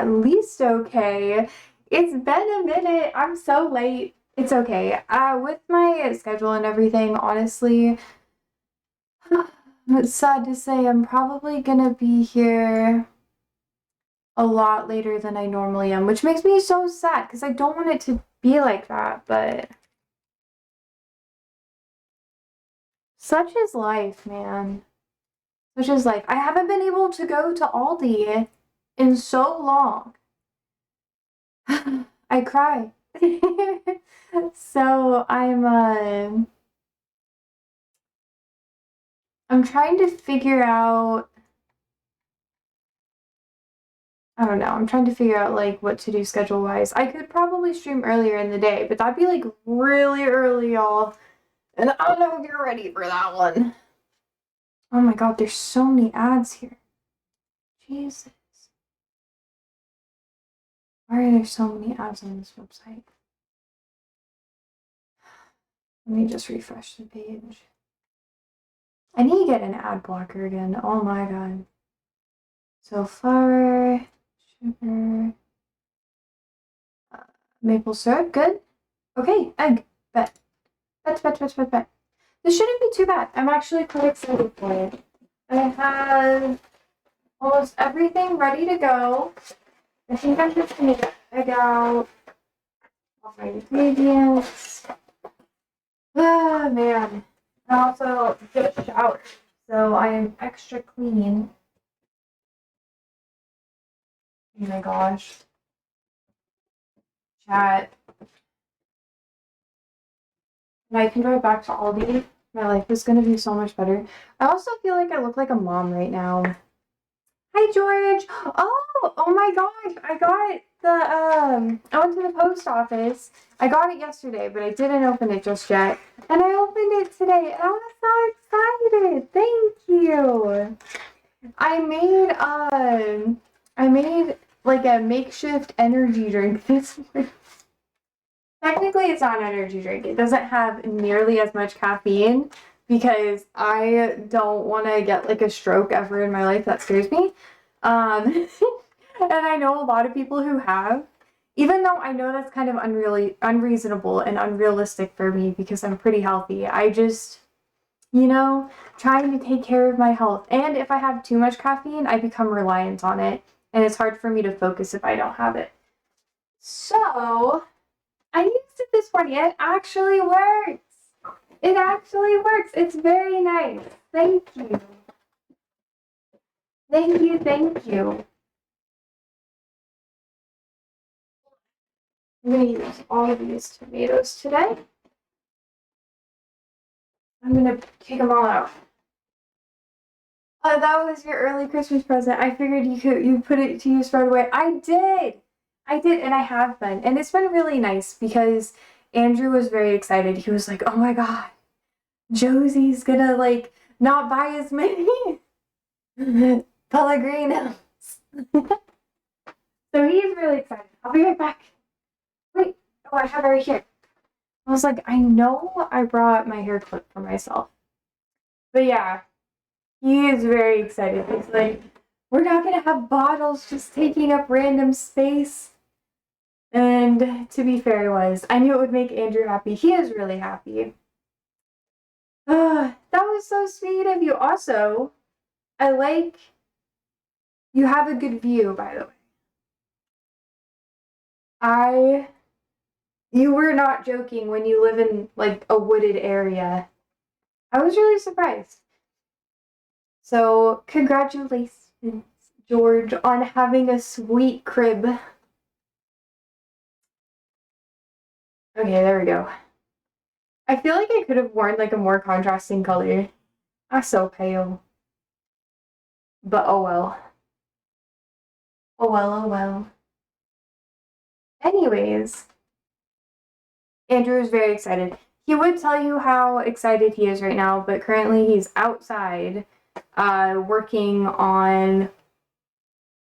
At least okay. It's been a minute. I'm so late. It's okay. With my schedule and everything, honestly, it's sad to say I'm probably gonna be here a lot later than I normally am, which makes me so sad because I don't want it to be like that, but such is life, man. Such is life. I haven't been able to go to Aldi in so long. I cry. So I'm trying to figure out, I don't know, I'm trying to figure out like what to do schedule wise. I could probably stream earlier in the day, but that'd be like really early, y'all. And I don't know if you're ready for that one. Oh my god, there's so many ads here. Jesus. Why are there so many ads on this website? Let me just refresh the page. I need to get an ad blocker again. Oh my god. So flour, sugar, maple syrup, good. Okay, egg, bet. Bet. This shouldn't be too bad. I'm actually quite excited for it. I have almost everything ready to go. I think I'm just gonna dig out all my ingredients. Ah, man. I also just showered, so I am extra clean. Oh my gosh. Chat. And I can drive back to Aldi. My life is gonna be so much better. I also feel like I look like a mom right now. Hi, George. Oh my gosh. I got I went to the post office. I got it yesterday, but I didn't open it just yet. And I opened it today, and I was so excited. Thank you. I made like a makeshift energy drink this morning. Technically, it's not an energy drink. It doesn't have nearly as much caffeine because I don't want to get like a stroke ever in my life. That scares me. And I know a lot of people who have, even though I know that's kind of unreasonable and unrealistic for me because I'm pretty healthy. I just, trying to take care of my health. And if I have too much caffeine, I become reliant on it. And it's hard for me to focus if I don't have it. So, I used it this morning. It actually works. It actually works. It's very nice. Thank you. Thank you. I'm going to use all of these tomatoes today. I'm going to take them all out. That was your early Christmas present. I figured you put it to use right away. I did, and I have been. And it's been really nice because Andrew was very excited. He was like, oh my god, Josie's gonna like not buy as many Pellegrinos. So he's really excited. I'll be right back. Wait, oh, I have it right here. I was like, I know I brought my hair clip for myself. But yeah, he is very excited. He's like, we're not gonna have bottles just taking up random space. And to be fair, it was. I knew it would make Andrew happy. He is really happy. That was so sweet of you. Also, I like you have a good view, by the way. You were not joking when you live in like a wooded area. I was really surprised. So, congratulations, George, on having a sweet crib. Okay, there we go. I feel like I could have worn like a more contrasting color. I'm so pale. But oh well. Oh well. Anyways, Andrew is very excited. He would tell you how excited he is right now, but currently he's outside working on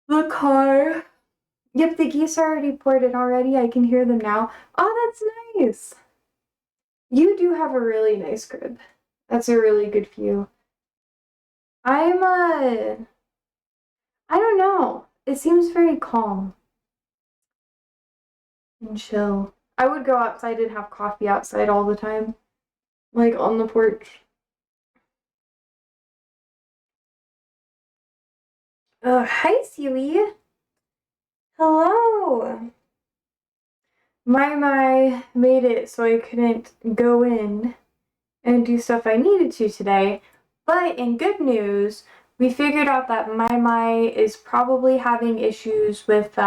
the car. Yep, the geese are already ported already. I can hear them now. Oh, that's nice. You do have a really nice crib. That's a really good view. I don't know. It seems very calm. and chill. I would go outside and have coffee outside all the time, like on the porch. Hi, Sealy. Hello. My made it so I couldn't go in and do stuff I needed to today. But in good news, we figured out that my is probably having issues with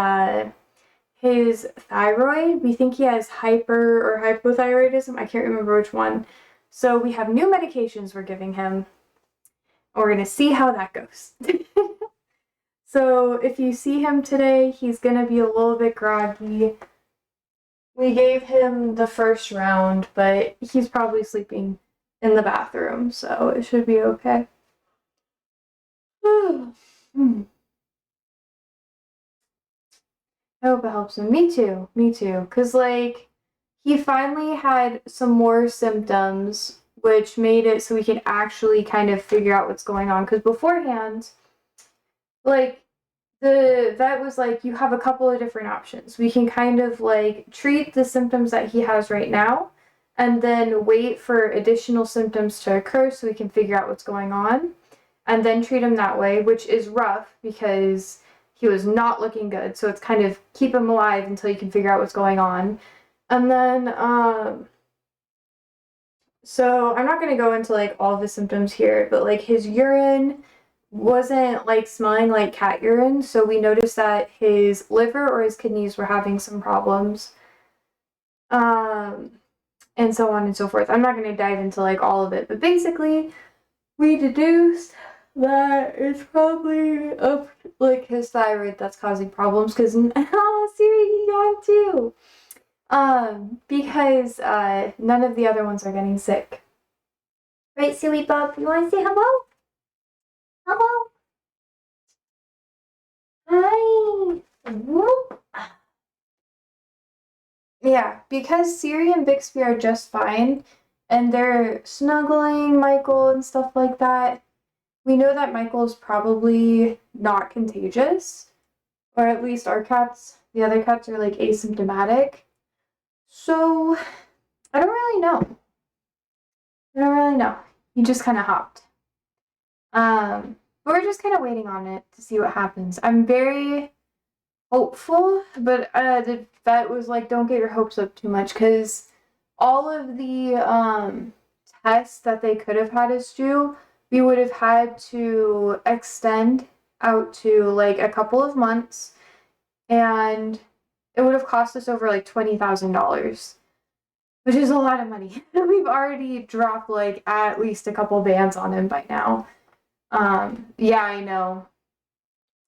his thyroid. We think he has hyper or hypothyroidism. I can't remember which one. So we have new medications we're giving him. We're going to see how that goes. So if you see him today, he's going to be a little bit groggy. We gave him the first round, but he's probably sleeping in the bathroom, so it should be okay. I hope it helps him. Me too. Me too. Because, like, he finally had some more symptoms, which made it so we can actually kind of figure out what's going on. Because beforehand, like, the vet was like, you have a couple of different options. We can kind of, like, treat the symptoms that he has right now, and then wait for additional symptoms to occur so we can figure out what's going on, and then treat him that way, which is rough because he was not looking good. So it's kind of keep him alive until you can figure out what's going on. And then, so I'm not going to go into like all the symptoms here, but like his urine wasn't like smelling like cat urine. So we noticed that his liver or his kidneys were having some problems. And so on and so forth. I'm not going to dive into like all of it, but basically we deduced that it's probably like his thyroid that's causing problems because oh Siri, you got too. Because none of the other ones are getting sick. Right, silly Bob? You want to say hello? Hello. Hi. Whoop. Yeah, because Siri and Bixby are just fine, and they're snuggling Michael and stuff like that. We know that Michael's probably not contagious, or at least our cats, the other cats are like asymptomatic. So, I don't really know. I don't really know. He just kind of hopped. But we're just kind of waiting on it to see what happens. I'm very hopeful, but the vet was like, don't get your hopes up too much because all of the tests that they could have had us do, we would have had to extend out to like a couple of months, and it would have cost us over like $20,000, which is a lot of money. We've already dropped like at least a couple bands on him by now. Yeah, I know.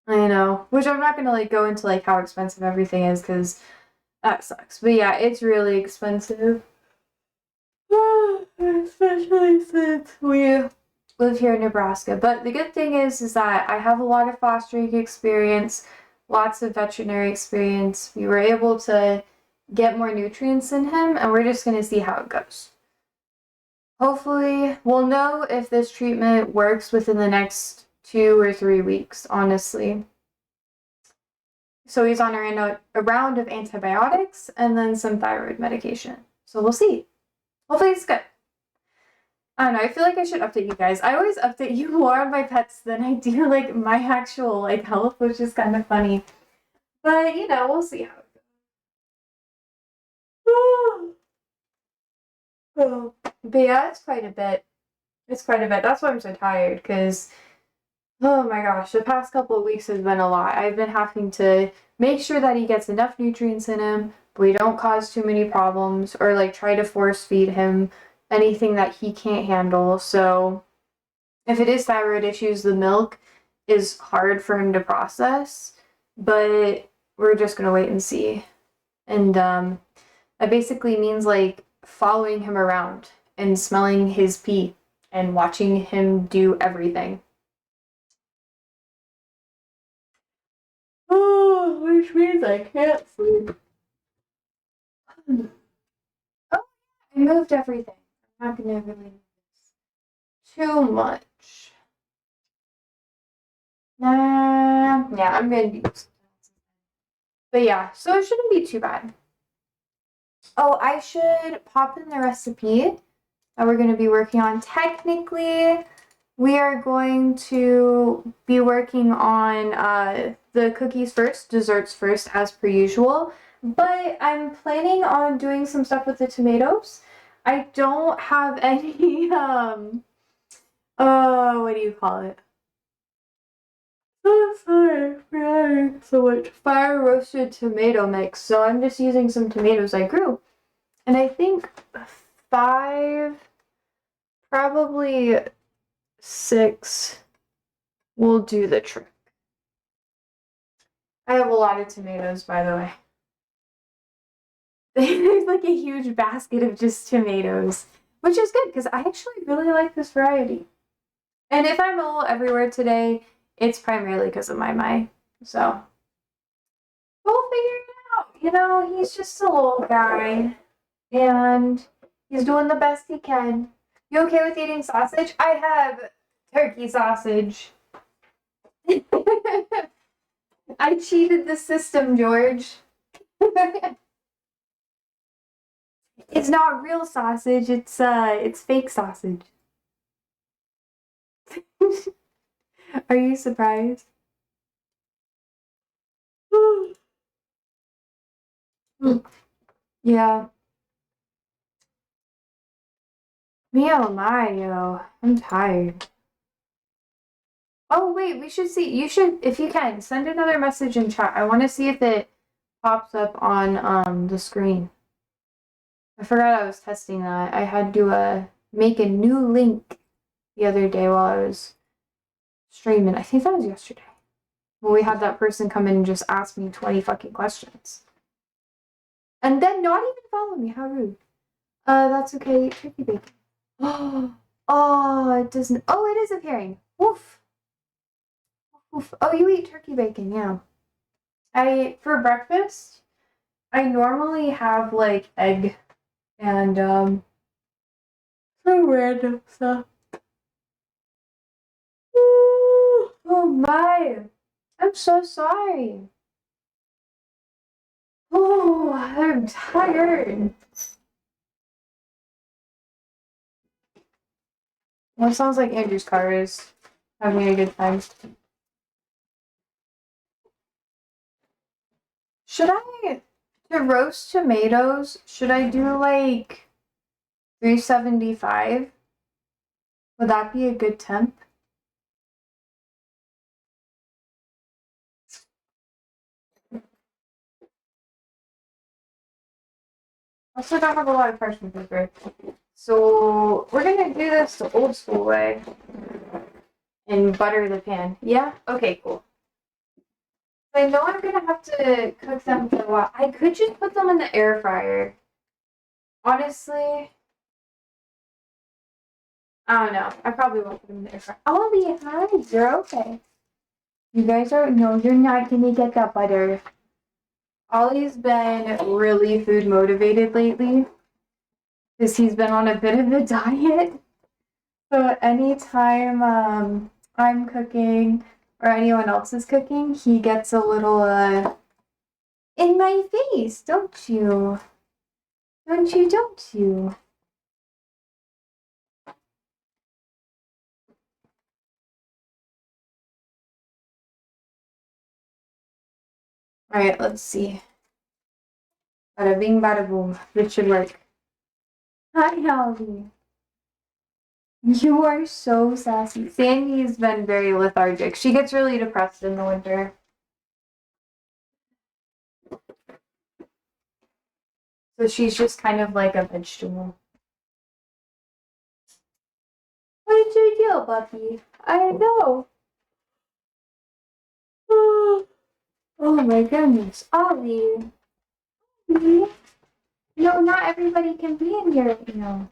I know. Which I'm not gonna like go into like how expensive everything is because that sucks. But yeah, it's really expensive. Especially since we live here in Nebraska. But the good thing is that I have a lot of fostering experience, lots of veterinary experience. We were able to get more nutrients in him, and we're just gonna see how it goes. Hopefully, we'll know if this treatment works within the next 2 or 3 weeks, honestly. So he's on a round of antibiotics and then some thyroid medication. So we'll see. Hopefully it's good. I don't know, I feel like I should update you guys. I always update you more on my pets than I do like my actual like health, which is kind of funny. But you know, we'll see how it goes. Oh. But yeah, it's quite a bit. It's quite a bit. That's why I'm so tired, because oh my gosh, the past couple of weeks has been a lot. I've been having to make sure that he gets enough nutrients in him, but we don't cause too many problems, or like try to force feed him anything that he can't handle. So if it is thyroid issues, the milk is hard for him to process, but we're just gonna wait and see. And that basically means like following him around and smelling his pee and watching him do everything. Oh, which means I can't sleep. Oh, I moved everything. I'm not gonna really move too much. Nah, yeah, I'm gonna do. But yeah, so it shouldn't be too bad. Oh, I should pop in the recipe that we're going to be working on. Technically, we are going to be working on the cookies first, desserts first, as per usual. But I'm planning on doing some stuff with the tomatoes. I don't have any, what do you call it? Oh, sorry, forgetting so much. Fire roasted tomato mix. So I'm just using some tomatoes I grew. And I think 5, probably 6 will do the trick. I have a lot of tomatoes, by the way. There's like a huge basket of just tomatoes, which is good because I actually really like this variety. And if I'm a little everywhere today, it's primarily because of my. So we'll figure it out. You know, he's just a little guy, and he's doing the best he can. You okay with eating sausage? I have turkey sausage. I cheated the system, George. It's not real sausage, it's fake sausage. Are you surprised? Yeah. Me oh my, yo. I'm tired. Oh wait, we should see. You should, if you can, send another message in chat. I want to see if it pops up on the screen. I forgot I was testing that. I had to make a new link the other day while I was streaming. I think that was yesterday. When we had that person come in and just ask me 20 fucking questions. And then not even follow me. How rude. That's okay. Turkey bacon. Oh, it doesn't. Oh, it is appearing. Woof. Woof. Oh, you eat turkey bacon, yeah. For breakfast, I normally have like egg and some random stuff. Oh my. I'm so sorry. Oh, I'm tired. Well, it sounds like Andrew's car is having a good time. To roast tomatoes, should I do like 375? Would that be a good temp? Also don't have a lot of parchment paper. So we're gonna do this the old school way and butter the pan. Yeah? Okay, cool. I know I'm gonna have to cook them for a while. I could just put them in the air fryer. Honestly, I don't know. I probably won't put them in the air fryer. Ollie, hi, you're okay. You guys are, no, you're not gonna get that butter. Ollie's been really food motivated lately because he's been on a bit of a diet. So anytime I'm cooking or anyone else is cooking, he gets a little in my face, don't you? Don't you, don't you? Alright, let's see. Bada bing, bada boom. This should work. Hi, Ollie. You are so sassy. Sandy's been very lethargic. She gets really depressed in the winter. So she's just kind of like a vegetable. What's your deal, Buffy? I know. Oh my goodness. Ollie. No, not everybody can be in here, you know.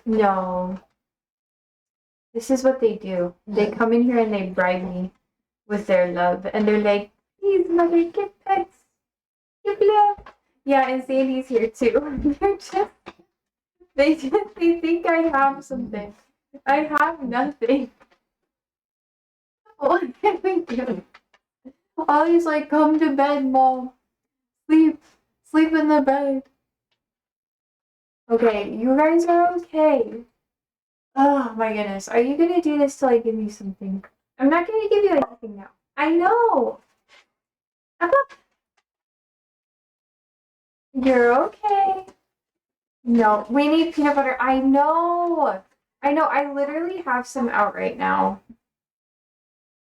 No. This is what they do. They come in here and they bribe me with their love. And they're like, please, mother, get pets. Give love. Yeah, and Sandy's here too. They think I have something. I have nothing. What can we do? Ollie's like, come to bed, Mom. Sleep. Sleep in the bed. Okay, you guys are okay. Oh my goodness. Are you gonna do this till I give you something? I'm not gonna give you anything now. I know. Up, up. You're okay. No, we need peanut butter. I know. I know. I literally have some out right now.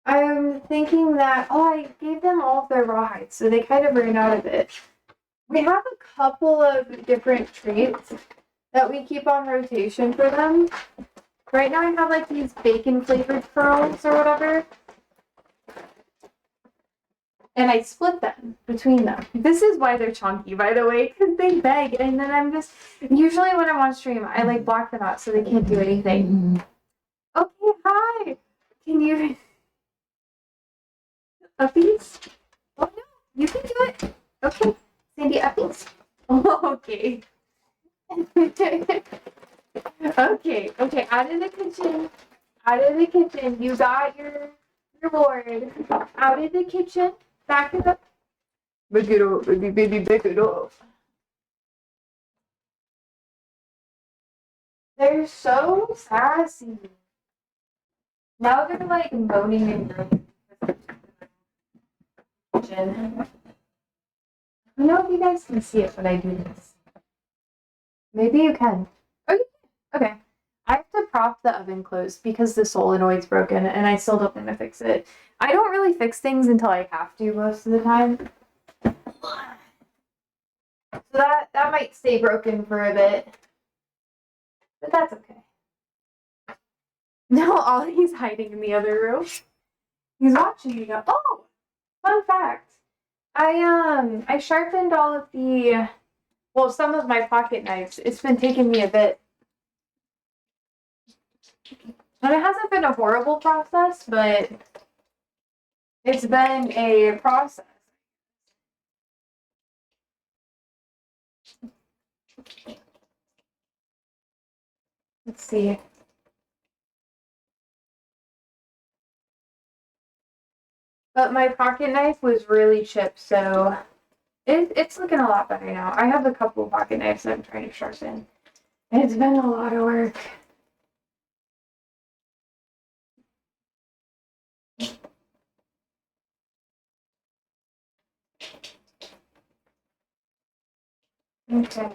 I'm thinking that, oh, I gave them all of their rawhides, so they kind of ran out of it. We have a couple of different treats that we keep on rotation for them. Right now I have like these bacon flavored pearls or whatever. And I split them between them. This is why they're chunky, by the way, because they beg. And then I'm just, usually when I'm on stream, I like block them out so they can't do anything. Okay, hi. Can you, uppies? Oh no, you can do it. Okay, Sandy, uppies. Oh, okay. Okay, out of the kitchen. Out of the kitchen. You got your reward. Out of the kitchen. Back it up. Back it up, baby, baby, back it up. They're so sassy. Now they're like moaning and groaning. Kitchen. I don't know if you guys can see it when I do this. Maybe you can. Oh, okay. I have to prop the oven closed because the solenoid's broken and I still don't want to fix it. I don't really fix things until I have to most of the time. So that might stay broken for a bit. But that's okay. No, Ollie's hiding in the other room. He's watching me go, oh, fun fact. I sharpened all of the, well, some of my pocket knives. It's been taking me a bit. And it hasn't been a horrible process, but it's been a process. Let's see. But my pocket knife was really chipped, so it's looking a lot better now. I have a couple of pocket knives that I'm trying to sharpen. And it's been a lot of work. Okay.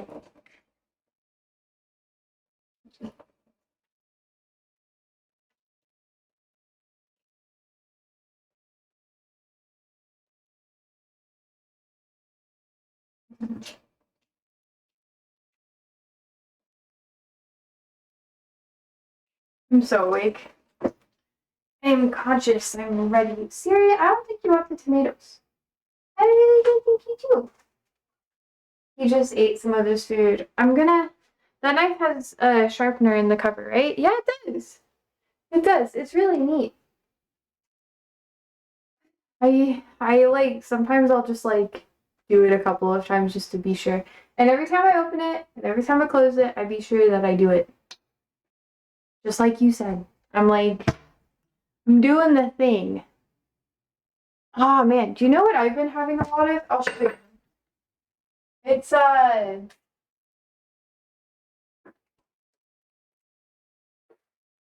I'm so awake. I'm conscious. I'm ready. Siri, I don't think you want the tomatoes. I really don't think you do. He just ate some of his food. That knife has a sharpener in the cover, right? Yeah, it does. It does. It's really neat. I like, sometimes I'll just like do it a couple of times just to be sure. And every time I open it, and every time I close it, I be sure that I do it. Just like you said. I'm like, I'm doing the thing. Oh man, do you know what I've been having a lot of? I'll show you. It's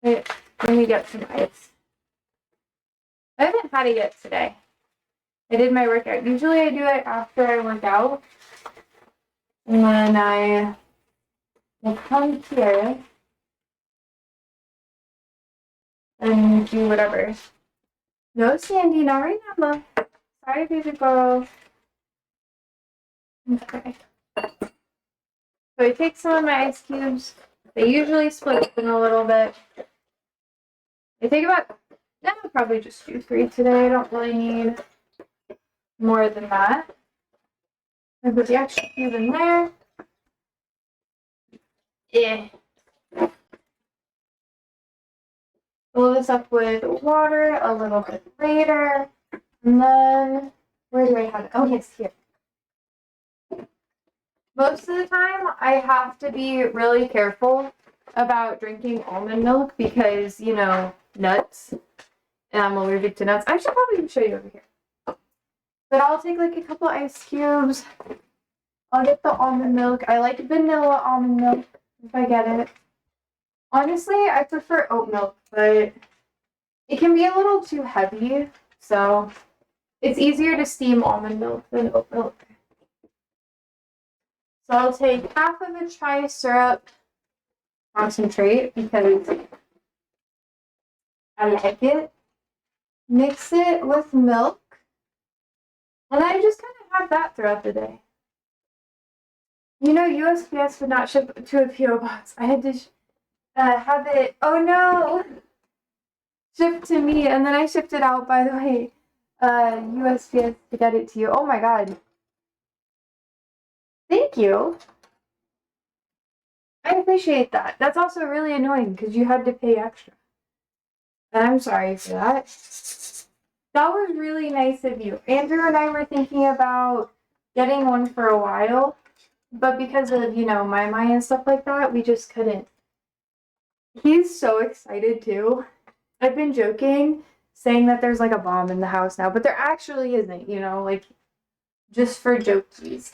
wait, let me get some ice. I haven't had it yet today. I did my workout. Usually I do it after I work out. And then I will come here and do whatever. No, Sandy, not right now, Mom. Sorry, baby girl. Okay. So I take some of my ice cubes. They usually split open a little bit. I take about, I'll probably just do 3 today. I don't really need more than that. I put the extra cube in there. Fill this up with water a little bit later. And then, where do I have it? Oh, yes, here. Most of the time, I have to be really careful about drinking almond milk because, you know, nuts. And I'm allergic to nuts. I should probably show you over here. But I'll take like a couple ice cubes. I'll get the almond milk. I like vanilla almond milk if I get it. Honestly, I prefer oat milk, but it can be a little too heavy, so it's easier to steam almond milk than oat milk. So I'll take half of a chai syrup concentrate because I like it. Mix it with milk. And I just kind of have that throughout the day. You know, USPS would not ship to a PO box. I had to have it, oh no, shipped to me. And then I shipped it out, by the way, USPS to get it to you. Oh my God. Thank you. I appreciate that. That's also really annoying because you had to pay extra. And I'm sorry for that. That was really nice of you. Andrew and I were thinking about getting one for a while, but because of, my and stuff like that, we just couldn't. He's so excited too. I've been joking, saying that there's like a bomb in the house now, but there actually isn't, like just for jokies.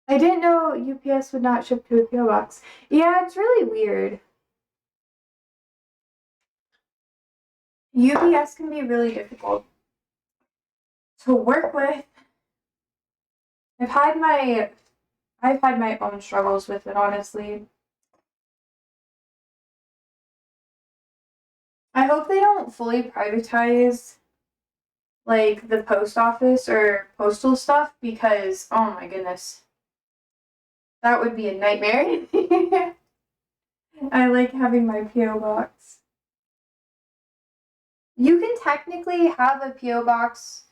I didn't know UPS would not ship to a PO box. Yeah, it's really weird. UPS can be really difficult to work with. I've had my own struggles with it, honestly. I hope they don't fully privatize like the post office or postal stuff because oh my goodness. That would be a nightmare. I like having my PO box. You can technically have a PO box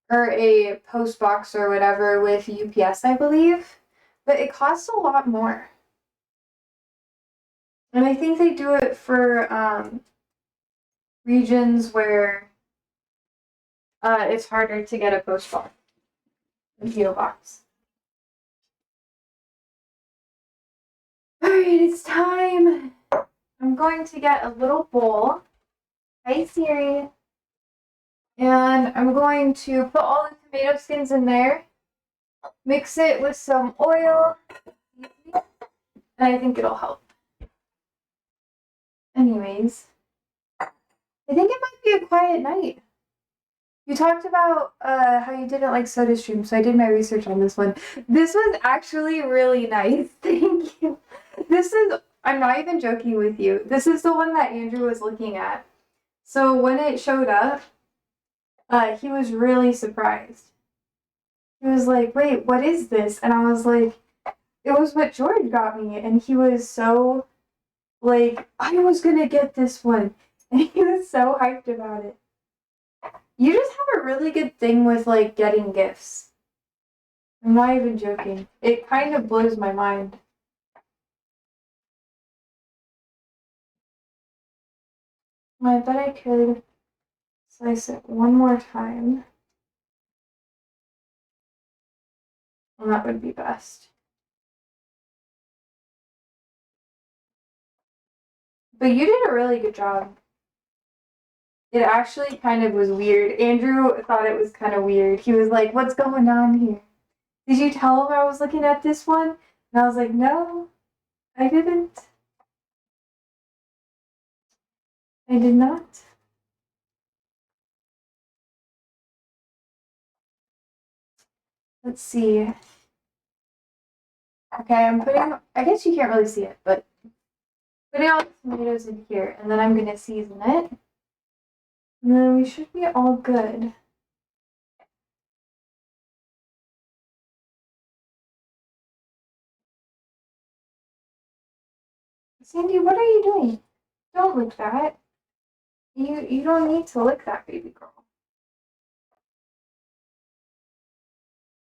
or a post box or whatever with UPS, I believe, but it costs a lot more. And I think they do it for regions where it's harder to get a post box, a PO box. Alright, it's time. I'm going to get a little bowl. Hi, Siri. And I'm going to put all the tomato skins in there, mix it with some oil, and I think it'll help. Anyways, I think it might be a quiet night. You talked about how you didn't like SodaStream, so I did my research on this one. This was actually really nice. Thank you. I'm not even joking with you. This is the one that Andrew was looking at. So when it showed up, he was really surprised. He was like, wait, what is this? And I was like, it was what George got me. And he was so, like, I was gonna get this one. And he was so hyped about it. You just have a really good thing with, like, getting gifts. I'm not even joking. It kind of blows my mind. I bet I could slice it one more time. Well, that would be best. But you did a really good job. It actually kind of was weird. Andrew thought it was kind of weird. He was like, what's going on here? Did you tell him I was looking at this one? And I was like, no, I didn't. I did not. Let's see. Okay, I guess you can't really see it, but putting all the tomatoes in here, and then I'm going to season it. And then we should be all good. Sandy, what are you doing? Don't lick that. You don't need to lick that, baby girl.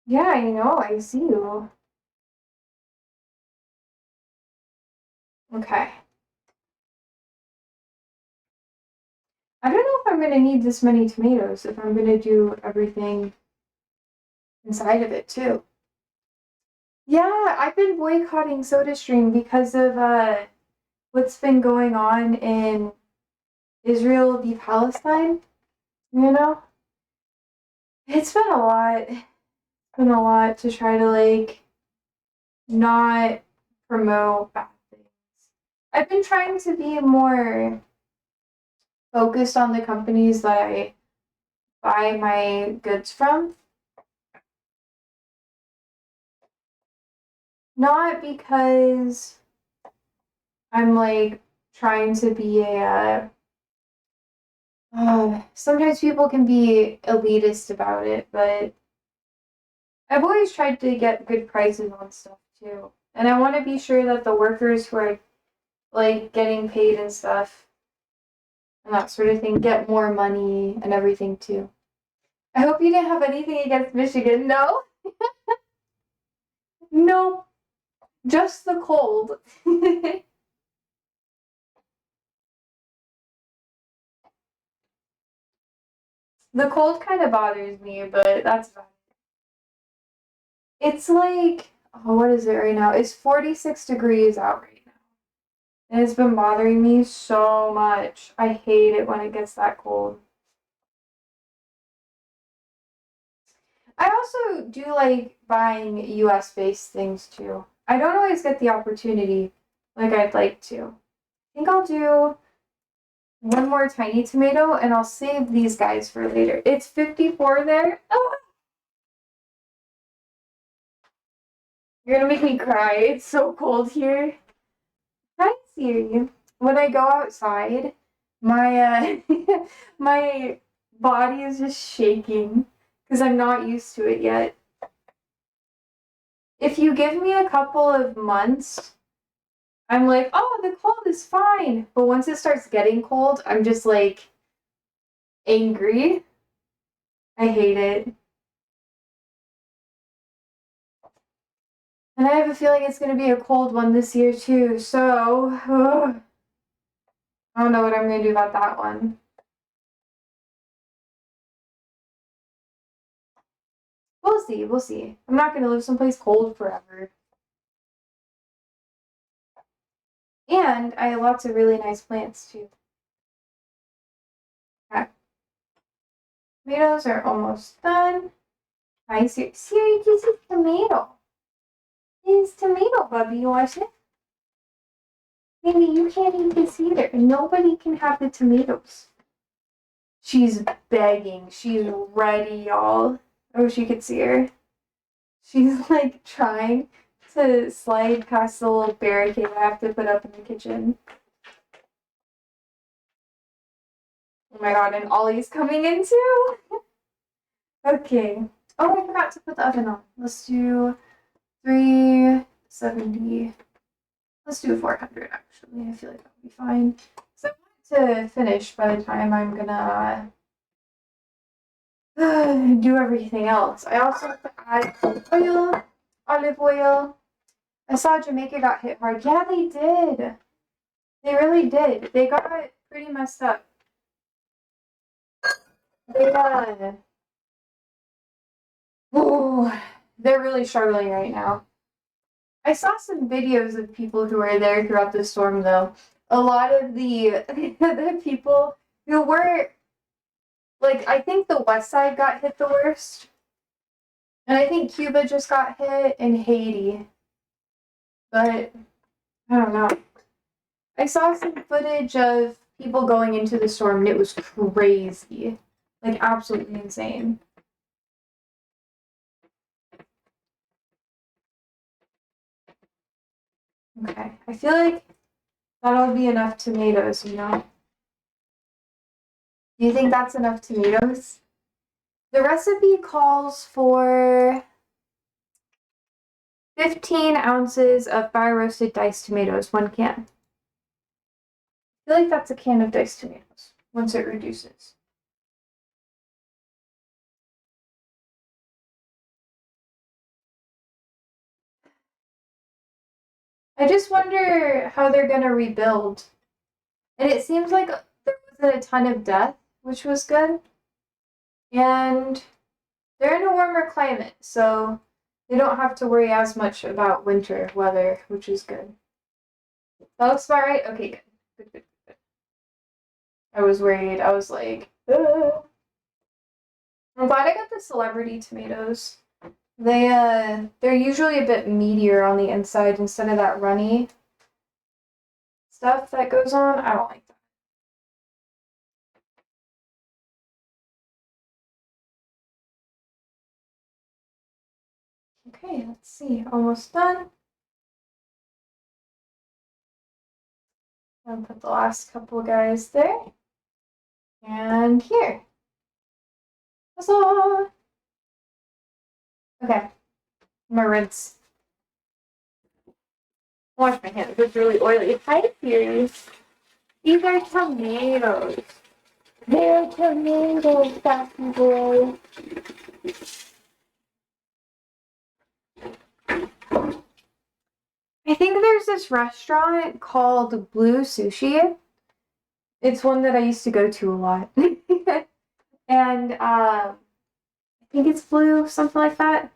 Yeah, I know, I see you. Okay. I don't know if I'm going to need this many tomatoes if I'm going to do everything inside of it too. Yeah, I've been boycotting SodaStream because of what's been going on in Israel v. Palestine. It's been a lot. It's done a lot to try to like not promote bad things. I've been trying to be more focused on the companies that I buy my goods from. Not because I'm like trying to be a sometimes people can be elitist about it, but I've always tried to get good prices on stuff too. And I want to be sure that the workers who are like getting paid and stuff and that sort of thing get more money and everything too. I hope you didn't have anything against Michigan. No? No. Just the cold. The cold kind of bothers me, but that's fine. It's like, oh, what is it right now? It's 46 degrees out right now. And it's been bothering me so much. I hate it when it gets that cold. I also do like buying US based things too. I don't always get the opportunity like I'd like to. I think I'll do one more tiny tomato and I'll save these guys for later. It's 54 there. Oh, you're gonna make me cry. It's so cold here. Hi, Siri. When I go outside, my my body is just shaking because I'm not used to it yet. If you give me a couple of months, I'm like, oh, the cold is fine. But once it starts getting cold, I'm just like angry. I hate it. And I have a feeling it's going to be a cold one this year too. So, I don't know what I'm going to do about that one. We'll see. We'll see. I'm not going to live someplace cold forever. And I have lots of really nice plants too. Okay. Tomatoes are almost done. Hi, Siri. Siri, this is tomato. This is tomato, Bubby. You want it? Maybe you can't eat this either. Nobody can have the tomatoes. She's begging. She's ready, y'all. I wish you could see her. She's like trying to slide past the little barricade I have to put up in the kitchen. Oh my god, and Ollie's coming in too. Okay. Oh, I forgot to put the oven on. Let's do 370. Let's do 400 actually. I feel like that'll be fine. So I want to finish by the time I'm gonna do everything else. I also have to add oil, olive oil. I saw Jamaica got hit hard. Yeah, they did. They really did. They got pretty messed up. They ooh, they're really struggling right now. I saw some videos of people who were there throughout the storm though. A lot of the the people who were like, I think the west side got hit the worst. And I think Cuba just got hit and Haiti. But I don't know. I saw some footage of people going into the storm and it was crazy. Like absolutely insane. Okay. I feel like that'll be enough tomatoes, you know? Do you think that's enough tomatoes? The recipe calls for 15 ounces of fire roasted diced tomatoes, 1 can. I feel like that's a can of diced tomatoes once it reduces. I just wonder how they're gonna rebuild. And it seems like there wasn't a ton of death, which was good. And they're in a warmer climate, so they don't have to worry as much about winter weather, which is good. That looks about right? Okay, good. Good, good, good. I was worried. I was like, ah. I'm glad I got the celebrity tomatoes. They're usually a bit meatier on the inside instead of that runny stuff that goes on. I don't like that. Okay, let's see. Almost done. I'll put the last couple guys there. And here. Huzzah! Okay. I'm gonna rinse. Wash my hands. It's really oily. Hi, Furies. These are tomatoes. They're tomatoes, sassy boy. I think there's this restaurant called Blue Sushi. It's one that I used to go to a lot. And I think it's Blue, something like that.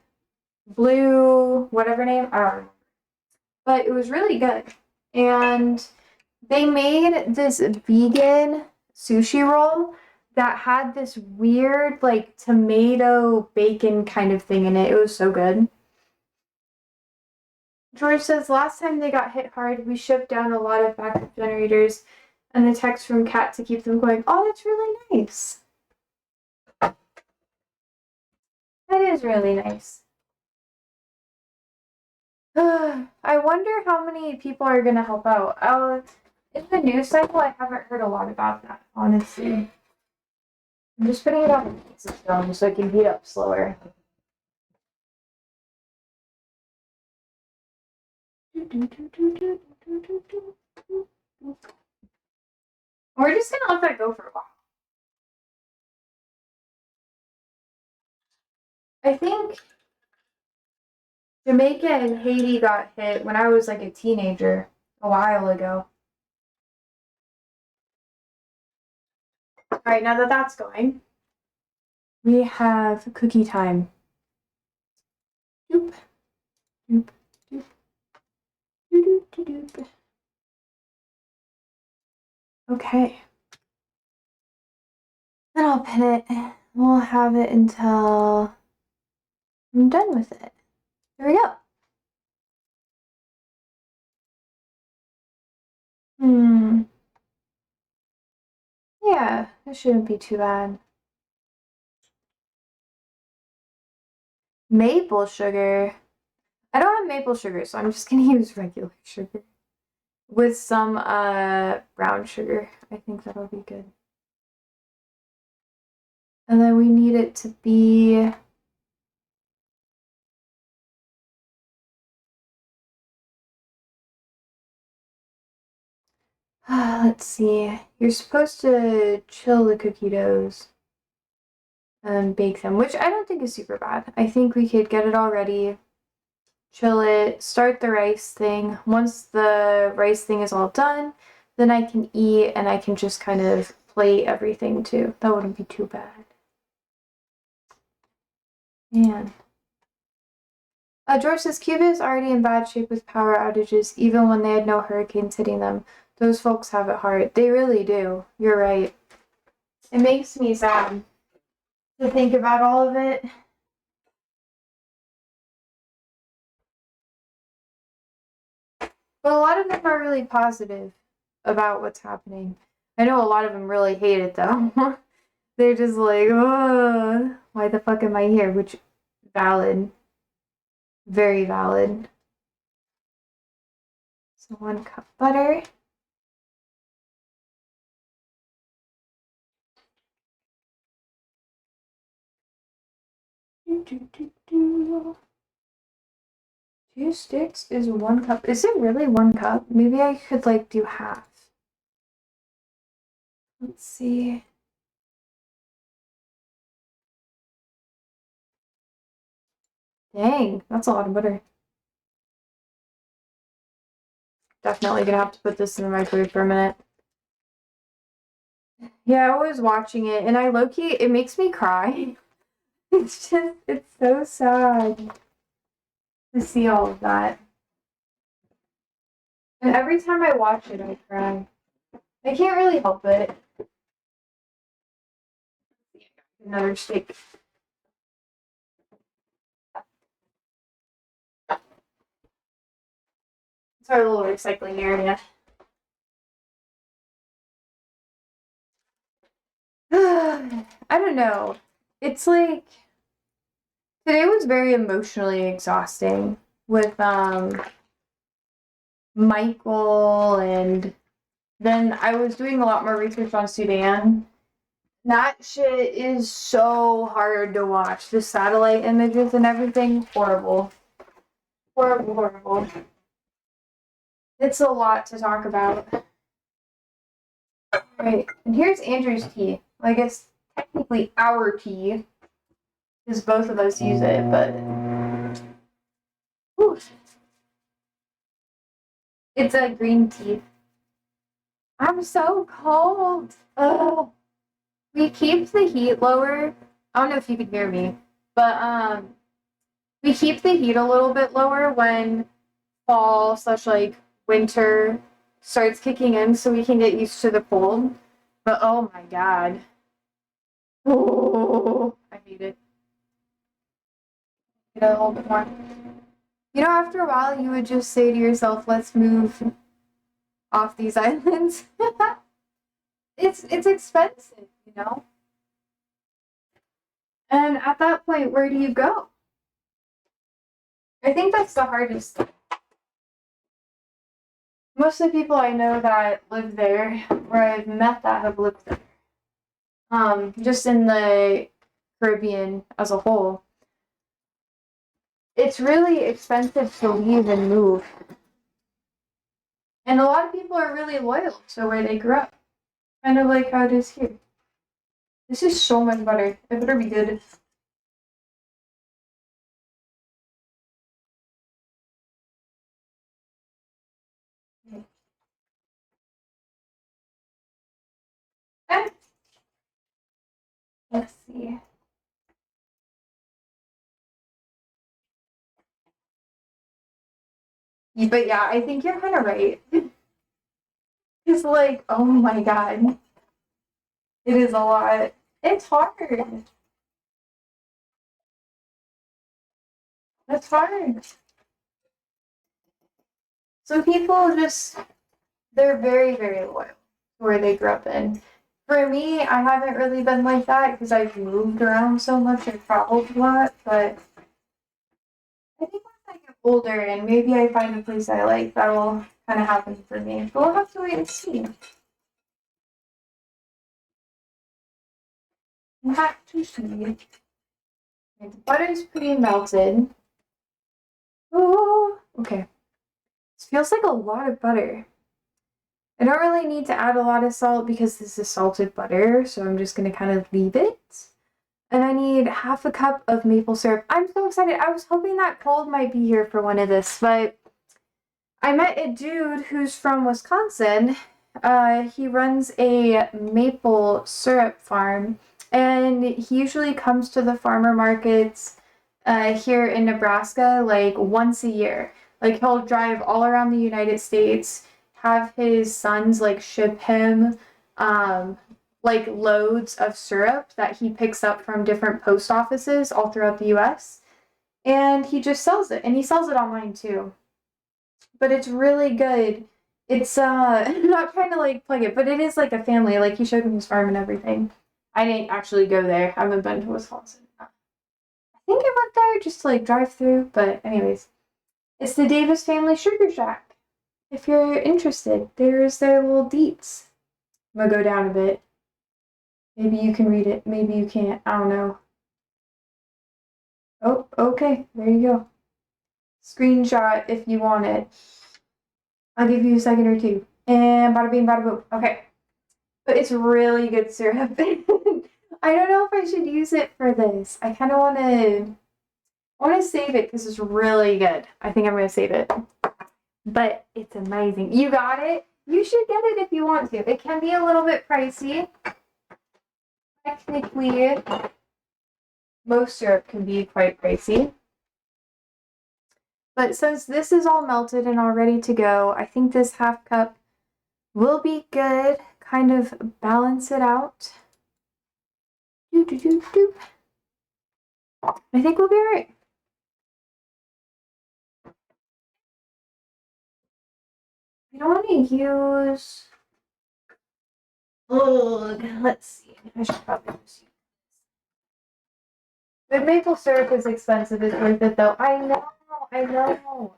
Blue, whatever name, I don't remember. But it was really good. And they made this vegan sushi roll that had this weird, like, tomato bacon kind of thing in it. It was so good. George says, last time they got hit hard, we shipped down a lot of backup generators and the text from Kat to keep them going. Oh, that's really nice. That is really nice. I wonder how many people are going to help out. In the news cycle, I haven't heard a lot about that, honestly. I'm just putting it on the pizza stone so it can heat up slower. We're just gonna let that go for a while. I think Jamaica and Haiti got hit when I was like a teenager a while ago. Alright, now that that's going, we have cookie time. Doop, doop, doop, doop, doop, doop. Okay. Then I'll pin it. We'll have it until I'm done with it. Here we go. Yeah, that shouldn't be too bad. Maple sugar. I don't have maple sugar, so I'm just gonna use regular sugar with some brown sugar. I think that'll be good. And then we need it to be let's see. You're supposed to chill the cookie doughs and bake them, which I don't think is super bad. I think we could get it all ready, chill it, start the rice thing. Once the rice thing is all done, then I can eat and I can just kind of plate everything too. That wouldn't be too bad. Man. George says Cuba is already in bad shape with power outages, even when they had no hurricanes hitting them. Those folks have it hard. They really do. You're right. It makes me sad to think about all of it. But a lot of them are really positive about what's happening. I know a lot of them really hate it though. They're just like, oh, why the fuck am I here? Which, valid. Very valid. So 1 cup butter. Do, do, do. 2 sticks is 1 cup. Is it really 1 cup? Maybe I could like do half. Let's see. Dang, that's a lot of butter. Definitely gonna have to put this in the microwave for a minute. Yeah, I was watching it and I low-key, it makes me cry. It's just, it's so sad to see all of that. And every time I watch it, I cry. I can't really help it. Another steak. It's our little recycling area. I don't know. It's like today was very emotionally exhausting with Michael, and then I was doing a lot more research on Sudan. That shit is so hard to watch. The satellite images and everything, horrible. Horrible, horrible. It's a lot to talk about. Right, and here's Andrew's tea. Well, I guess technically our tea, because both of us use it, but whew, it's a green tea. I'm so cold. Ugh. We keep the heat lower. I don't know if you can hear me, but we keep the heat a little bit lower when fall slash like winter starts kicking in, so we can get used to the cold. But oh my god, oh, I hate it. Get a little bit more. You know, after a while, you would just say to yourself, "Let's move off these islands." It's expensive, you know. And at that point, where do you go? I think that's the hardest. Most of the people I know that live there, or I've met that have lived there, just in the Caribbean as a whole, it's really expensive to leave and move. And a lot of people are really loyal to where they grew up, kind of like how it is here. This is so much butter. It better be good. Okay, let's see. But yeah, I think you're kind of right. It's like, oh my god, it is a lot. It's hard. It's hard. Some people just, they're very, very loyal to where they grew up in. For me, I haven't really been like that because I've moved around so much and traveled a lot, but I think once I get older and maybe I find a place I like, that'll kind of happen for me. But we'll have to wait and see. We'll have to see. Okay, the butter's pretty melted. Oh, okay. This feels like a lot of butter. I don't really need to add a lot of salt because this is salted butter, so I'm just going to kind of leave it. And I need half a cup of maple syrup. I'm so excited. I was hoping that Cold might be here for one of this, but I met a dude who's from Wisconsin. He runs a maple syrup farm, and he usually comes to the farmer markets here in Nebraska like once a year. Like he'll drive all around the United States, have his sons like ship him like loads of syrup that he picks up from different post offices all throughout the US. And he just sells it, and he sells it online too. But it's really good. It's I'm not trying to like plug it, but it is like a family. Like he showed me his farm and everything. I didn't actually go there. I haven't been to Wisconsin. I think I went there just to like drive through, but anyways. It's the Davis Family Sugar Shack. If you're interested, there's their little deets. I'm gonna go down a bit. Maybe you can read it, maybe you can't. I don't know. Oh, okay. There you go. Screenshot if you want it. I'll give you a second or two. And bada bing, bada boom. Okay. But it's really good syrup. I don't know if I should use it for this. I kind of want to save it because it's really good. I think I'm going to save it. But it's amazing. You got it? You should get it if you want to. It can be a little bit pricey. Technically, most syrup can be quite pricey. But since this is all melted and all ready to go, I think this half cup will be good. Kind of balance it out. I think we'll be alright. You don't want to use. Oh, let's see. I should probably just use. Good maple syrup is expensive. It's worth it though. I know. I know.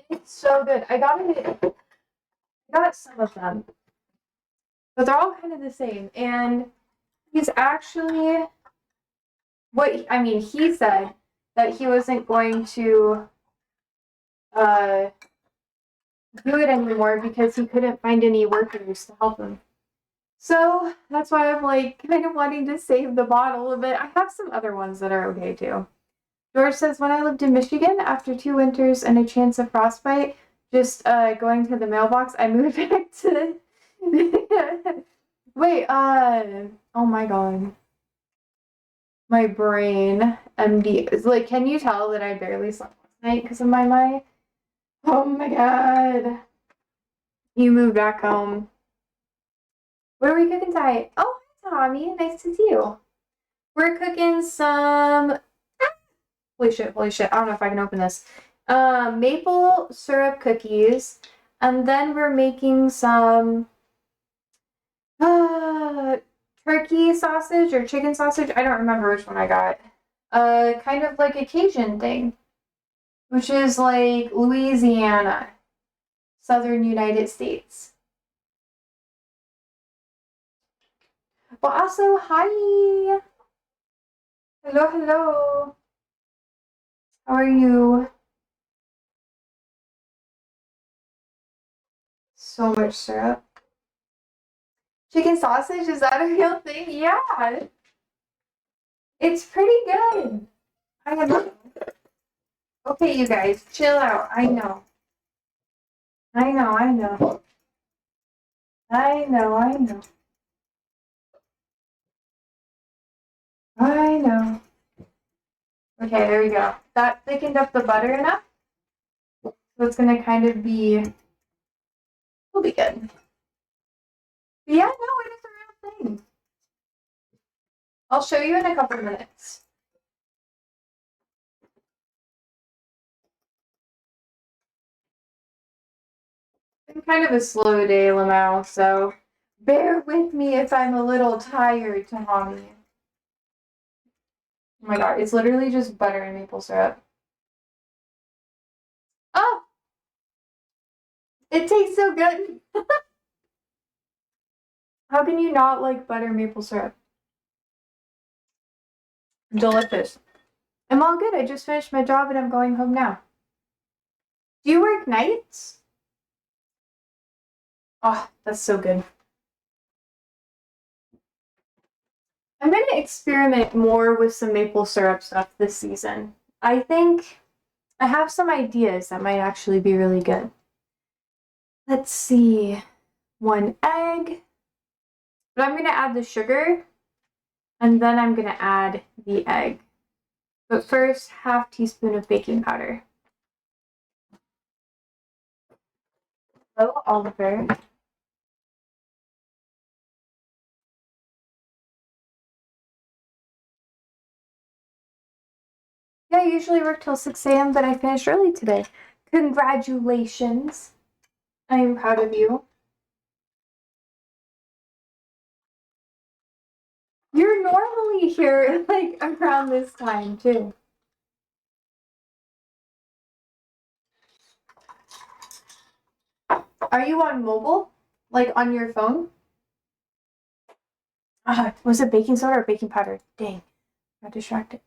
It's so good. I got some of them, but they're all kind of the same. And he's actually he said that he wasn't going to uh, do it anymore because he couldn't find any workers to help him. So that's why I'm like kind of wanting to save the bottle a bit. I have some other ones that are okay too. George says, when I lived in Michigan, after 2 winters and a chance of frostbite, just going to the mailbox, I moved back to. Wait, oh my god. My brain, MD. Is like, can you tell that I barely slept last night because of my mic? Oh my god. You moved back home. What are we cooking tonight? Oh, hi, Tommy. Nice to see you. We're cooking some. Holy shit, holy shit. I don't know if I can open this. Maple syrup cookies. And then we're making some turkey sausage or chicken sausage. I don't remember which one I got. Kind of like a Cajun thing, which is like Louisiana, southern United States. Well, also, hi. Hello, hello. How are you? So much syrup. Chicken sausage, is that a real thing? Yeah. It's pretty good. I have. Okay, you guys, chill out. I know. I know, I know. I know, I know. I know. Okay, there we go. That thickened up the butter enough. So it's gonna kind of be, will be good. But yeah, no, it is a real thing. I'll show you in a couple of minutes. It's been kind of a slow day, Lamau, so bear with me if I'm a little tired, Tommy. Oh my god, it's literally just butter and maple syrup. Oh! It tastes so good! How can you not like butter and maple syrup? Delicious. I'm all good. I just finished my job and I'm going home now. Do you work nights? Oh, that's so good. I'm going to experiment more with some maple syrup stuff this season. I think I have some ideas that might actually be really good. Let's see. 1 egg. But I'm going to add the sugar and then I'm going to add the egg. But first, 1/2 teaspoon of baking powder. Hello, Oliver. Yeah, I usually work till 6 a.m., but I finished early today. Congratulations. I am proud of you. You're normally here like around this time too. Are you on mobile? Like on your phone? Was it baking soda or baking powder? Dang, got distracted.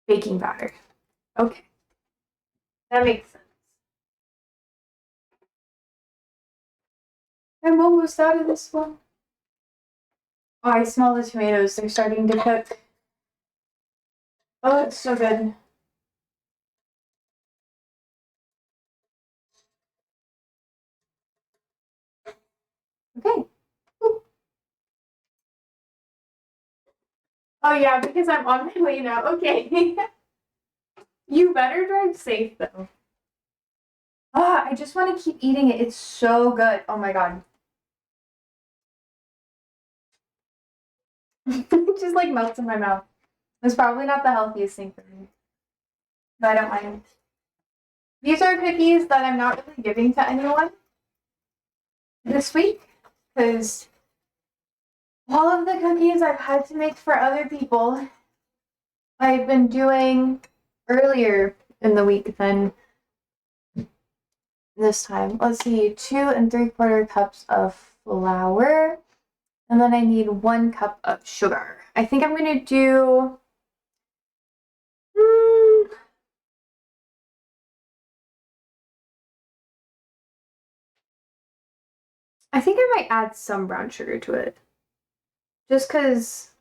Baking powder. Okay, that makes sense. I'm almost out of this one. Oh, I smell the tomatoes. They're starting to cook. Oh, it's so good. Okay. Ooh. Oh yeah, because I'm on my way now. Okay. You better drive safe though. Ah, I just want to keep eating it. It's so good. Oh my god. It just like melts in my mouth. It's probably not the healthiest thing for me, but I don't mind. These are cookies that I'm not really giving to anyone this week because all of the cookies I've had to make for other people, I've been doing earlier in the week than this time. Let's see, 2 3/4 cups of flour, and then I need 1 cup of sugar. I think I'm gonna do I think I might add some brown sugar to it. Just because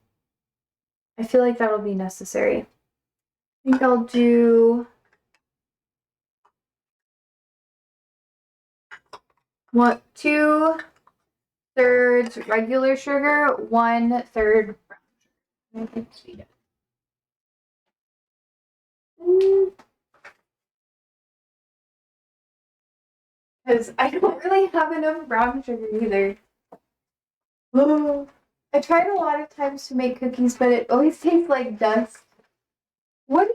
I feel like that'll be necessary. I think I'll do 2/3 regular sugar, 1/3 brown sugar. Because I don't really have enough brown sugar either. Oh, I tried a lot of times to make cookies, but it always tastes like dust. What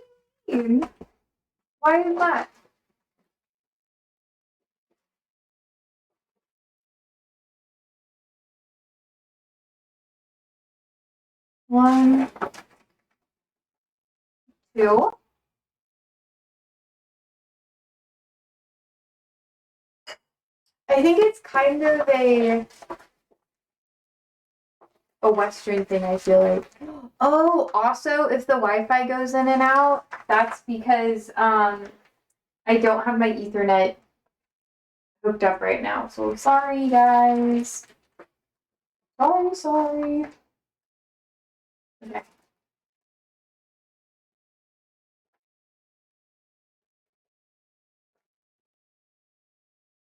do you mean? Why is that? One, two. I think it's kind of a Western thing, I feel like. Oh, also, if the Wi-Fi goes in and out, that's because I don't have my Ethernet hooked up right now. So sorry, guys. Sorry. Okay.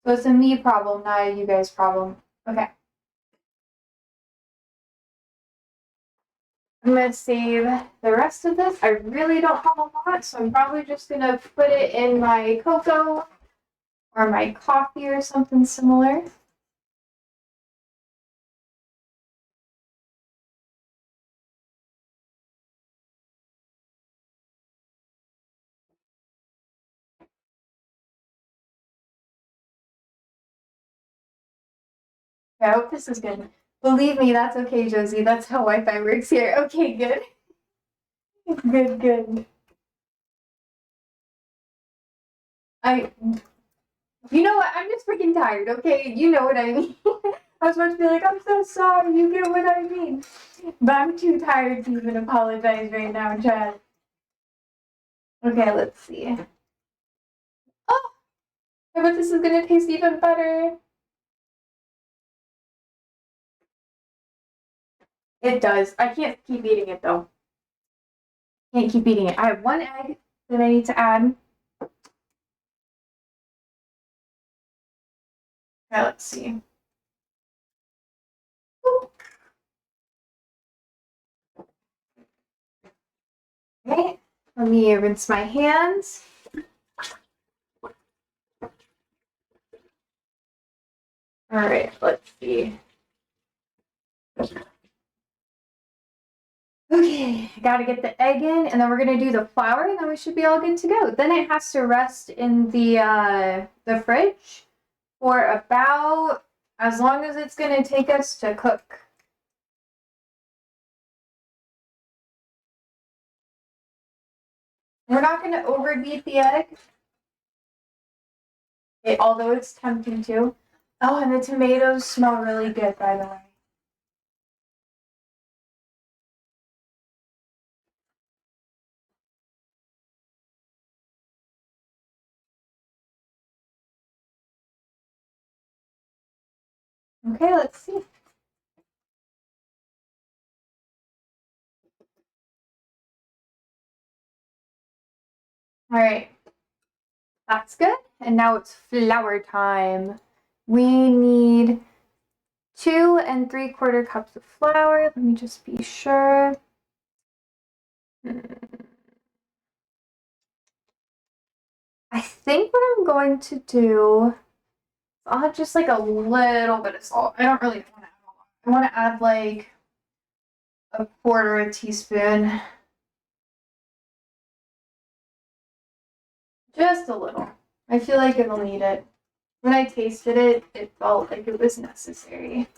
So it's a me problem, not a you guys problem. Okay. I'm gonna save the rest of this. I really don't have a lot, so I'm probably just gonna put it in my cocoa or my coffee or something similar. I hope this is good. Believe me, that's okay, Josie. That's how Wi-Fi works here. Okay, good. Good. You know what? I'm just freaking tired, okay? You know what I mean. I was about to be like, I'm so sorry, you get what I mean. But I'm too tired to even apologize right now, Chad. Okay, let's see. Oh, I bet this is gonna taste even better. It does. I can't keep eating it though. Can't keep eating it. I have 1 egg that I need to add. Okay, let's see. Okay, let me rinse my hands. All right, let's see. Okay, gotta get the egg in, and then we're gonna do the flour, and then we should be all good to go. Then it has to rest in the fridge for about as long as it's gonna take us to cook. We're not gonna overbeat the egg, although it's tempting to. Oh, and the tomatoes smell really good, by the way. Okay, let's see. All right, that's good. And now it's flour time. We need 2 3/4 cups of flour. Let me just be sure. I think what I'm going to do, I'll have just like a little bit of salt. I don't really want to add a lot. I want to add like 1/4 teaspoon. Just a little. I feel like it'll need it. When I tasted it, it felt like it was necessary.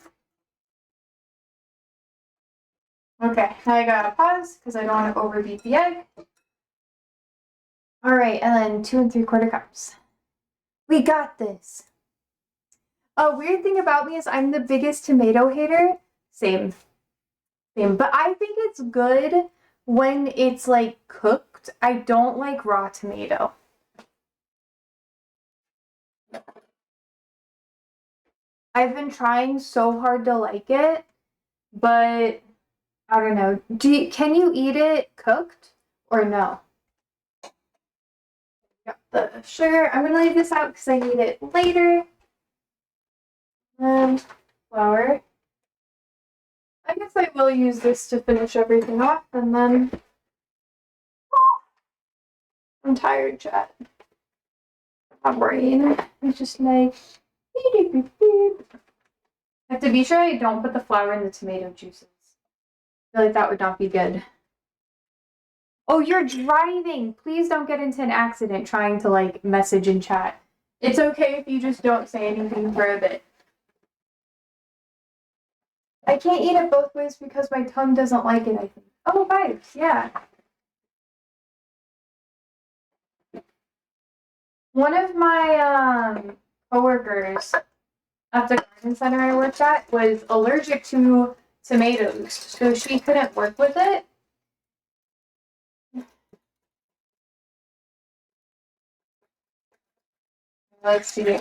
Okay, now I gotta pause because I don't want to overbeat the egg. All right, and then 2 3/4 cups. We got this. A weird thing about me is I'm the biggest tomato hater. Same. But I think it's good when it's like cooked. I don't like raw tomato. I've been trying so hard to like it, but I don't know. Can you eat it cooked or no? Got the sugar. I'm gonna leave this out because I need it later. And flour. I guess I will use this to finish everything off, and then I'm tired, chat. My brain is just like beep, beep, beep. I have to be sure I don't put the flour in the tomato juices. I feel like that would not be good. Oh, you're driving. Please don't get into an accident trying to like message and chat. It's okay if you just don't say anything for a bit. I can't eat it both ways because my tongue doesn't like it, I think. Oh, vibes, yeah. One of my coworkers at the garden center I worked at was allergic to tomatoes, so she couldn't work with it. Let's see.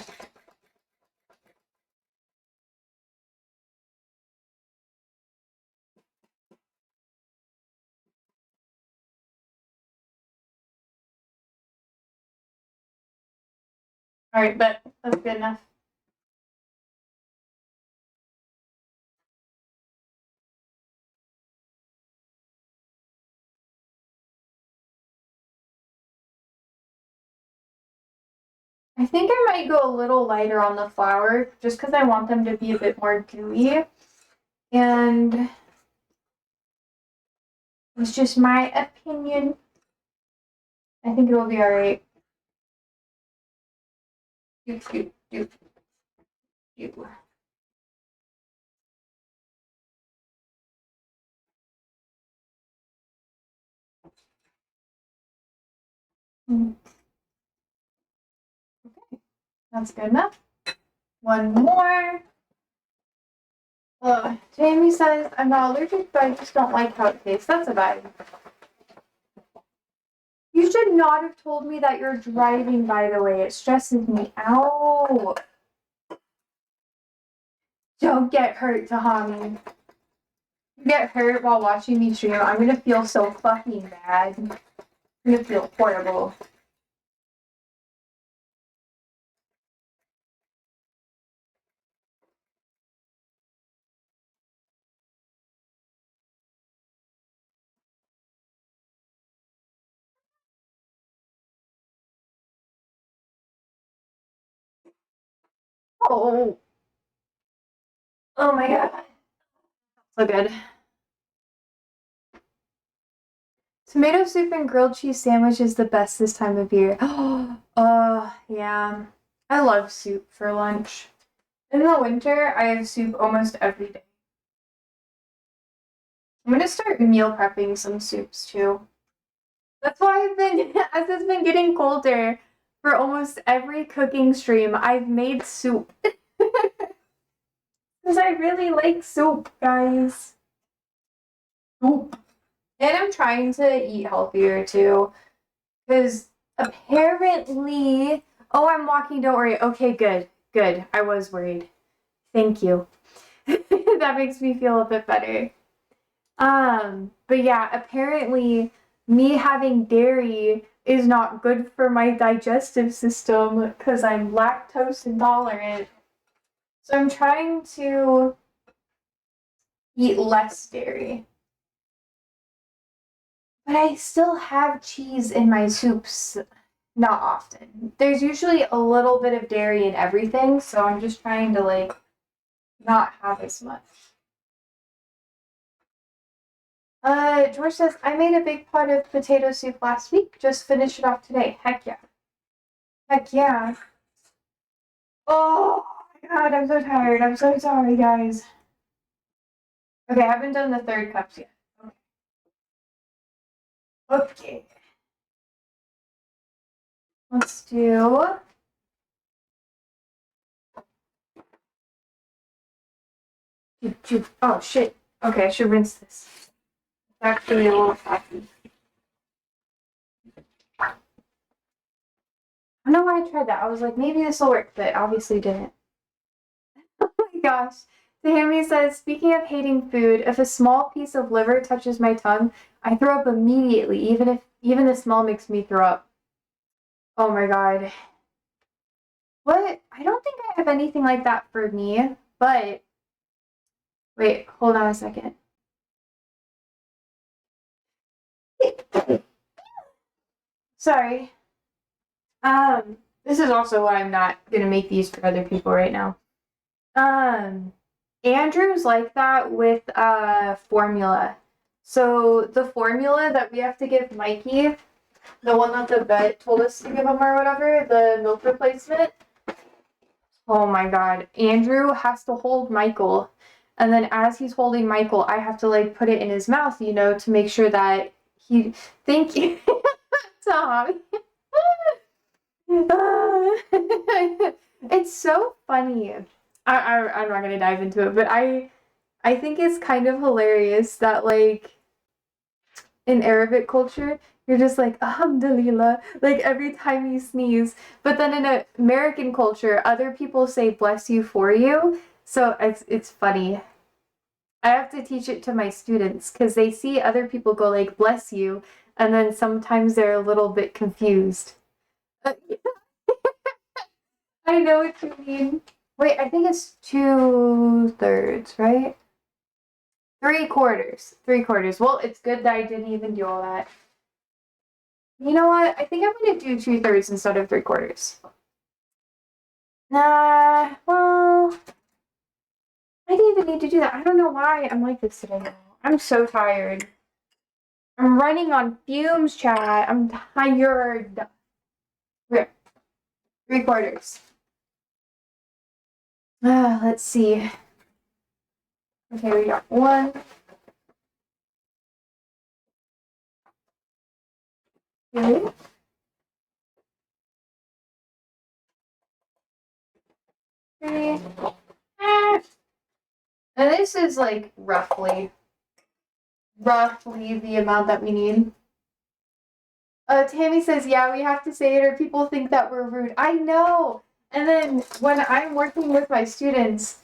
All right, but that's good enough. I think I might go a little lighter on the flour just because I want them to be a bit more gooey. And it's just my opinion. I think it will be all right. Doop, doop, doop, doop. Okay, that's good enough. One more. Jamie says, I'm not allergic, but I just don't like how it tastes. That's a vibe. You should not have told me that you're driving, by the way. It stresses me out. Don't get hurt, Tahami. You get hurt while watching me stream, I'm gonna feel so fucking bad. I'm gonna feel horrible. Oh. Oh my god. So good. Tomato soup and grilled cheese sandwich is the best this time of year. Oh, yeah. I love soup for lunch. In the winter, I have soup almost every day. I'm gonna start meal prepping some soups too. That's why I've been, as it's been getting colder, for almost every cooking stream, I've made soup. Because I really like soup, guys. Soup. And I'm trying to eat healthier too. Because apparently, oh, I'm walking, don't worry. Okay, good. Good. I was worried. Thank you. That makes me feel a bit better. But yeah, apparently me having dairy is not good for my digestive system because I'm lactose intolerant. So I'm trying to eat less dairy. But I still have cheese in my soups. Not often. There's usually a little bit of dairy in everything, so I'm just trying to like not have as much. George says, I made a big pot of potato soup last week. Just finished it off today. Heck yeah. Heck yeah. Oh my god, I'm so tired. I'm so sorry, guys. Okay, I haven't done the third cups yet. Okay. Let's do. Oh shit. Okay, I should rinse this. It's actually a little fatty. I don't know why I tried that. I was like, maybe this will work, but obviously didn't. Oh my gosh. Tammy says, speaking of hating food, if a small piece of liver touches my tongue, I throw up immediately, even the smell makes me throw up. Oh my god. What? I don't think I have anything like that for me, but wait, hold on a second. Sorry. This is also why I'm not gonna make these for other people right now. Um, Andrew's like that with formula. So the formula that we have to give Mikey, the one that the vet told us to give him or whatever, the milk replacement. Oh my god. Andrew has to hold Michael. And then as he's holding Michael, I have to like put it in his mouth, to make sure that he thank you. Tom. It's so funny. I'm not gonna dive into it, but I think it's kind of hilarious that like in Arabic culture, you're just like Alhamdulillah, like every time you sneeze. But then in American culture, other people say bless you for you. So it's funny. I have to teach it to my students because they see other people go like bless you, and then sometimes they're a little bit confused. I know what you mean. Wait, I think it's 2/3, right? 3/4. 3/4. Well, it's good that I didn't even do all that. You know what? I think I'm gonna do 2/3 instead of 3/4. Nah, well, I didn't even need to do that. I don't know why I'm like this today. I'm so tired. I'm running on fumes, chat. I'm tired. Okay, 3/4. Let's see. Okay, we got 1, 2, 3. Ah. And this is like roughly the amount that we need. Tammy says, yeah, we have to say it or people think that we're rude. I know. And then when I'm working with my students,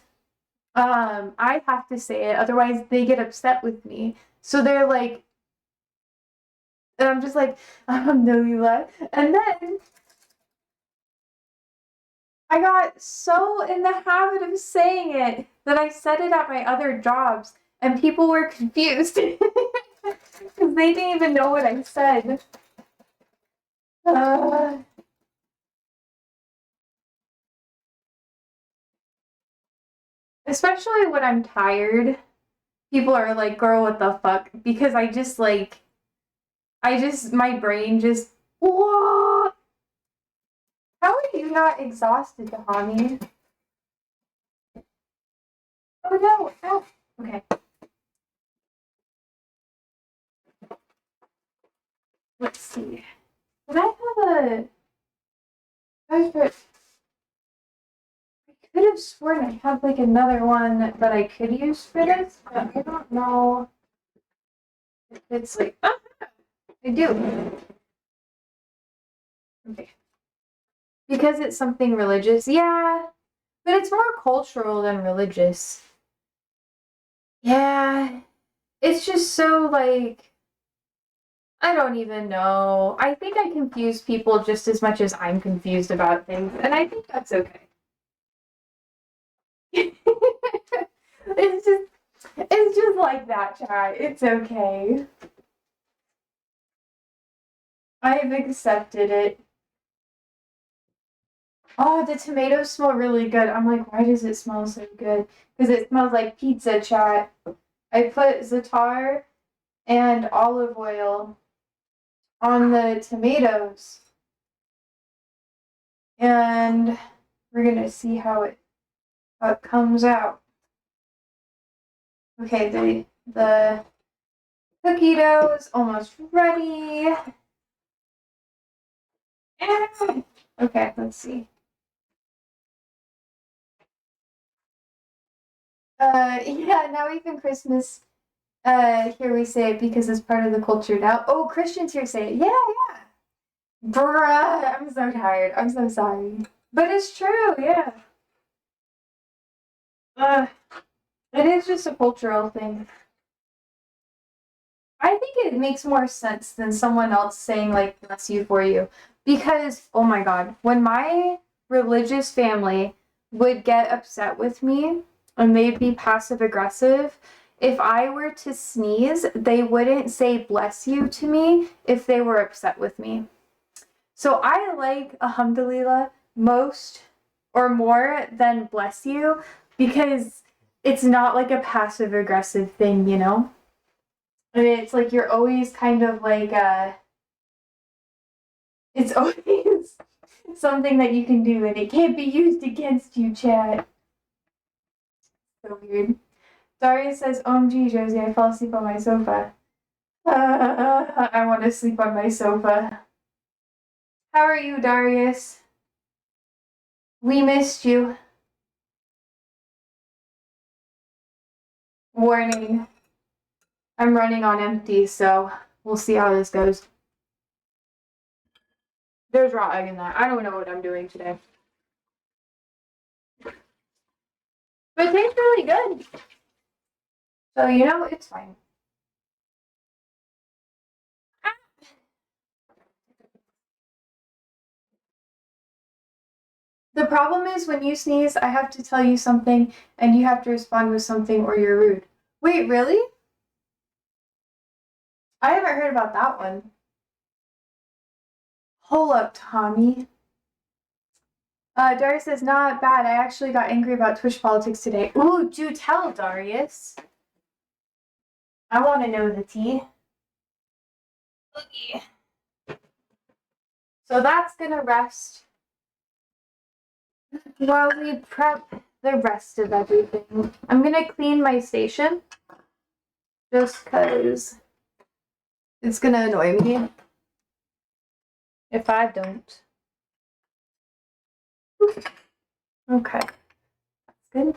I have to say it, otherwise they get upset with me. So they're like, and I'm just like, Alhamdulillah. And then I got so in the habit of saying it that I said it at my other jobs, and people were confused because they didn't even know what I said. Uh, Especially when I'm tired, people are like, girl, what the fuck? Because my brain just, what? How are you not exhausted, Tahani? Oh no, ow. Okay. Let's see. Did I have a, I could have sworn I had like another one that I could use for this, but I don't know if it's like, I do. Okay. Because it's something religious, yeah, but it's more cultural than religious. Yeah, it's just so like, I don't even know. I think I confuse people just as much as I'm confused about things, and I think that's okay. it's just it's just like that, chat. It's okay. I've accepted it. Oh, the tomatoes smell really good. I'm like, why does it smell so good? Because it smells like pizza, chat. I put za'atar and olive oil on the tomatoes. And we're gonna see how it comes out. Okay, the cookie dough is almost ready. Okay, let's see. Yeah, now even Christmas, here we say it because it's part of the culture now. Oh, Christians here say it. Yeah, yeah. Bruh, I'm so tired. I'm so sorry. But it's true, yeah. Uh, it is just a cultural thing. I think it makes more sense than someone else saying, like, bless you for you. Because, oh my God, when my religious family would get upset with me and they'd be passive aggressive, if I were to sneeze, they wouldn't say bless you to me if they were upset with me. So I like alhamdulillah most or more than bless you because it's not like a passive aggressive thing, you know? And it's like you're always kind of like it's always something that you can do and it can't be used against you, chat. So weird. Daria says, OMG, Josie, I fell asleep on my sofa. I want to sleep on my sofa. How are you, Darius? We missed you. Warning. I'm running on empty, so we'll see how this goes. There's raw egg in that. I don't know what I'm doing today. But it tastes really good. So, you know, it's fine. The problem is when you sneeze, I have to tell you something and you have to respond with something or you're rude. Wait, really? I haven't heard about that one. Hold up, Tommy. Darius says, not bad. I actually got angry about Twitch politics today. Ooh, do tell, Darius. I want to know the tea. Okay. So that's gonna rest while we prep the rest of everything. I'm gonna clean my station just because it's gonna annoy me if I don't. Okay, that's good.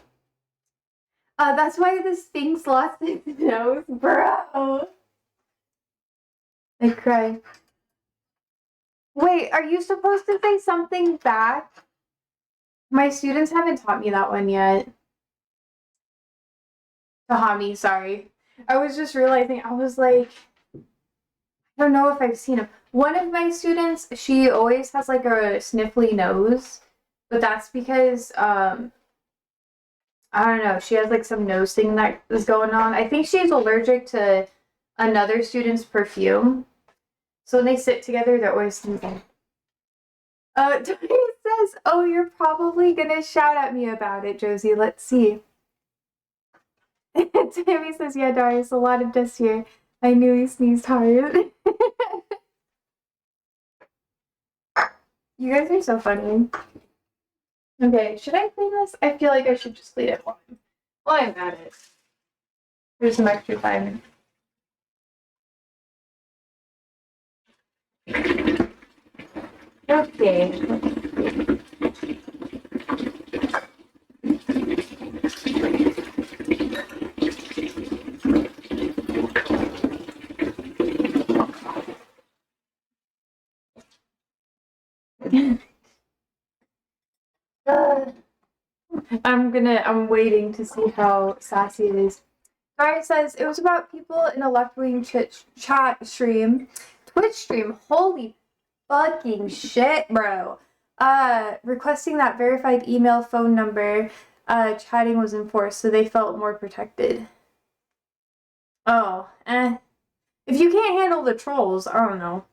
That's why the Sphinx lost its nose, bro. I cry. Wait, are you supposed to say something back? My students haven't taught me that one yet. Tahami, sorry. I was just realizing, I was like, I don't know if I've seen him. One of my students, she always has like a sniffly nose, but that's because, I don't know, she has like some nose thing that is going on. I think she's allergic to another student's perfume. So when they sit together, they're always sneezing. Tony says, oh, you're probably gonna shout at me about it, Josie. Let's see. Tammy says, yeah, Darius, a lot of dust here. I knew he sneezed hard. You guys are so funny. Okay, should I clean this? I feel like I should just clean it while I'm at it. There's some extra time. Okay. I'm waiting to see how sassy it is. Kari says, it was about people in a left-wing chat stream. Twitch stream. Holy fucking shit, bro. Requesting that verified email, phone number, chatting was enforced, so they felt more protected. Oh, If you can't handle the trolls, I don't know.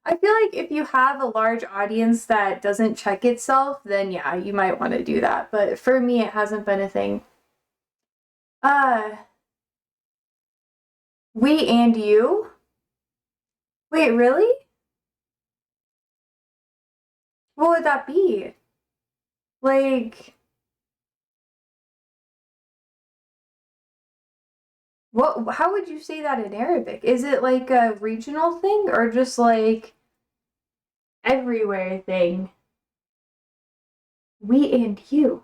I feel like if you have a large audience that doesn't check itself, then yeah, you might want to do that. But for me, it hasn't been a thing. We and you? Wait, really? What would that be? Like, what, how would you say that in Arabic? Is it like a regional thing or just like everywhere thing? We and you.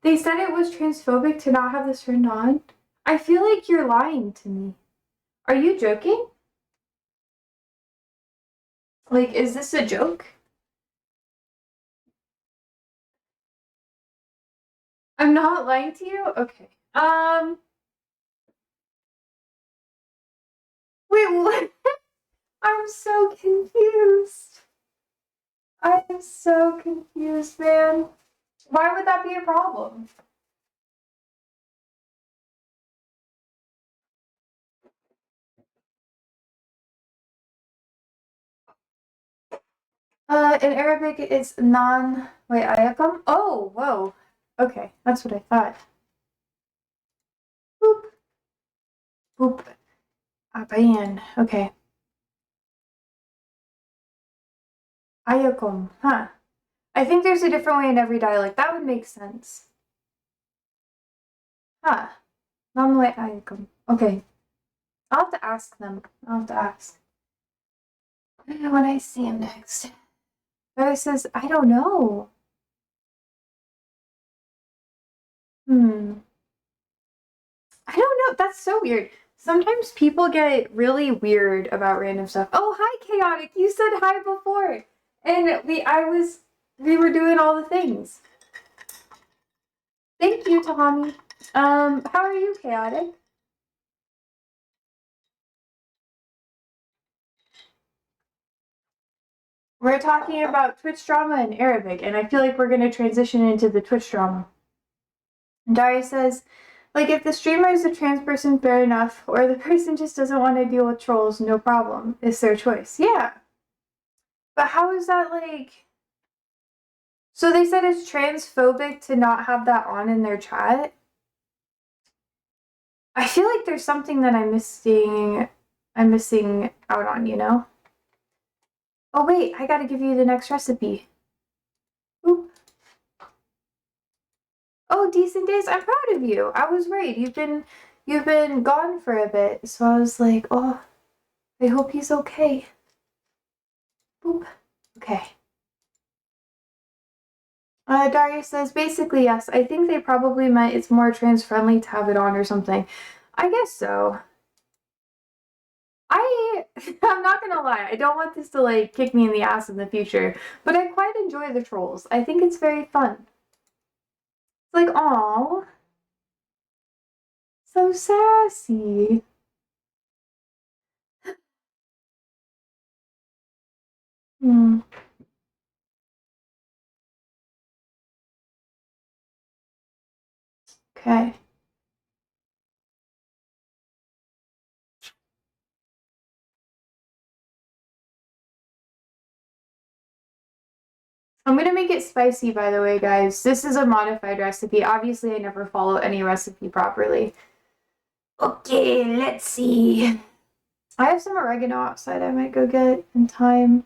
They said it was transphobic to not have this turned on. I feel like you're lying to me. Are you joking? Like, is this a joke? I'm not lying to you? Okay. Wait, what? I'm so confused. I am so confused, man. Why would that be a problem? In Arabic, it's non. Wait, ayakum? Oh, whoa. Okay, that's what I thought. Boop, boop. Abayan. Okay. Ayakum. Huh. I think there's a different way in every dialect. That would make sense. Huh. Non way ayakum. Okay. I'll have to ask them. I'll have to ask. When I see him next. Guy says, I don't know. Hmm. I don't know. That's so weird. Sometimes people get really weird about random stuff. Oh, hi, Chaotic. You said hi before. And we were doing all the things. Thank you, Tahani. How are you, Chaotic? We're talking about Twitch drama in Arabic, and I feel like we're going to transition into the Twitch drama. And Daria says, like, if the streamer is a trans person, fair enough, or the person just doesn't want to deal with trolls, no problem. It's their choice. Yeah. But how is that, like... So they said it's transphobic to not have that on in their chat? I feel like there's something that I'm missing out on, you know? Oh wait, I gotta give you the next recipe. Oop. Oh, decent days. I'm proud of you. I was right. You've been gone for a bit, so I was like, oh, I hope he's okay. Boop. Okay. Daria says, basically, yes. I think they probably meant it's more trans friendly to have it on or something. I guess so. I'm not gonna lie, I don't want this to like kick me in the ass in the future, but I quite enjoy the trolls. I think it's very fun. It's like, oh, so sassy. Hmm. Okay. I'm gonna make it spicy, by the way, guys. This is a modified recipe. Obviously, I never follow any recipe properly. Okay, let's see. I have some oregano outside I might go get in time.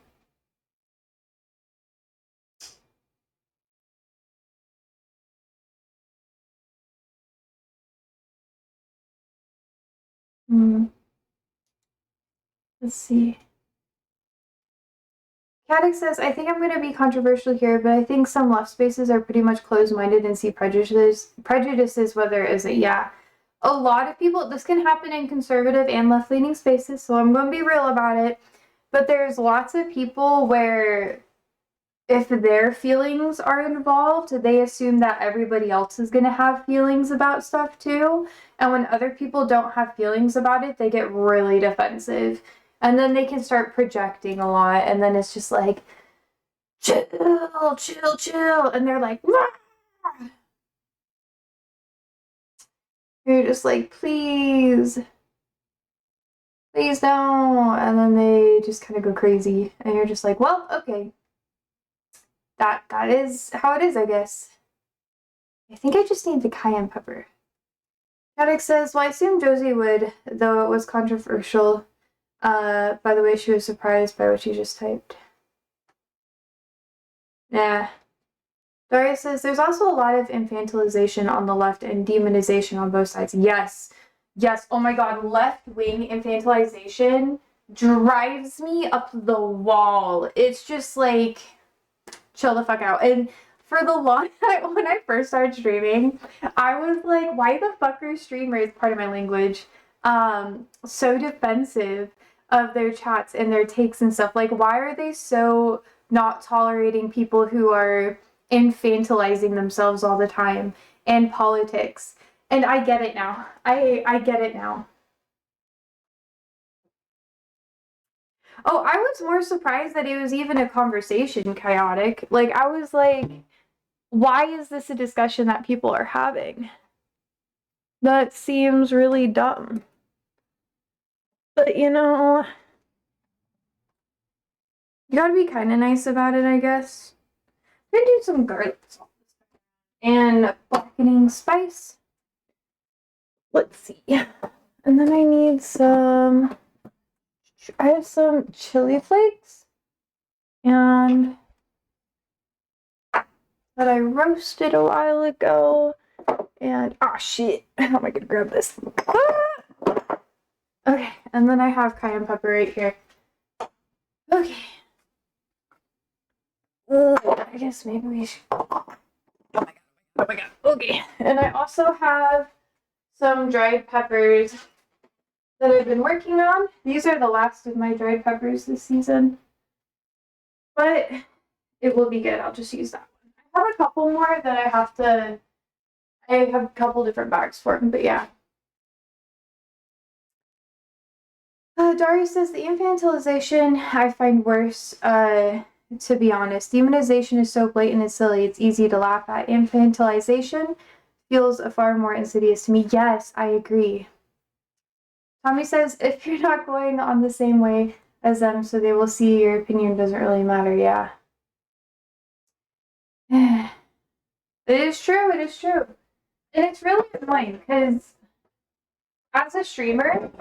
Hmm. Let's see. Caddick says, I think I'm going to be controversial here, but I think some left spaces are pretty much closed-minded and see prejudices whether it isn't. Yeah. A lot of people, this can happen in conservative and left-leaning spaces, so I'm going to be real about it. But there's lots of people where if their feelings are involved, they assume that everybody else is going to have feelings about stuff too. And when other people don't have feelings about it, they get really defensive. And then they can start projecting a lot. And then it's just like, chill, chill, chill. And they're like, "Rah!" You're just like, please, please don't. And then they just kind of go crazy. And you're just like, well, okay. That is how it is, I guess. I think I just need the cayenne pepper. Paddock says, well, I assume Josie would, though it was controversial. By the way, she was surprised by what you just typed. Nah. Daria says, there's also a lot of infantilization on the left and demonization on both sides. Yes. Yes. Oh my god, left-wing infantilization drives me up the wall. It's just like, chill the fuck out. And for the long time, when I first started streaming, I was like, why the fuck are streamers, part of my language, so defensive of their chats and their takes and stuff? Like, why are they so not tolerating people who are infantilizing themselves all the time in politics? And I get it now. I get it now. Oh, I was more surprised that it was even a conversation, chaotic. Like, I was like, why is this a discussion that people are having? That seems really dumb. But you know, you gotta be kind of nice about it, I guess. I'm gonna do some garlic salt and blackening spice. Let's see. And then I need some. I have some chili flakes and that I roasted a while ago. And oh shit, how am I gonna grab this? Ah! Okay, and then I have cayenne pepper right here. Okay. I guess maybe we should. Oh my god. Oh my god. Okay. And I also have some dried peppers that I've been working on. These are the last of my dried peppers this season. But it will be good. I'll just use that one. I have a couple more that I have a couple different bags for them, but yeah. Daria says the infantilization I find worse, to be honest. Demonization is so blatant and silly, it's easy to laugh at. Infantilization feels far more insidious to me. Yes, I agree. Tommy says, if you're not going on the same way as them, so they will see your opinion doesn't really matter. Yeah. It is true, it is true. And it's really annoying because as a streamer,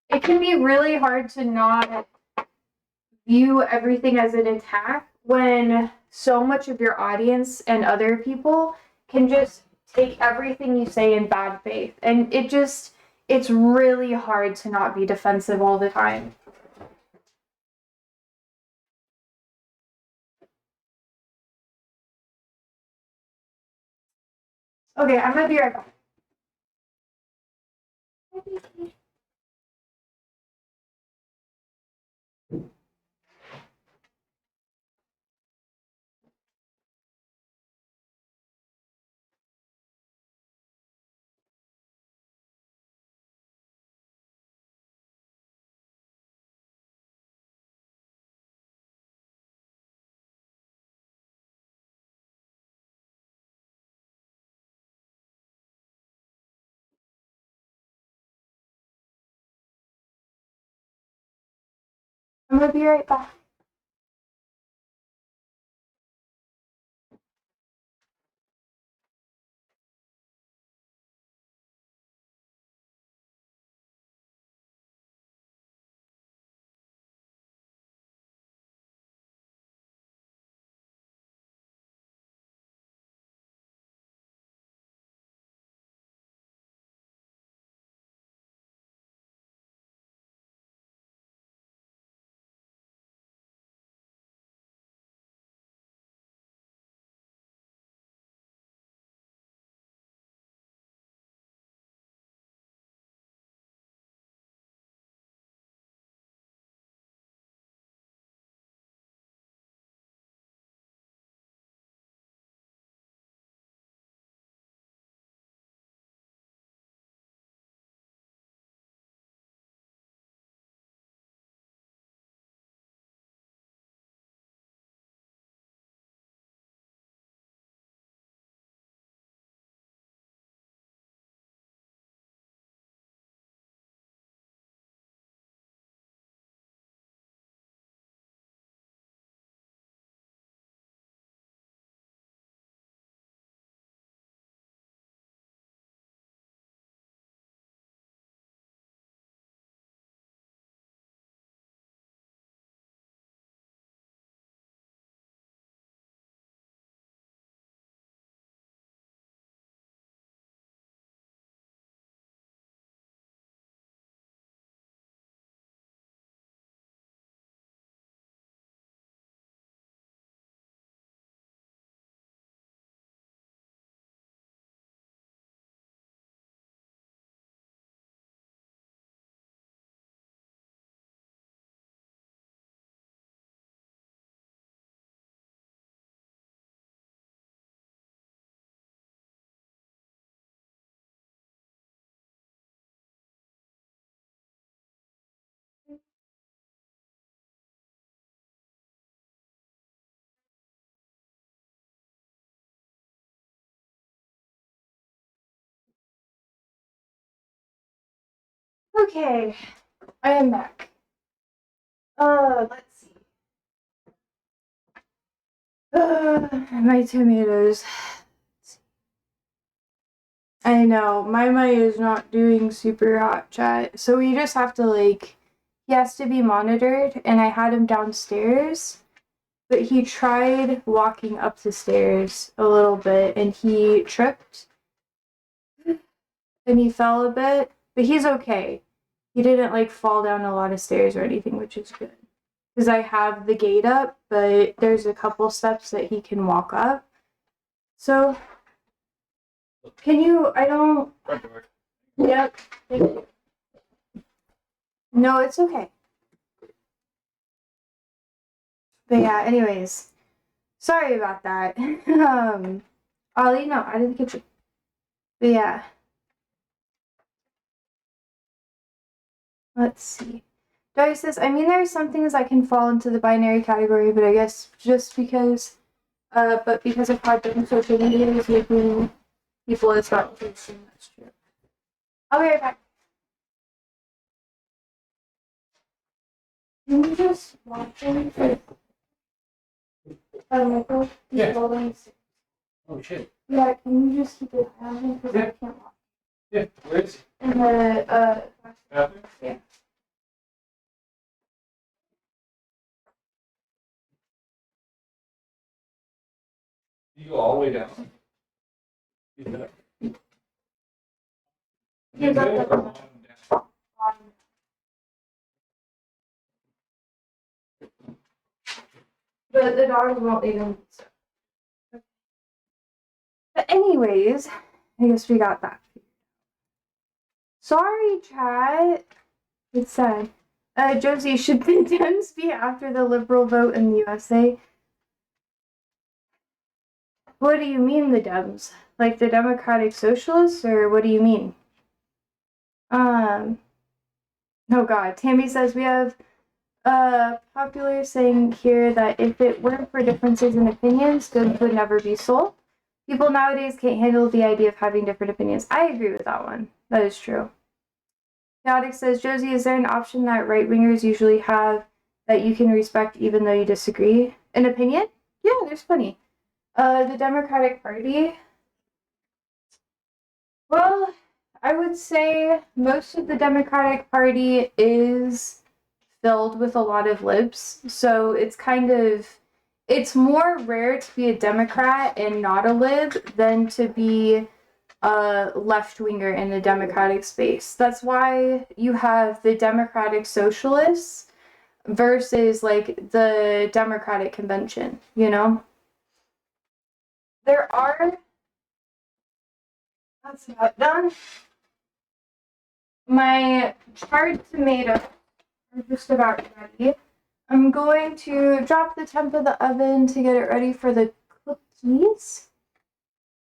it can be really hard to not view everything as an attack when so much of your audience and other people can just take everything you say in bad faith. And it's really hard to not be defensive all the time. Okay, I'm gonna be right back. I'm gonna be right back. Okay, I am back. Let's see. My tomatoes. I know, my is not doing super hot, chat. So we just have to, like, he has to be monitored, and I had him downstairs, but he tried walking up the stairs a little bit, and he tripped, and he fell a bit, but he's okay. He didn't, like, fall down a lot of stairs or anything, which is good. Because I have the gate up, but there's a couple steps that he can walk up. So, can you, I don't... Yep, thank you. No, it's okay. But yeah, anyways. Sorry about that. Ollie, no, out of the kitchen. But yeah. Let's see. Dari says, I mean, there are some things that can fall into the binary category, but I guess just because, but because of how different social media is making people, it's not to assume that's true. I'll be right back. Can you just watch them for Michael? Yeah. Rolling. Oh shit. Yeah, can you just keep an eye on him because I can't watch. Yeah, where is he? In the Bathroom? Yeah. You go all the way down. Yeah. He's up there. But the dogs won't leave him. But anyways, I guess we got that. Sorry, chat. It's sad. Josie, should the Dems be after the Liberal vote in the USA? What do you mean, the Dems? Like the Democratic Socialists, or what do you mean? Oh God, Tammy says we have popular saying here that if it weren't for differences in opinions, goods would never be sold. People nowadays can't handle the idea of having different opinions. I agree with that one. That is true. Chaotic says, Josie, is there an option that right-wingers usually have that you can respect even though you disagree? An opinion? Yeah, there's plenty. The Democratic Party. Well, I would say most of the Democratic Party is filled with a lot of libs. So it's kind of, it's more rare to be a Democrat and not a lib than to be a left-winger in the Democratic space. That's why you have the Democratic Socialists versus, like, the Democratic Convention, you know? There are... That's about done. My charred tomatoes are just about ready. I'm going to drop the temp of the oven to get it ready for the cookies.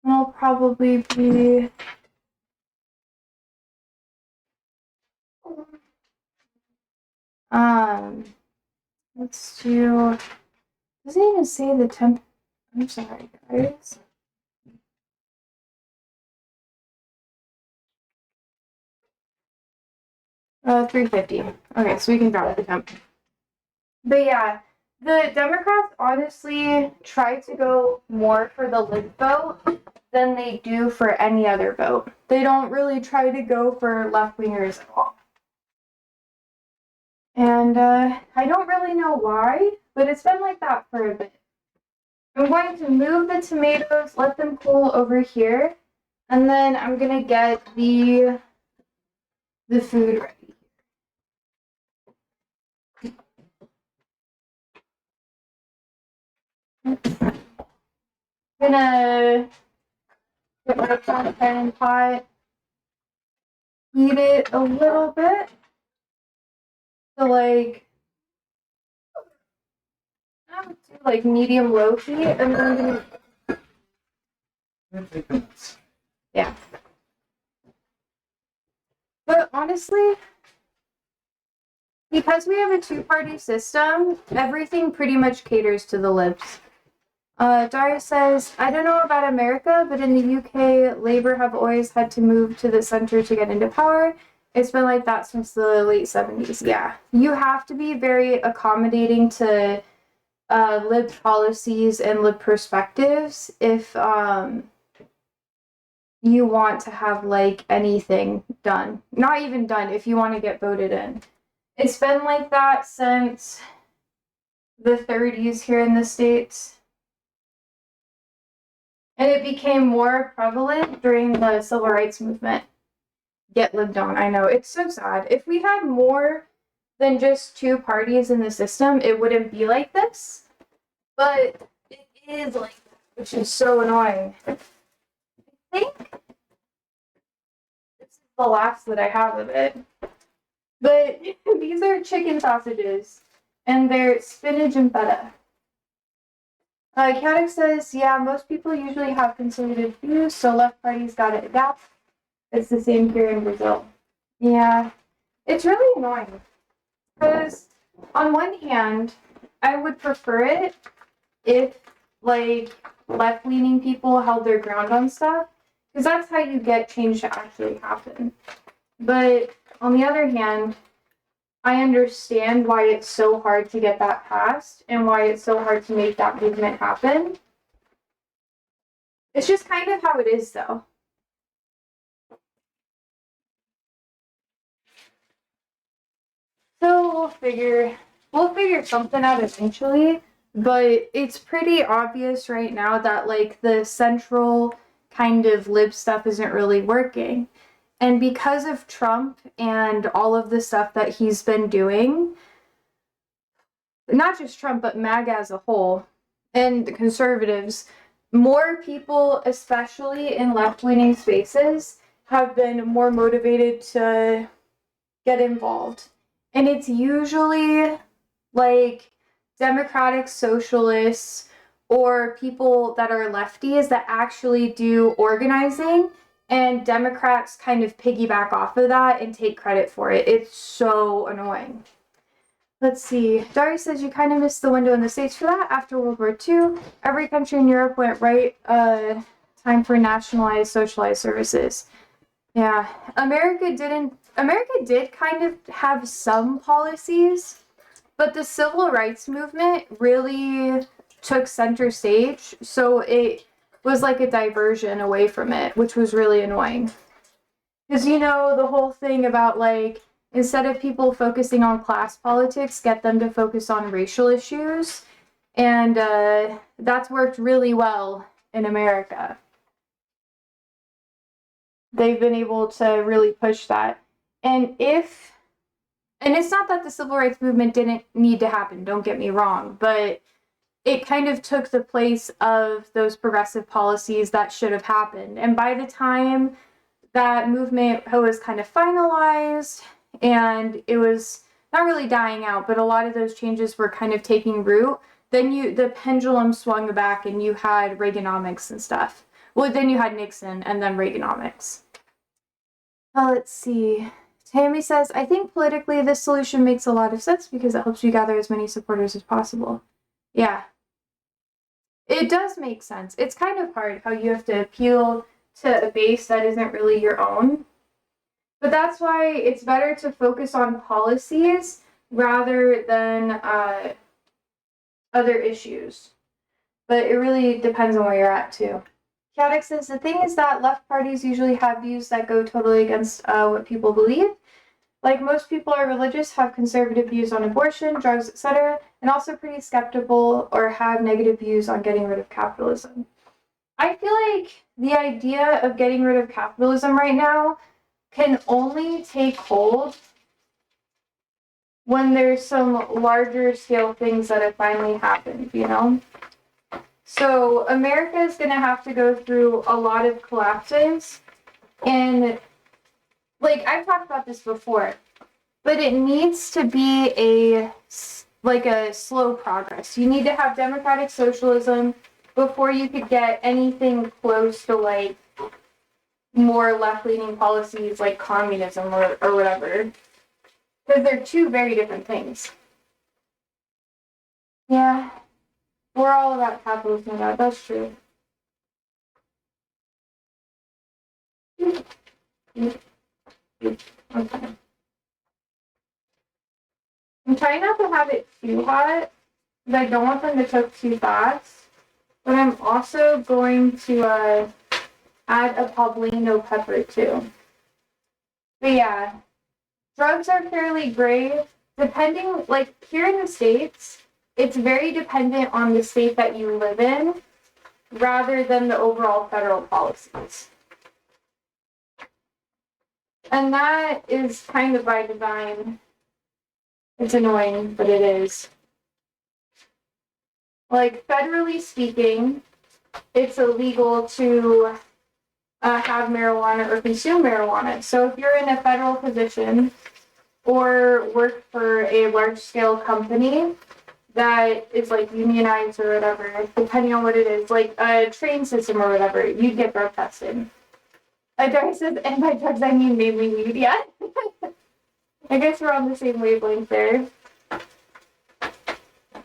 I'll probably be... Let's do... Doesn't even say the temp... I'm sorry, guys. $3.50. Okay, so we can drop the temp. But yeah, the Democrats honestly try to go more for the lib vote than they do for any other vote. They don't really try to go for left-wingers at all. And I don't really know why, but it's been like that for a bit. I'm going to move the tomatoes, let them cool over here, and then I'm gonna get the food ready. I'm gonna get my pan pot, heat it a little bit to like, I would do like medium low heat, and then I'm gonna, yeah. But honestly, because we have a two-party system, everything pretty much caters to the libs. Darius says, I don't know about America, but in the UK, Labour have always had to move to the center to get into power. It's been like that since the late 70s. Yeah. You have to be very accommodating to lib policies and lib perspectives if you want to have like anything done. Not even done, if you want to get voted in. It's been like that since the 30s here in the States. And it became more prevalent during the civil rights movement. Get lived on. I know. It's so sad. If we had more than just two parties in the system, it wouldn't be like this. But it is like that, which is so annoying. I think this is the last that I have of it. But these are chicken sausages, and they're spinach and feta. Caddick says, yeah, most people usually have conservative views, so left parties gotta adapt. It's the same here in Brazil. Yeah, it's really annoying. Because on one hand, I would prefer it if, like, left-leaning people held their ground on stuff. Because that's how you get change to actually happen. But on the other hand, I understand why it's so hard to get that passed and why it's so hard to make that movement happen. It's just kind of how it is, though. So we'll figure something out eventually, but it's pretty obvious right now that like the central kind of lib stuff isn't really working. And because of Trump and all of the stuff that he's been doing, not just Trump, but MAGA as a whole, and the conservatives, more people, especially in left-leaning spaces, have been more motivated to get involved. And it's usually like democratic socialists or people that are lefties that actually do organizing, and Democrats kind of piggyback off of that and take credit for it. It's so annoying. Let's see. Dari says you kind of missed the window in the States for that. After World War II, every country in Europe went right time for nationalized socialized services. Yeah. America did kind of have some policies, but the civil rights movement really took center stage, so it was like a diversion away from it, which was really annoying. Because, you know, the whole thing about, like, instead of people focusing on class politics, get them to focus on racial issues. And that's worked really well in America. They've been able to really push that. And it's not that the civil rights movement didn't need to happen, don't get me wrong, but it kind of took the place of those progressive policies that should have happened. And by the time that movement was kind of finalized and it was not really dying out, but a lot of those changes were kind of taking root, then the pendulum swung back and you had Reaganomics and stuff. Well, then you had Nixon and then Reaganomics. Let's see. Tammy says, I think politically this solution makes a lot of sense because it helps you gather as many supporters as possible. Yeah. It does make sense. It's kind of hard how you have to appeal to a base that isn't really your own. But that's why it's better to focus on policies rather than other issues. But it really depends on where you're at, too. Caddick says, the thing is that left parties usually have views that go totally against what people believe. Like most people are religious, have conservative views on abortion, drugs, etc., and also pretty skeptical or have negative views on getting rid of capitalism. I feel like the idea of getting rid of capitalism right now can only take hold when there's some larger scale things that have finally happened, you know? So America is going to have to go through a lot of collapses, and like I've talked about this before, but it needs to be a slow progress. You need to have democratic socialism before you could get anything close to like more left-leaning policies like communism or whatever. Because they're two very different things. Yeah. We're all about capitalism now, that's true. Okay. I'm trying not to have it too hot because I don't want them to cook too fast. But I'm also going to add a poblano pepper too. But yeah, drugs are fairly great. Depending, like here in the States, it's very dependent on the state that you live in rather than the overall federal policies. And that is kind of by design. It's annoying, but it is. Like, federally speaking, it's illegal to have marijuana or consume marijuana. So if you're in a federal position or work for a large-scale company that is like unionized or whatever, depending on what it is, like a train system or whatever, you'd get drug tested. Darcy says, and by drugs I mean mainly weed, yeah. I guess we're on the same wavelength there.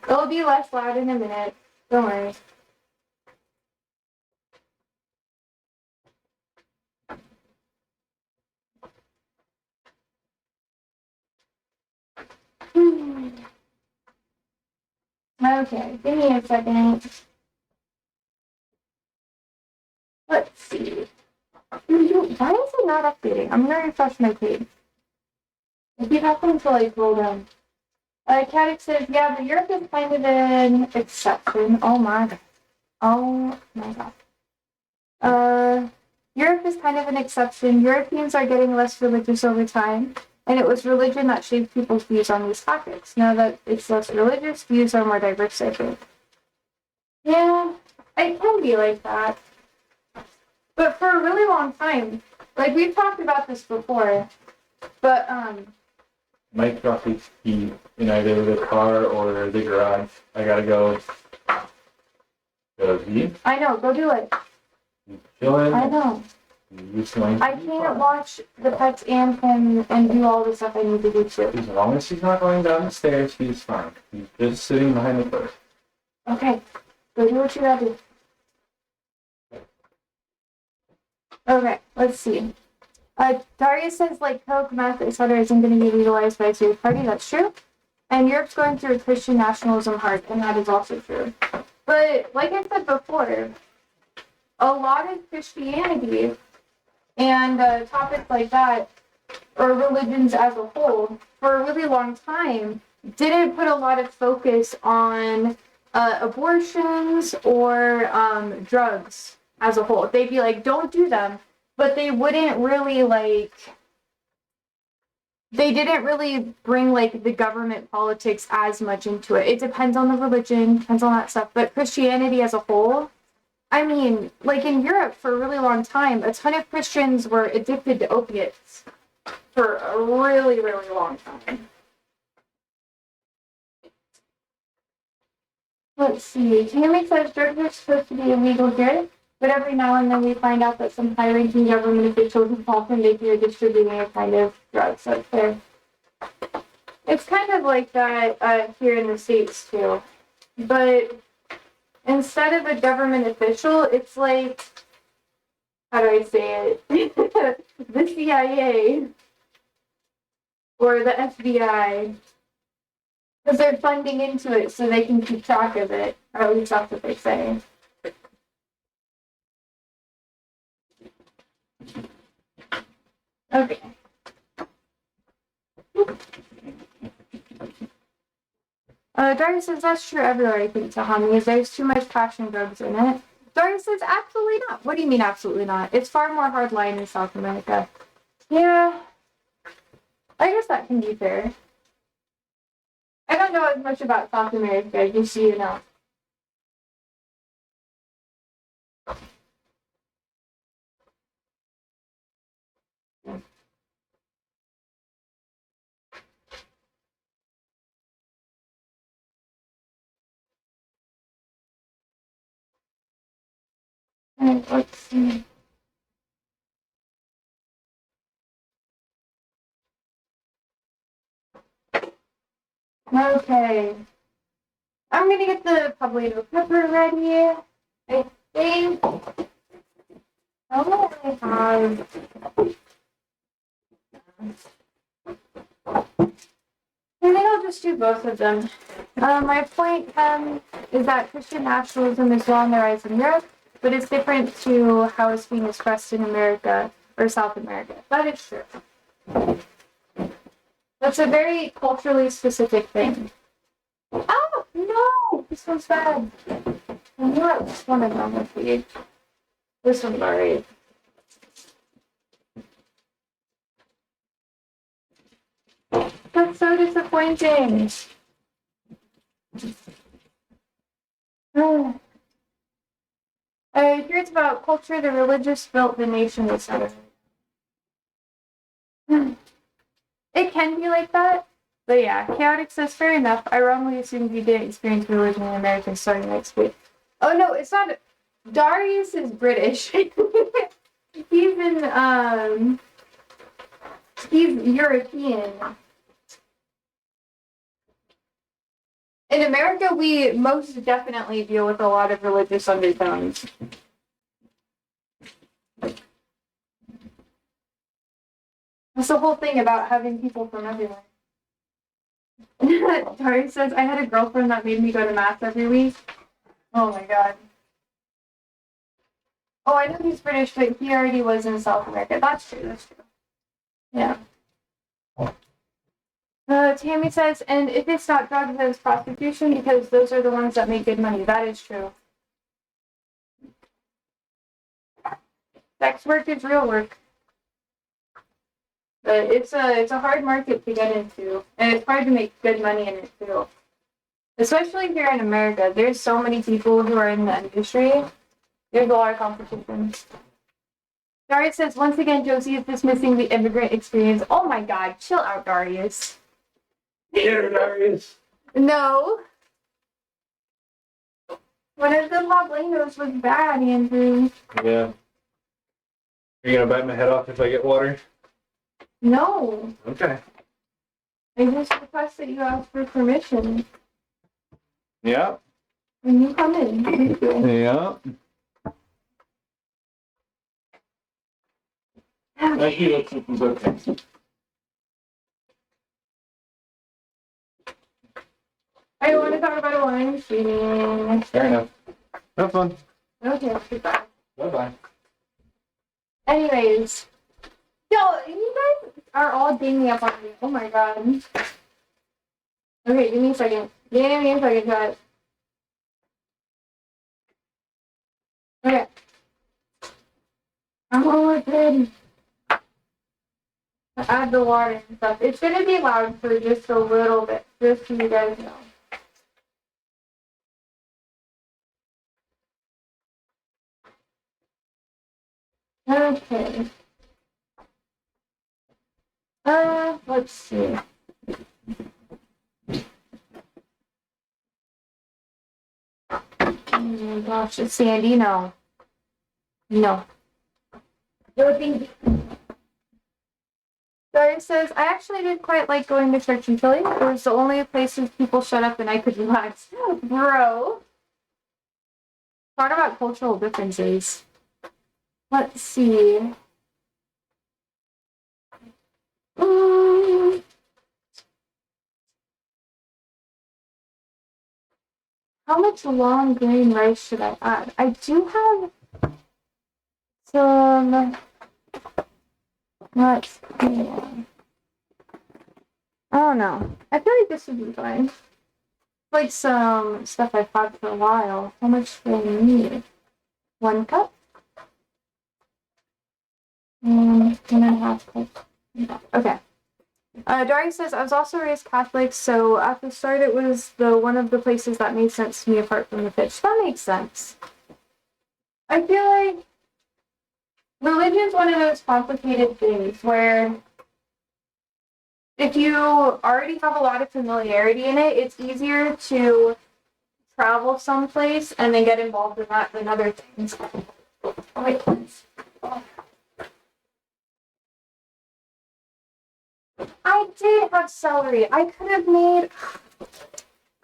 It'll be less loud in a minute. Don't worry. Okay, give me a second. Let's see. Why is it not updating? I'm gonna refresh my page. I keep having to like roll down. Caddick says, yeah, but Europe is kind of an exception. Oh my god. Oh my god. Europe is kind of an exception. Europeans are getting less religious over time, and it was religion that shaped people's views on these topics. Now that it's less religious, views are more diverse, I think. Yeah, it can be like that. But for a really long time, like we've talked about this before, but Mike dropped his key in either the car or the garage. I gotta go. He? I know, go do it. He's chilling. I know. I can't watch the pets and him and do all the stuff I need to do too. As long as he's not going down the stairs, he's fine. He's just sitting behind the curtain. Okay, go do what you gotta do. Okay, let's see. Darius says, like, Coke, meth, etc. isn't going to be legalized by a third party. That's true. And Europe's going through a Christian nationalism hard, and that is also true. But, like I said before, a lot of Christianity and topics like that, or religions as a whole, for a really long time, didn't put a lot of focus on abortions or drugs as a whole. They'd be like, don't do them. But they wouldn't really, like, they didn't really bring, like, the government politics as much into it. It depends on the religion, depends on that stuff. But Christianity as a whole, I mean, like, in Europe for a really long time, a ton of Christians were addicted to opiates for a really, really long time. Let's see. Tammy says drugs are supposed to be illegal here. But every now and then we find out that some high-ranking government officials involved in making or distributing a kind of drug. So it's fair. It's kind of like that here in the States too. But instead of a government official, it's like, how do I say it? The CIA or the FBI. Because they're funding into it so they can keep track of it. Or at least that's what they say. Okay. Darius says that's true everywhere, I think, Tahani, because there's too much passion drugs in it. Darius says absolutely not. What do you mean absolutely not? It's far more hardline in South America. Yeah. I guess that can be fair. I don't know as much about South America, just so you know. Alright, let's see. Okay. I'm gonna get the poblano pepper ready. I think I only have I think I'll just do both of them. My point is that Christian nationalism is well on the rise in Europe, but it's different to how it's being expressed in America or South America. That is true. That's a very culturally specific thing. Oh, no! This one's bad. I knew this one of them would be. This one's alright. That's so disappointing. Here it's about culture. The religious built the nation, etc. It can be like that, but yeah, chaotic says fair enough. I wrongly assumed you didn't experience religion in America starting next week. Oh no, it's not. Darius is British. He's European. In America, we most definitely deal with a lot of religious undertones. That's the whole thing about having people from everywhere. Tari says, I had a girlfriend that made me go to mass every week. Oh my god. Oh, I know he's British, but he already was in South America. That's true, that's true. Yeah. Tammy says, and if it's not drugs, then it's prostitution, because those are the ones that make good money. That is true. Sex work is real work. But it's a hard market to get into, and it's hard to make good money in it too. Especially here in America, there's so many people who are in the industry. There's a lot of competition. Darius says, once again, Josie is dismissing the immigrant experience. Oh my god, chill out, Darius. Here, Darius. No. One of the Poblanos was bad, Andrew. Yeah. Are you gonna bite my head off if I get water? No. Okay. I just request that you ask for permission. Yeah. When you come in. Thank you. Yeah. Thank you. It's okay. I want to talk about a wine machine. Fair enough. Have fun. Okay, goodbye. Bye-bye. Anyways. Yo, you guys are all ganging up on me. Oh my god. Okay, give me a second. Give me a second, guys. Okay. I'm all good. Add the water and stuff. It's gonna be loud for just a little bit, just so you guys know. Okay. Let's see. Oh my gosh, it's Sandy. No. No. Darius says, I actually didn't quite like going to church in Philly. It was the only places people shut up and I could relax. Bro. Talk about cultural differences. Let's see. How much long grain rice should I add? I do have some. Let's see. I don't know. I feel like this would be fine. Like some stuff I've had for a while. How much do I need? 1 cup? 1.5 cups. Okay. Dari says, I was also raised Catholic, so at the start it was one of the places that made sense to me apart from the fish. That makes sense. I feel like religion's one of those complicated things where if you already have a lot of familiarity in it, it's easier to travel someplace and then get involved in that than other things. Wait, please. I did have celery. I could have made.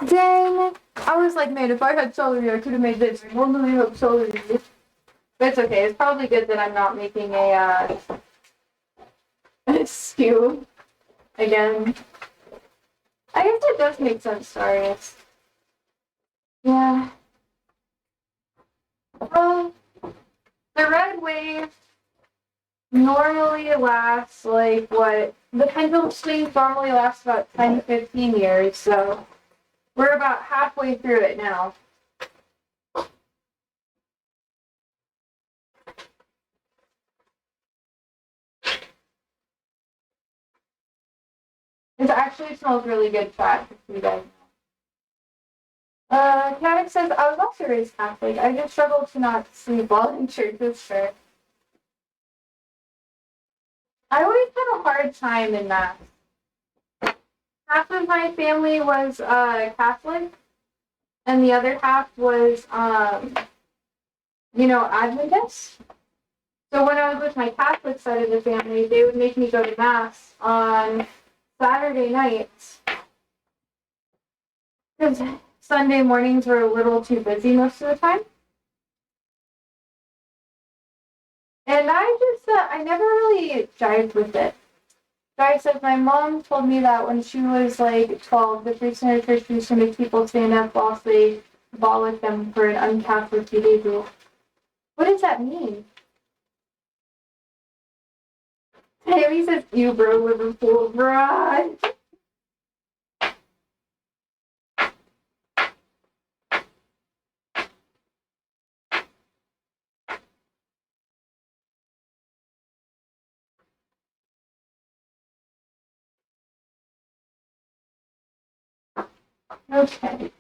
Dang. I was like, man, if I had celery, I could have made this. I normally have celery. But it's okay. It's probably good that I'm not making a stew again. I guess it does make sense, Darius. Yeah. Well, the red wave normally lasts like what? The pendulum swings normally lasts about 10 to 15 years, so we're about halfway through it now. It actually smells really good fat, if you guys know. Caddick says, I was also raised Catholic. I just struggled to not sleep while in church with sure. I always had a hard time in Mass. Half of my family was Catholic, and the other half was, Adventist. So when I was with my Catholic side of the family, they would make me go to Mass on Saturday nights. Because Sunday mornings were a little too busy most of the time. And I never really jived with it. Guy says my mom told me that when she was like 12, the priest in her church used to make people stand up whilst they abolish them for an un-Catholic behavior. What does that mean? Tammy says, ew, bro, Liverpool, bruh. Okay.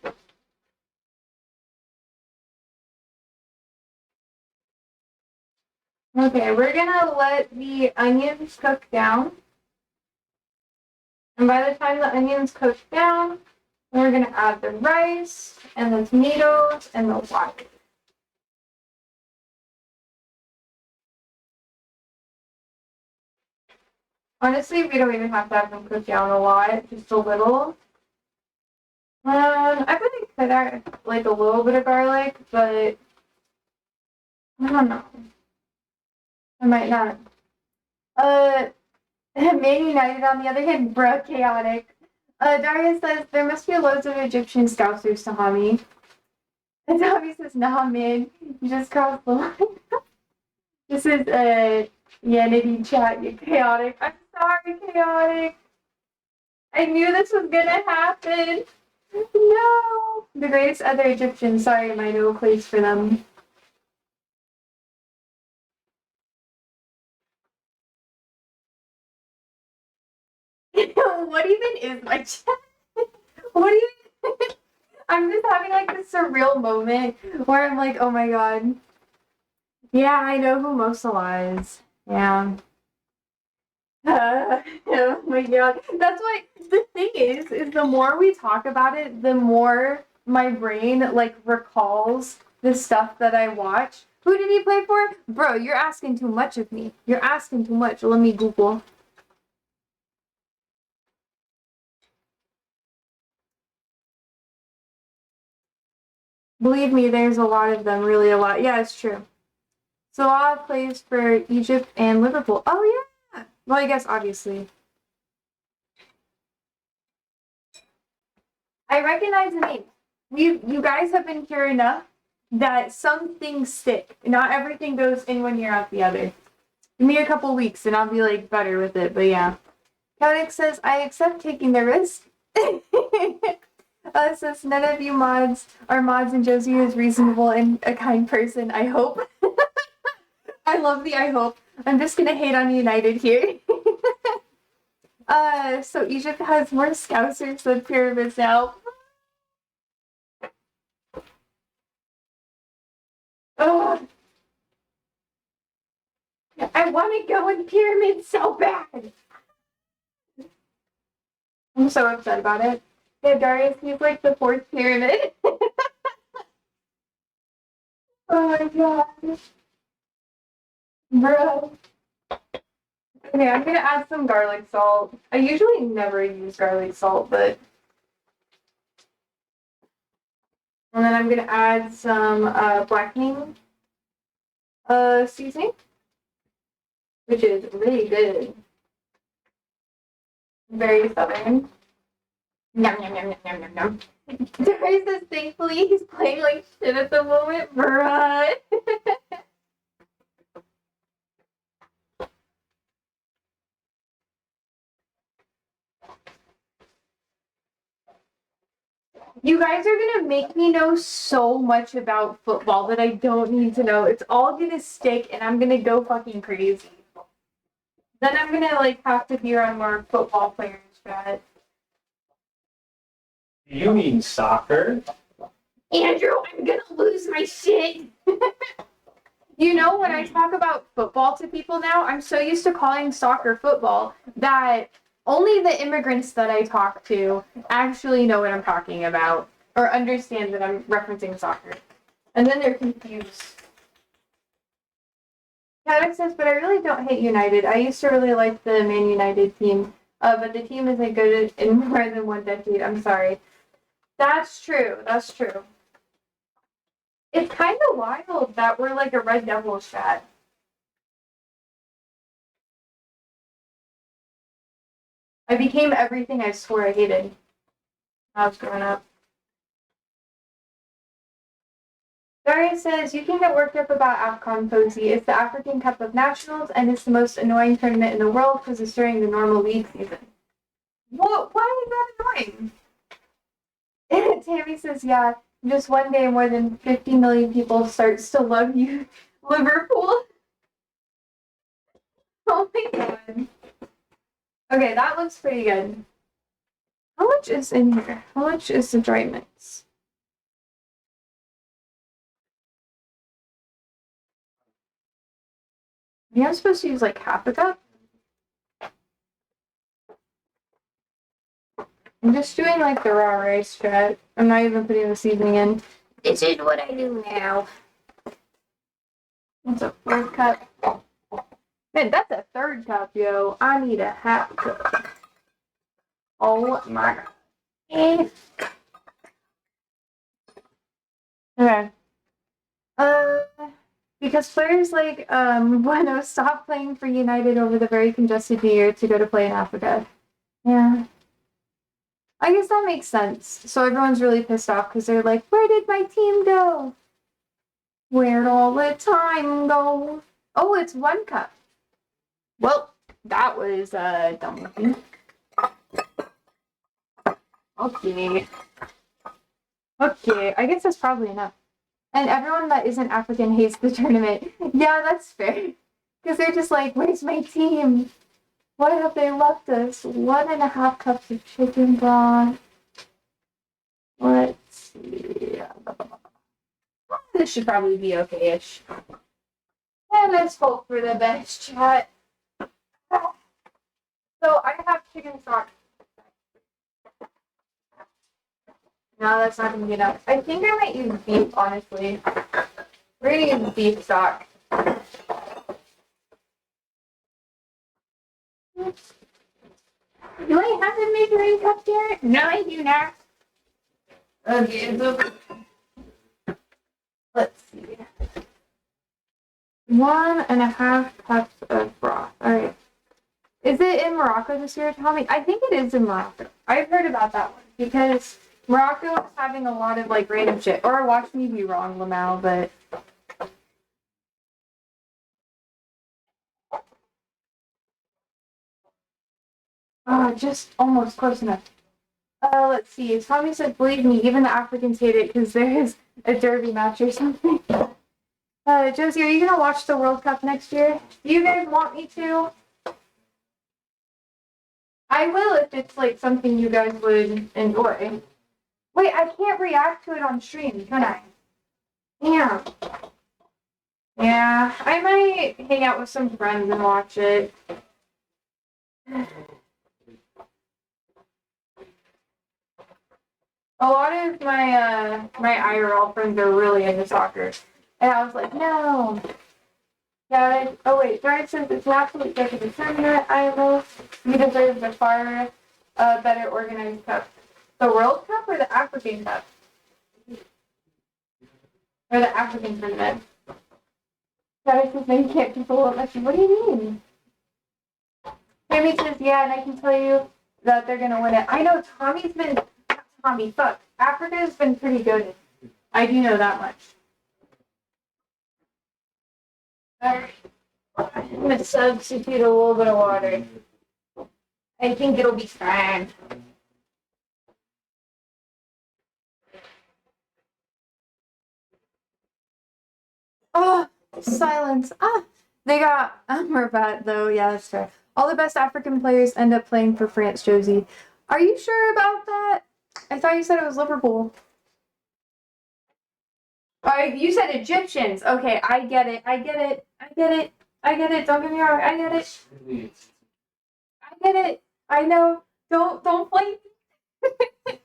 Okay, we're gonna let the onions cook down. And by the time the onions cook down, we're gonna add the rice and the tomatoes and the water. Honestly, we don't even have to have them cook down a lot, just a little. I really could add like a little bit of garlic, but I don't know. I might not. Man United on the other hand, bro, chaotic. Darius says there must be loads of Egyptian scousers to Hami. And Tommy says, nah, man, you just crossed the line. This is Yanity chat, you chaotic. I'm sorry, chaotic. I knew this was gonna happen. No! The greatest other Egyptian, sorry, my no place for them. What even is my chat? What even? I'm just having like this surreal moment where I'm like, oh my god. Yeah, I know who Mosala is. Yeah. Oh my god. That's why the thing is the more we talk about it, the more my brain like recalls the stuff that I watch. Who did he play for? Bro, you're asking too much of me. You're asking too much. Let me Google. Believe me, there's a lot of them, really a lot. Yeah, it's true. Salah plays for Egypt and Liverpool. Oh yeah. Well, I guess obviously. I recognize the name. You guys have been here enough that some things stick. Not everything goes in one ear out the other. Give me a couple weeks and I'll be like better with it. But yeah. Kodak says I accept taking the risk. Says none of you mods are mods and Josie is reasonable and a kind person. I hope. I love the I hope. I'm just gonna hate on United here. So Egypt has more scousers than pyramids now. Oh, I want to go in pyramids so bad. I'm so upset about it. Yeah, Darius, he's like the fourth pyramid. Oh my god. Bro. Okay, I'm gonna add some garlic salt. I usually never use garlic salt, but... And then I'm gonna add some blackening seasoning, which is really good. Very southern. Yum, yum, yum, yum, yum, yum, yum. Dory says, thankfully, he's playing like shit at the moment, bruh. You guys are gonna make me know so much about football that I don't need to know. It's all gonna stick and I'm gonna go fucking crazy. Then I'm gonna like have to be around more football players, but You mean soccer? Andrew, I'm gonna lose my shit. You know, when I talk about football to people now, I'm so used to calling soccer football that only the immigrants that I talk to actually know what I'm talking about or understand that I'm referencing soccer. And then they're confused. Caddock says, but I really don't hate United. I used to really like the Man United team, but the team isn't good in more than one decade. I'm sorry. That's true. That's true. It's kind of wild that we're like a Red Devils chat. I became everything I swore I hated when I was growing up. Daria says, you can get worked up about AFCON, Posey. It's the African Cup of Nationals, and it's the most annoying tournament in the world because it's during the normal league season. What? Why is that annoying? Tammy says, yeah, just one day more than 50 million people starts to love you, Liverpool. Oh my god. Okay, that looks pretty good. How much is in here? How much is the dry mix? Yeah, I'm supposed to use like half a cup. I'm just doing like the raw rice strat. I'm not even putting the seasoning in. This is what I do now. That's a fourth cup. Man, that's a third cup, yo. I need a half cup. Oh my god. Okay. Because players like Bueno stopped playing for United over the very congested New Year to go to play in Africa. Yeah. I guess that makes sense. So everyone's really pissed off because they're like, where did my team go? Where'd all the time go? Oh, it's one cup. Well, that was dumb of me. Okay. Okay, I guess that's probably enough. And everyone that isn't African hates the tournament. Yeah, that's fair. Because they're just like, where's my team? Why have they left us? 1.5 cups of chicken broth. Let's see. This should probably be okay-ish. And let's hope for the best, chat. So I have chicken stock. No, that's not gonna be enough. I think I might use beef, honestly. We're gonna use beef stock. Do I have a measuring cup here? No, I do not. Okay, so let's see. 1.5 cups of broth. Alright. Is it in Morocco this year, Tommy? I think it is in Morocco. I've heard about that one because Morocco is having a lot of like random shit. Or watch me be wrong, Lamau, but just almost close enough. Let's see. Tommy said, believe me, even the Africans hate it because there is a derby match or something. Josie, are you gonna watch the World Cup next year? Do you guys want me to? I will if it's like something you guys would enjoy. Wait, I can't react to it on stream, can I? Yeah. Yeah, I might hang out with some friends and watch it. A lot of my IRL friends are really into soccer. And I was like, no. Yeah, oh wait, Brian says it's an absolute joke of a tournament, IMO. You deserve the far better organized cup. The World Cup or the African Cup? Or the African tournament? Brian says maybe can't people won't let you. What do you mean? Tammy says, yeah, and I can tell you that they're gonna win it. I know Africa's been pretty good. I do know that much. Alright. I'm gonna substitute a little bit of water. I think it'll be fine. Oh, silence. They got Amrabat though. Yeah, that's fair. All the best African players end up playing for France, Josie. Are you sure about that? I thought you said it was Liverpool. You said Egyptians. Okay, I get it. I get it. I get it. I get it. Don't get me wrong. I get it. I get it. I know. Don't blame me.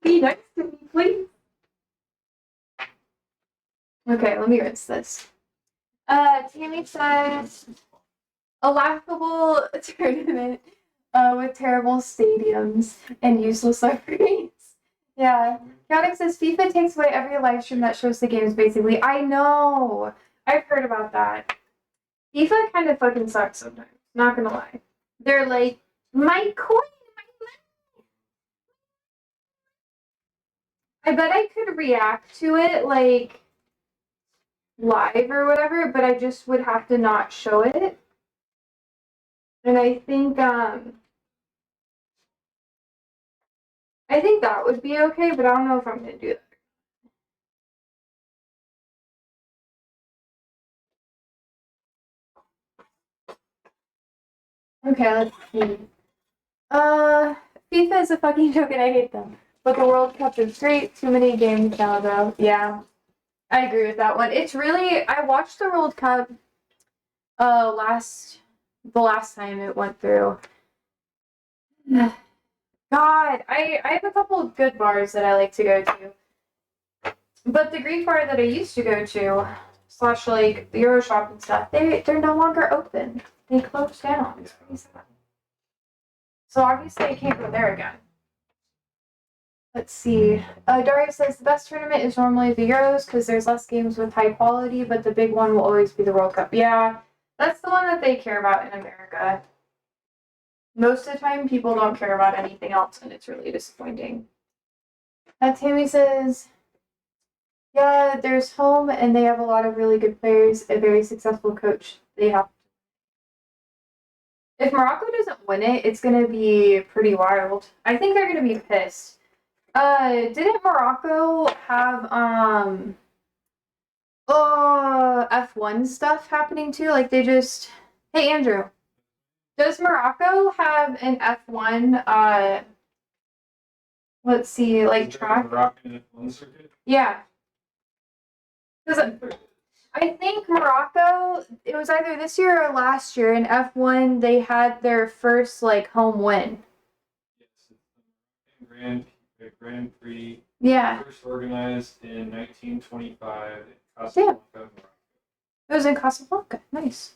Be nice to me, please. Okay, let me rinse this. Tammy says a laughable tournament with terrible stadiums and useless referees. Yeah. Chaotic says FIFA takes away every live stream that shows the games basically. I know. I've heard about that. FIFA kind of fucking sucks sometimes. Not gonna lie. They're like, my coin, my money. I bet I could react to it like live or whatever, but I just would have to not show it. And I think that would be okay, but I don't know if I'm gonna do that. Okay, let's see. FIFA is a fucking joke and I hate them. But the World Cup is great. Too many games now though. Yeah. I agree with that one. It's really I watched the World Cup the last time it went through. God, I have a couple of good bars that I like to go to. But the Greek bar that I used to go to, / like the Euroshop and stuff, they're no longer open. They closed down. It's pretty sad. So obviously I can't go there again. Let's see. Daria says the best tournament is normally the Euros because there's less games with high quality, but the big one will always be the World Cup. Yeah, that's the one that they care about in America. Most of the time, people don't care about anything else, and it's really disappointing. Tammy says, yeah, there's home, and they have a lot of really good players, a very successful coach. They have. If Morocco doesn't win it, it's going to be pretty wild. I think they're going to be pissed. Didn't Morocco have F1 stuff happening too? Like they just Hey Andrew, does Morocco have an F1 let's see, like track? Moroccan F1 circuit? Yeah. Because I think Morocco, it was either this year or last year in F1 they had their first like home win. Yes, it's the Grand Prix. Yeah. First organized in 1925 in Casablanca, Morocco. It was in Casablanca. Nice.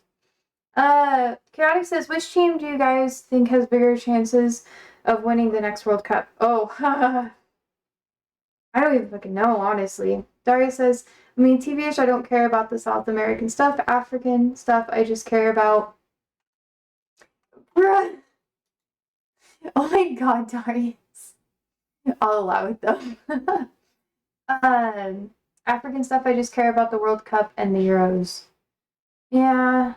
Chaotic says, which team do you guys think has bigger chances of winning the next World Cup? Oh, I don't even fucking know, honestly. Daria says, I mean, TBH, I don't care about the South American stuff, African stuff, I just care about... Bruh. Oh my god, Darius. I'll allow it, though. African stuff, I just care about the World Cup and the Euros. Yeah.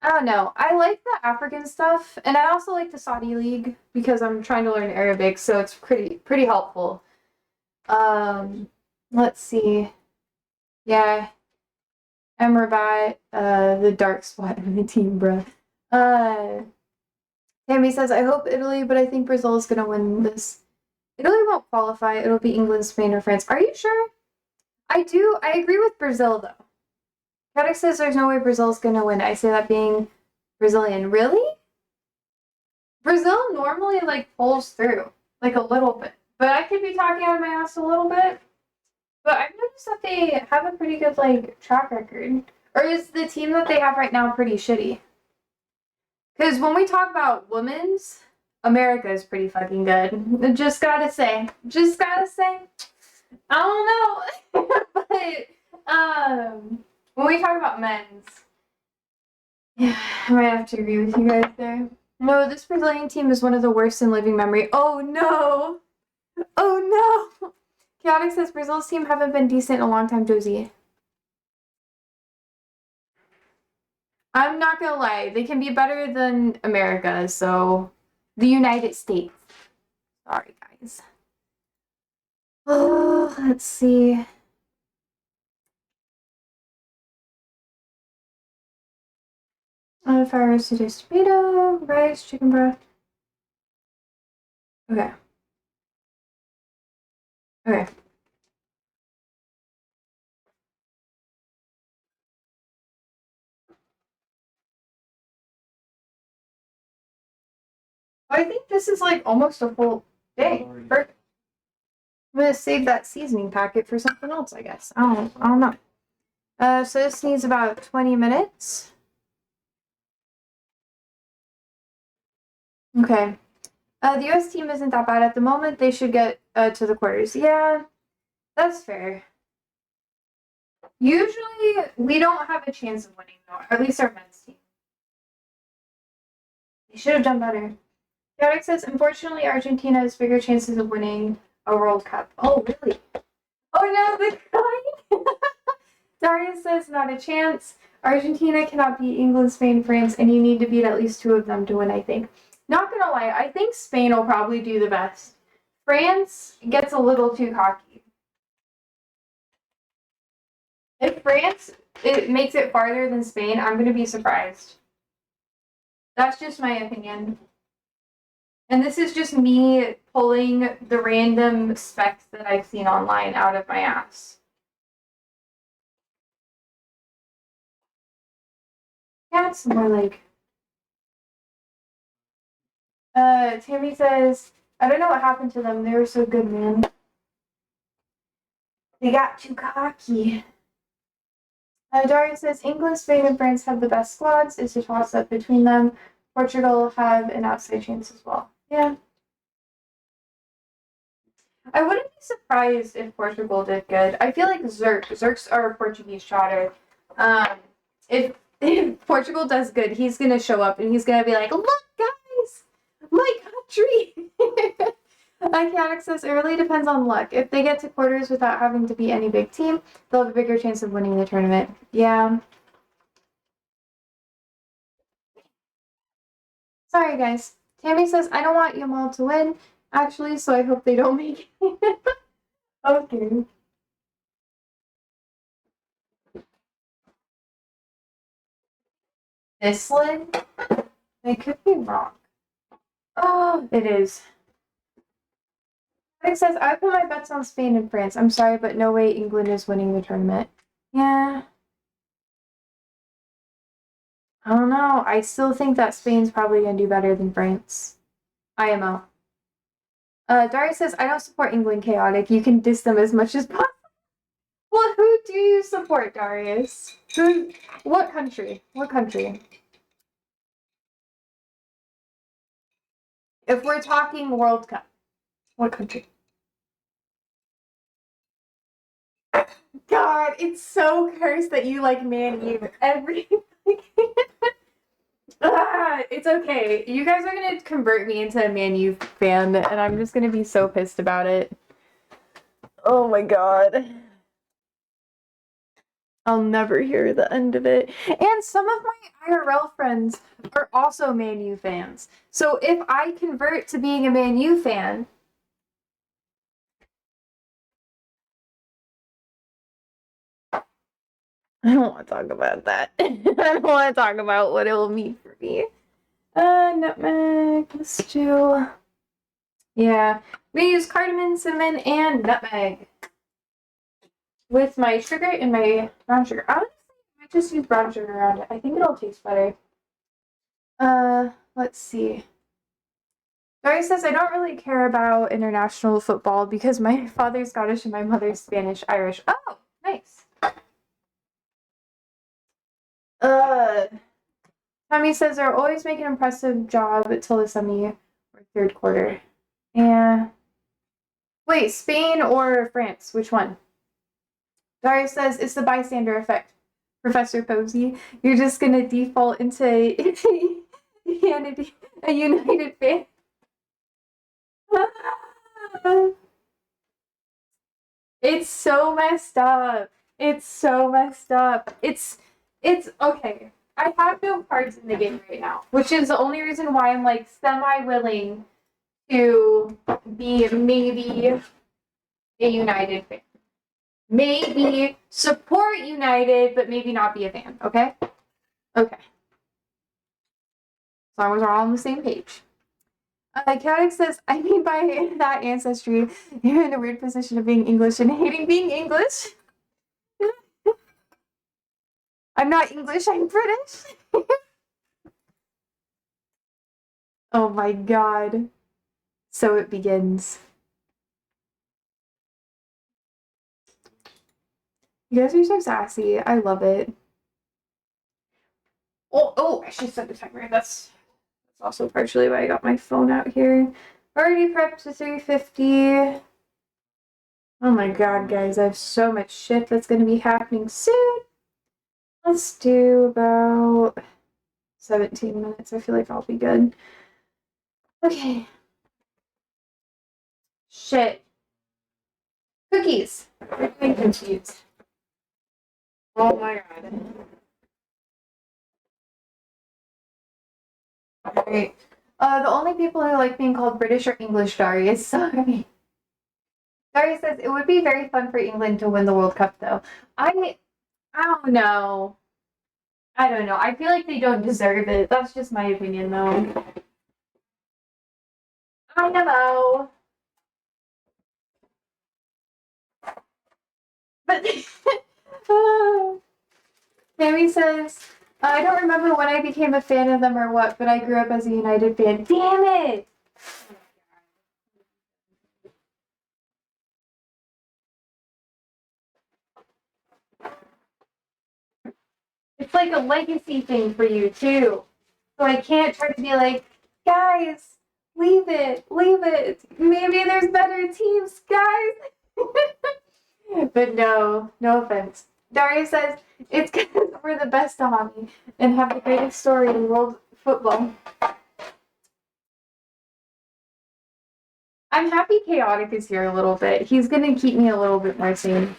I don't know. I like the African stuff, and I also like the Saudi League because I'm trying to learn Arabic, so it's pretty helpful. Let's see. Yeah. Amrabat, the dark spot in the team, bruh. Tammy says, I hope Italy, but I think Brazil is gonna win this. Italy won't qualify. It'll be England, Spain, or France. Are you sure? I agree with Brazil, though. Kadek says there's no way Brazil's gonna win. I say that being Brazilian. Really? Brazil normally, like, pulls through. Like, a little bit. But I could be talking out of my ass a little bit. But I've noticed that they have a pretty good, like, track record. Or is the team that they have right now pretty shitty? Because when we talk about women's, America is pretty fucking good. Just gotta say. I don't know. But, when we talk about men's, yeah, I might have to agree with you guys there. No, this Brazilian team is one of the worst in living memory. Oh no! Oh no! Chaotic says Brazil's team haven't been decent in a long time, Josie. I'm not gonna lie, they can be better than America, so the United States. Sorry, guys. Oh, let's see. Fire roasted tomato, rice, chicken broth. Okay. Okay. I think this is like almost a full day. Perfect. I'm gonna save that seasoning packet for something else, I guess. I don't know. So this needs about 20 minutes. Okay. The US team isn't that bad at the moment. They should get to the quarters. Yeah, that's fair. Usually, we don't have a chance of winning, though. Or at least our men's team. They should have done better. Chaotic says, unfortunately, Argentina has bigger chances of winning a World Cup. Oh, really? Oh, no, the crying. Darius says, not a chance. Argentina cannot beat England, Spain, France, and you need to beat at least two of them to win, I think. Not gonna lie, I think Spain will probably do the best. France gets a little too cocky. If France makes it farther than Spain, I'm gonna be surprised. That's just my opinion. And this is just me pulling the random specs that I've seen online out of my ass. Yeah, it's more like. Tammy says, I don't know what happened to them. They were so good, man. They got too cocky. Daria says, England, Spain, and France have the best squads. It's a toss-up between them. Portugal have an outside chance as well. Yeah. I wouldn't be surprised if Portugal did good. I feel like Zerks are a Portuguese trotter. If Portugal does good, he's gonna show up and he's gonna be like, look, guys, my country. Chaotic says, it really depends on luck. If they get to quarters without having to beat any big team, they'll have a bigger chance of winning the tournament. Yeah. Sorry, guys. Tammy says, I don't want Yamal to win, actually, so I hope they don't make it. Okay. This lid? I could be wrong. Oh, it is. It says, I put my bets on Spain and France. I'm sorry, but no way England is winning the tournament. Yeah. I don't know. I still think that Spain's probably going to do better than France. IMO. Darius says, I don't support England chaotic. You can diss them as much as possible. Well, who do you support, Darius? What country? What country? If we're talking World Cup, what country? God, it's so cursed that you like Man U. It's okay. You guys are gonna convert me into a Man U fan, and I'm just gonna be so pissed about it. Oh my god. I'll never hear the end of it. And some of my IRL friends are also Man U fans. So if I convert to being a Man U fan, I don't want to talk about that. I don't want to talk about what it will mean for me. Nutmeg. Let's do. Yeah, we use cardamom, cinnamon, and nutmeg with my sugar and my brown sugar. Honestly, I might just use brown sugar around it. I think it'll taste better. Let's see. Dory says, I don't really care about international football because my father's Scottish and my mother's Spanish Irish. Oh, nice. Tommy says they're always making an impressive job until the semi or third quarter. Yeah. Wait, Spain or France? Which one? Darius says it's the bystander effect. Professor Posey, you're just gonna default into insanity a United fan. It's so messed up. It's so messed up. It's okay. I have no cards in the game right now, which is the only reason why I'm like semi-willing to be maybe a United fan. Maybe support United, but maybe not be a fan, okay? Okay. As long as we're all on the same page. Chaotic says, I mean by that ancestry, you're in a weird position of being English and hating being English. I'm not English, I'm British. Oh my god. So it begins. You guys are so sassy. I love it. Oh, I should set the timer. That's also partially why I got my phone out here. Already prepped to 350. Oh my god, guys, I have so much shit that's gonna be happening soon. Let's do about 17 minutes. I feel like I'll be good. Okay. Shit. Cookies. We're doing cookies. Oh my god. Alright. The only people who like being called British are English, Darius. Sorry. Darius says it would be very fun for England to win the World Cup, though. I don't know. I don't know. I feel like they don't deserve it. That's just my opinion, though. I don't know. But Tammy says, I don't remember when I became a fan of them or what, but I grew up as a United fan. Damn it! It's like a legacy thing for you, too. So I can't try to be like, guys, leave it. Maybe there's better teams, guys. But no offense. Daria says, it's because we're the best hobby and have the greatest story in world football. I'm happy Chaotic is here a little bit. He's gonna keep me a little bit more sane.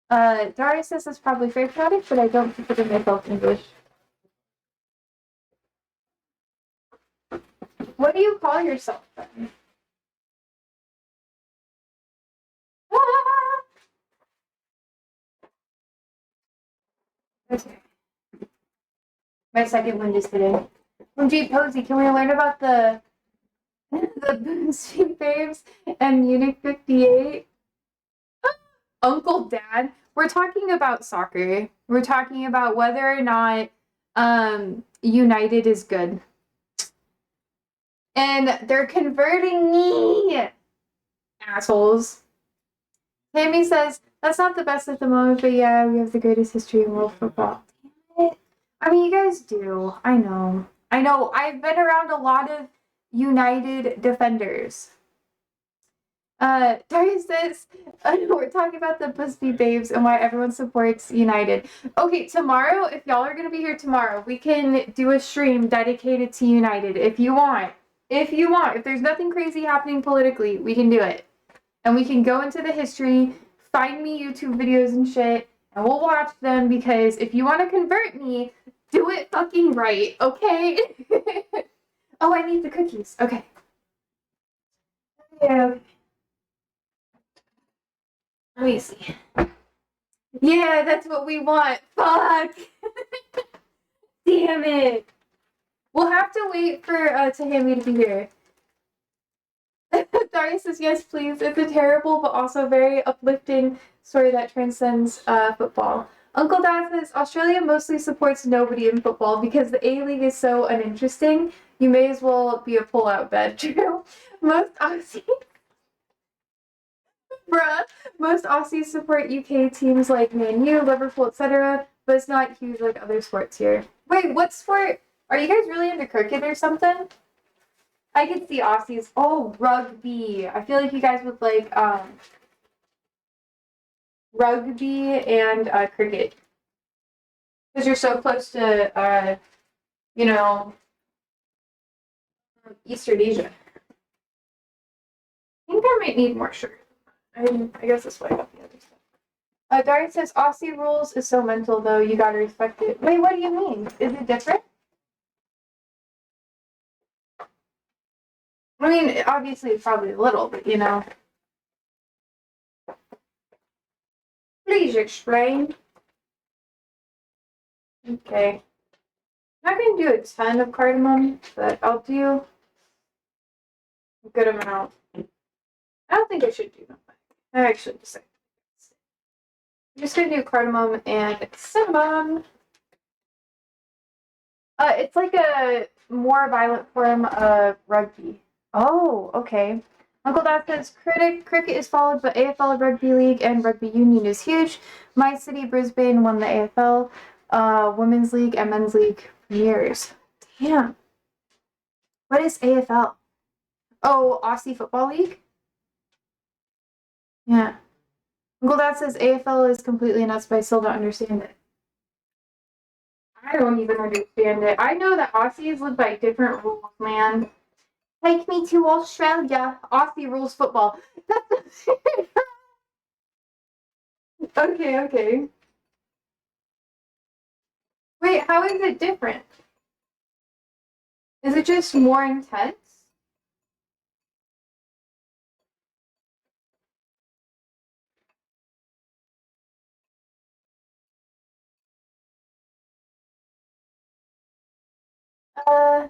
Daria says it's probably very chaotic, but I don't consider myself English. What do you call yourself then? Ah! Okay. My second one just today. G Posey, can we learn about the Boonstein Babes and Munich 58? Uncle Dad, we're talking about soccer. We're talking about whether or not United is good. And they're converting me, assholes. Tammy says, that's not the best at the moment, but yeah, we have the greatest history in world football. Damn it. I mean, you guys do. I know. I've been around a lot of United defenders. Darius says, we're talking about the Busby Babes and why everyone supports United. Okay, tomorrow, if y'all are going to be here tomorrow, we can do a stream dedicated to United if you want. If there's nothing crazy happening politically, we can do it. And we can go into the history, find me YouTube videos and shit, and we'll watch them because if you want to convert me, do it fucking right, okay? Oh, I need the cookies. Okay. Yeah. Let me see. Yeah, that's what we want. Fuck. Damn it. We'll have to wait for Tahami to be here. Daria says, yes, please. It's a terrible but also very uplifting story that transcends football. Uncle Dad says, Australia mostly supports nobody in football because the A-League is so uninteresting. You may as well be a pull-out bed. True. Most Aussies support UK teams like Man U, Liverpool, etc., but it's not huge like other sports here. Wait, what sport? Are you guys really into cricket or something? I could see Aussies. Oh, rugby. I feel like you guys would like rugby and cricket. Because you're so close to, Eastern Asia. I think I might need more sugar. I guess that's why I got the other stuff. Darian says Aussie rules is so mental though. You gotta respect it. Wait, what do you mean? Is it different? I mean, obviously it's probably a little, but you know. Please explain. Okay. I'm not gonna do a ton of cardamom, but I'll do a good amount. I don't think I should do that. I actually just I'm just gonna do cardamom and cinnamon. It's like a more violent form of rugby. Oh, okay. Uncle Dad says cricket is followed, but AFL Rugby League and Rugby Union is huge. My city, Brisbane, won the AFL, Women's League and Men's League premieres. Damn. What is AFL? Oh, Aussie Football League? Yeah. Uncle Dad says AFL is completely nuts, but I still don't understand it. I don't even understand it. I know that Aussies live by different rules, man. Take me to Australia. Aussie rules football. Okay, okay. Wait, how is it different? Is it just more intense? Uh,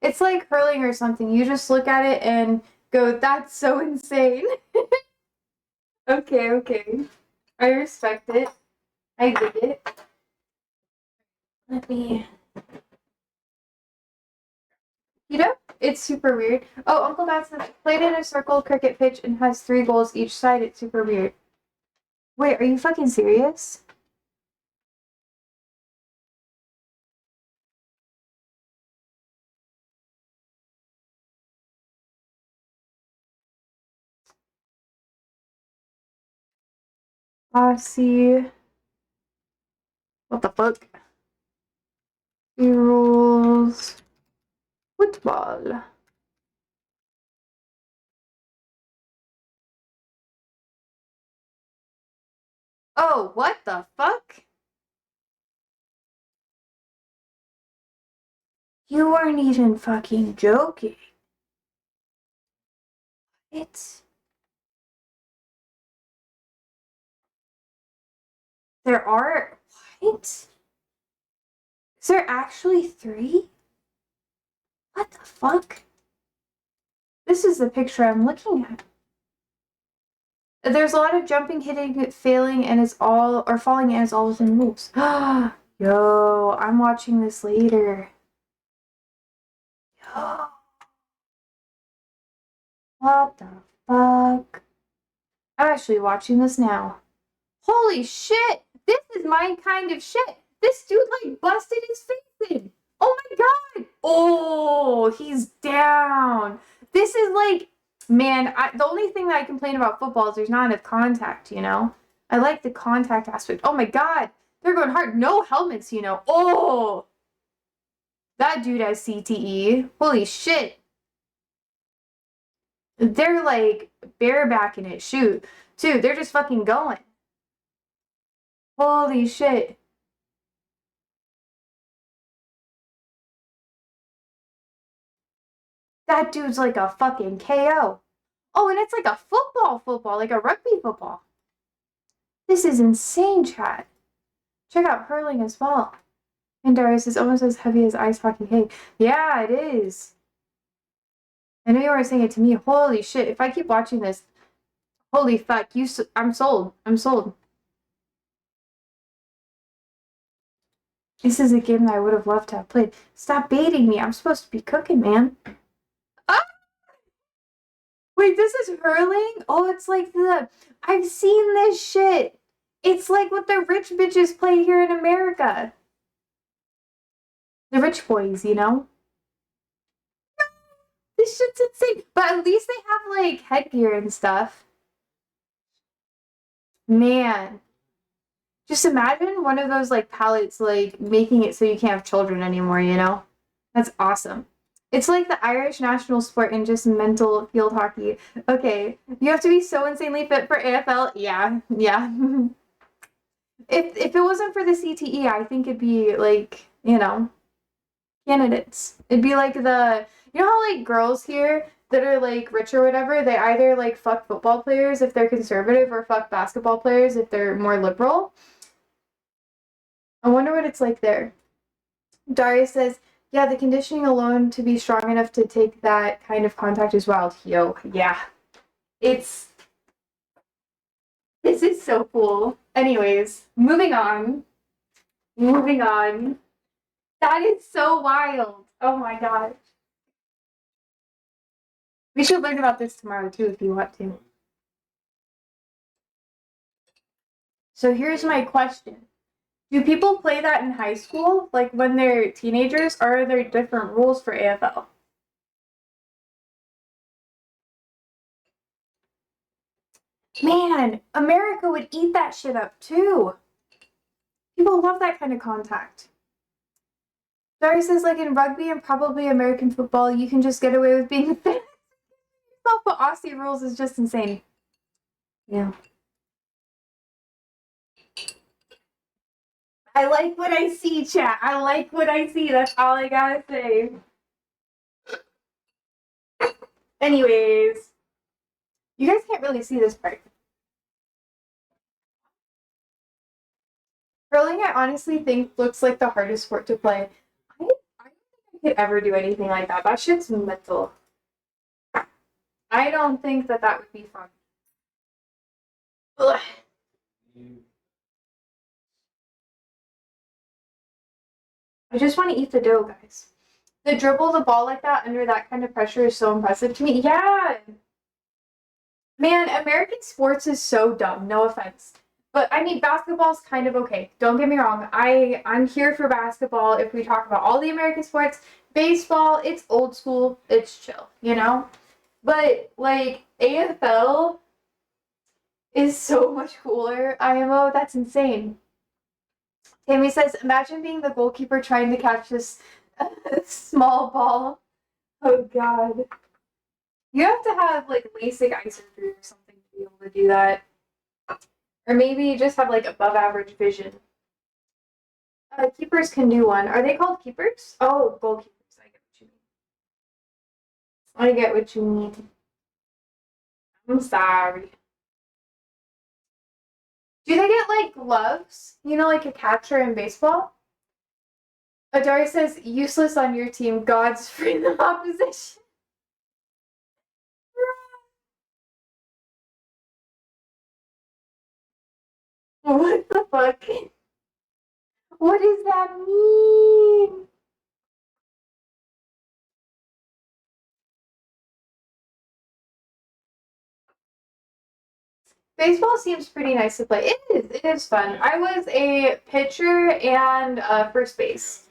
it's like hurling or something. You just look at it and go, that's so insane. Okay, okay. I respect it. I get it. Let me. You know, it's super weird. Oh, Uncle Dad said played in a circle cricket pitch and has 3 goals each side. It's super weird. Wait, are you fucking serious? See. What the fuck? Rules. Football. Oh, what the fuck? You weren't even fucking joking. It's. There are. What? Is there actually 3? What the fuck? This is the picture I'm looking at. There's a lot of jumping, hitting, failing, and it's all. Or falling, and it's all within rules. Yo, I'm watching this later. Yo. What the fuck? I'm actually watching this now. Holy shit! This is my kind of shit. This dude like busted his face in. Oh my god! Oh, he's down. This is like, man, the only thing that I complain about football is there's not enough contact, you know? I like the contact aspect. Oh my god! They're going hard. No helmets, you know. Oh! That dude has CTE. Holy shit. They're like barebacking it. Shoot. Dude, they're just fucking going. Holy shit. That dude's like a fucking KO. Oh, and it's like a football, like a rugby football. This is insane, chat. Check out hurling as well. And Darius is almost as heavy as ice hockey hay. Yeah, it is. I know you were saying it to me. Holy shit. If I keep watching this, holy fuck. I'm sold. I'm sold. This is a game that I would have loved to have played. Stop baiting me. I'm supposed to be cooking, man. Ah! Wait, this is hurling? Oh, it's like I've seen this shit. It's like what the rich bitches play here in America. The rich boys, you know? This shit's insane. But at least they have like headgear and stuff. Man. Just imagine one of those like pallets like making it so you can't have children anymore, you know? That's awesome. It's like the Irish national sport in just mental field hockey. Okay, you have to be so insanely fit for AFL. Yeah, yeah. If it wasn't for the CTE, I think it'd be like, candidates. It'd be like how like girls here that are like rich or whatever, they either like fuck football players if they're conservative or fuck basketball players if they're more liberal. I wonder what it's like there. Daria says, yeah, the conditioning alone to be strong enough to take that kind of contact is wild. Yo, yeah. It's this is so cool. Anyways, moving on. Moving on. That is so wild. Oh my gosh. We should learn about this tomorrow too if you want to. So here's my question. Do people play that in high school, like when they're teenagers, or are there different rules for AFL? Man, America would eat that shit up too. People love that kind of contact. Barry says, like in rugby and probably American football, you can just get away with being fit. But Aussie rules is just insane. Yeah. I like what I see, chat. I like what I see. That's all I gotta say. Anyways, you guys can't really see this part. Curling, I honestly think looks like the hardest sport to play. I don't think I could ever do anything like that. That shit's mental. I don't think that would be fun. Ugh. I just want to eat the dough, guys. The dribble the ball like that under that kind of pressure is so impressive to me. Yeah. Man, American sports is so dumb. No offense. But I mean, basketball's kind of okay. Don't get me wrong. I'm here for basketball if we talk about all the American sports. Baseball, it's old school. It's chill, you know? But like AFL is so much cooler. IMO, that's insane. Tammy says, imagine being the goalkeeper trying to catch this small ball. Oh god. You have to have like LASIK eye surgery or something to be able to do that. Or maybe you just have like above average vision. Keepers can do one. Are they called keepers? Oh, goalkeepers. I get what you mean. I get what you mean. I'm sorry. Do they get like gloves? You know, like a catcher in baseball? Adari says, useless on your team. God's free the opposition. What the fuck? What does that mean? Baseball seems pretty nice to play. It is fun. I was a pitcher and first base.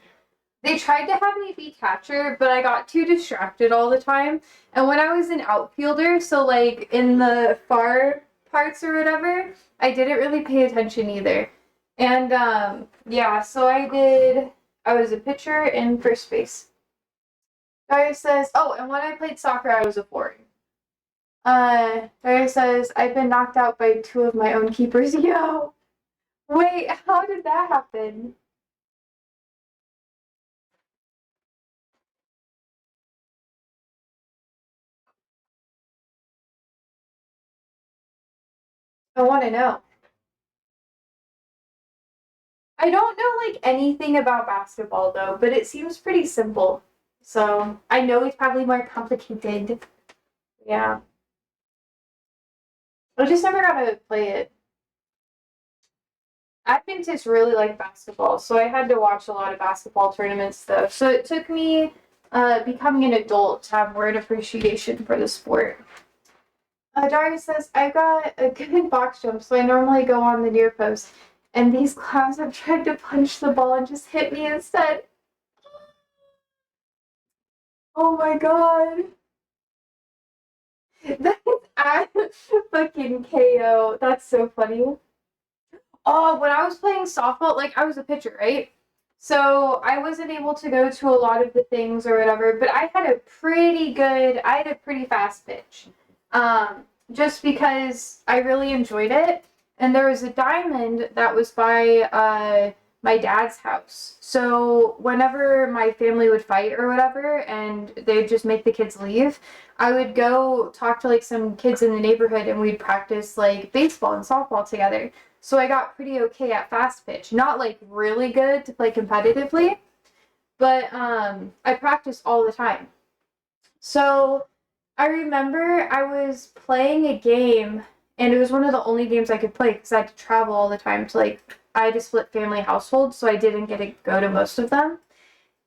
They tried to have me be catcher, but I got too distracted all the time. And when I was an outfielder, so like in the far parts or whatever, I didn't really pay attention either. And yeah, so I was a pitcher and first base. Guy says, oh, and when I played soccer, I was a forward. Barry says, I've been knocked out by two of my own keepers. Yo! Wait, how did that happen? I want to know. I don't know like anything about basketball though, but it seems pretty simple. So I know it's probably more complicated. Yeah. I just never got to play it. Adventists really like basketball, so I had to watch a lot of basketball tournaments though. So it took me becoming an adult to have word appreciation for the sport. Daria says, I got a good box jump, so I normally go on the near post. And these clowns have tried to punch the ball and just hit me instead. Oh my god. That is fucking KO. That's so funny. Oh, when I was playing softball, like I was a pitcher, right? So I wasn't able to go to a lot of the things or whatever, but I had a pretty fast pitch. Just because I really enjoyed it. And there was a diamond that was by my dad's house. So whenever my family would fight or whatever, and they'd just make the kids leave, I would go talk to like some kids in the neighborhood and we'd practice like baseball and softball together. So I got pretty okay at fast pitch. Not like really good to play competitively, but I practiced all the time. So I remember I was playing a game and it was one of the only games I could play because I had to travel all the time to like I had a split family household, so I didn't get to go to most of them.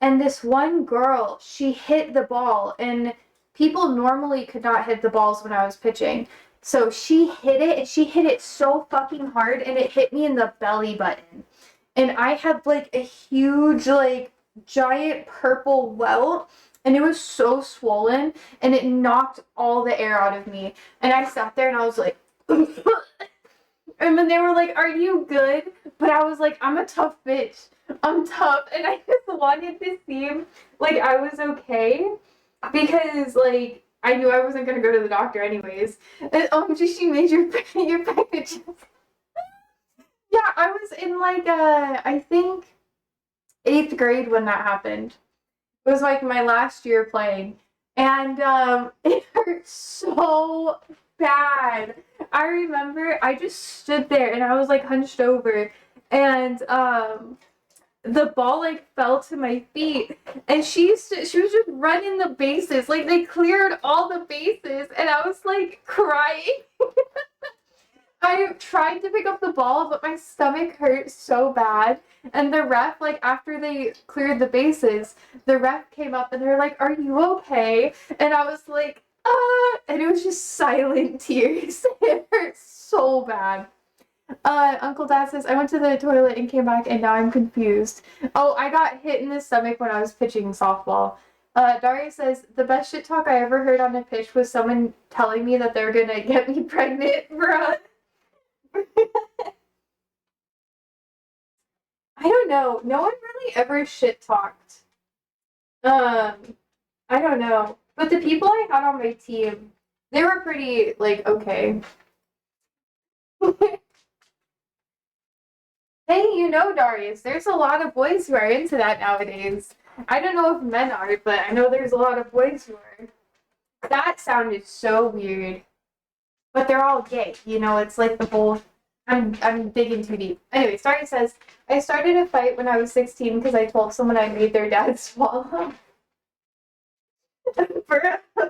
And this one girl, she hit the ball, and people normally could not hit the balls when I was pitching. So she hit it, and she hit it so fucking hard, and it hit me in the belly button. And I had like a huge, like, giant purple welt, and it was so swollen, and it knocked all the air out of me. And I sat there and I was like, and then they were like, "Are you good?" But I was like, "I'm a tough bitch. I'm tough." And I just wanted to seem like I was okay because, like, I knew I wasn't going to go to the doctor anyways. And just she made your pregnant. Yeah, I was in, like, I think 8th grade when that happened. It was, like, my last year playing. And it hurt so bad. I remember I just stood there and I was like hunched over and the ball like fell to my feet and she was just running the bases. Like they cleared all the bases and I was like crying. I tried to pick up the ball, but my stomach hurt so bad. And the ref, like after they cleared the bases, the ref came up and they're like, "Are you okay?" And I was like, and it was just silent tears. It hurt so bad. Uncle Dad says, "I went to the toilet and came back and now I'm confused." Oh, I got hit in the stomach when I was pitching softball. Daria says, "The best shit talk I ever heard on a pitch was someone telling me that they're gonna get me pregnant, bruh." I don't know. No one really ever shit talked. Um, I don't know. But the people I had on my team, they were pretty, like, okay. Hey, you know, Darius, there's a lot of boys who are into that nowadays. I don't know if men are, but I know there's a lot of boys who are. That sounded so weird. But they're all gay. You know, it's like the whole. I'm digging too deep. Anyway, Starry says, "I started a fight when I was 16 because I told someone I made their dad swallow." Bro, I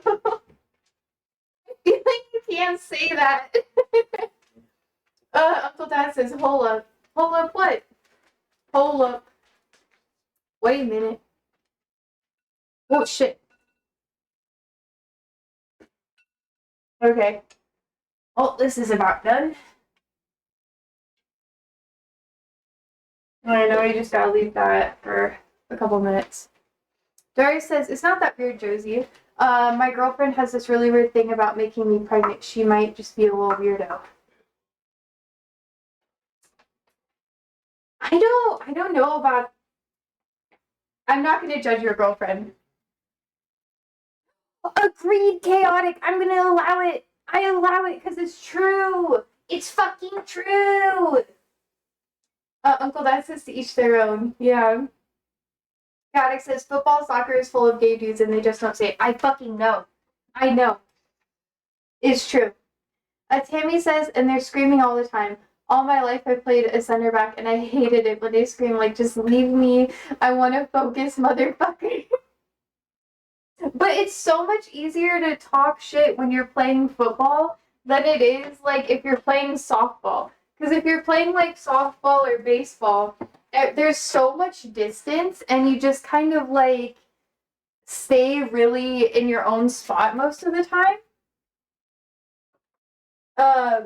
feel like you can't say that. Uncle Dad says, "Hold up. Hold up what? Hold up. Wait a minute. Oh, shit. Okay. Oh, this is about done. I know, you just gotta leave that for a couple minutes." Dory says, "It's not that weird, Josie. My girlfriend has this really weird thing about making me pregnant. She might just be a little weirdo." I don't know about. I'm not gonna judge your girlfriend. Agreed, chaotic. I'm gonna allow it. I allow it because it's true. It's fucking true. Uncle Dad says to each their own. Yeah. Chaotic says football, soccer is full of gay dudes and they just don't say it. I fucking know. I know. It's true. Tammy says, and they're screaming all the time. All my life I played a center back and I hated it when they scream like, "Just leave me. I want to focus, motherfucker." But it's so much easier to talk shit when you're playing football than it is like if you're playing softball. Because if you're playing like softball or baseball, there's so much distance and you just kind of like stay really in your own spot most of the time.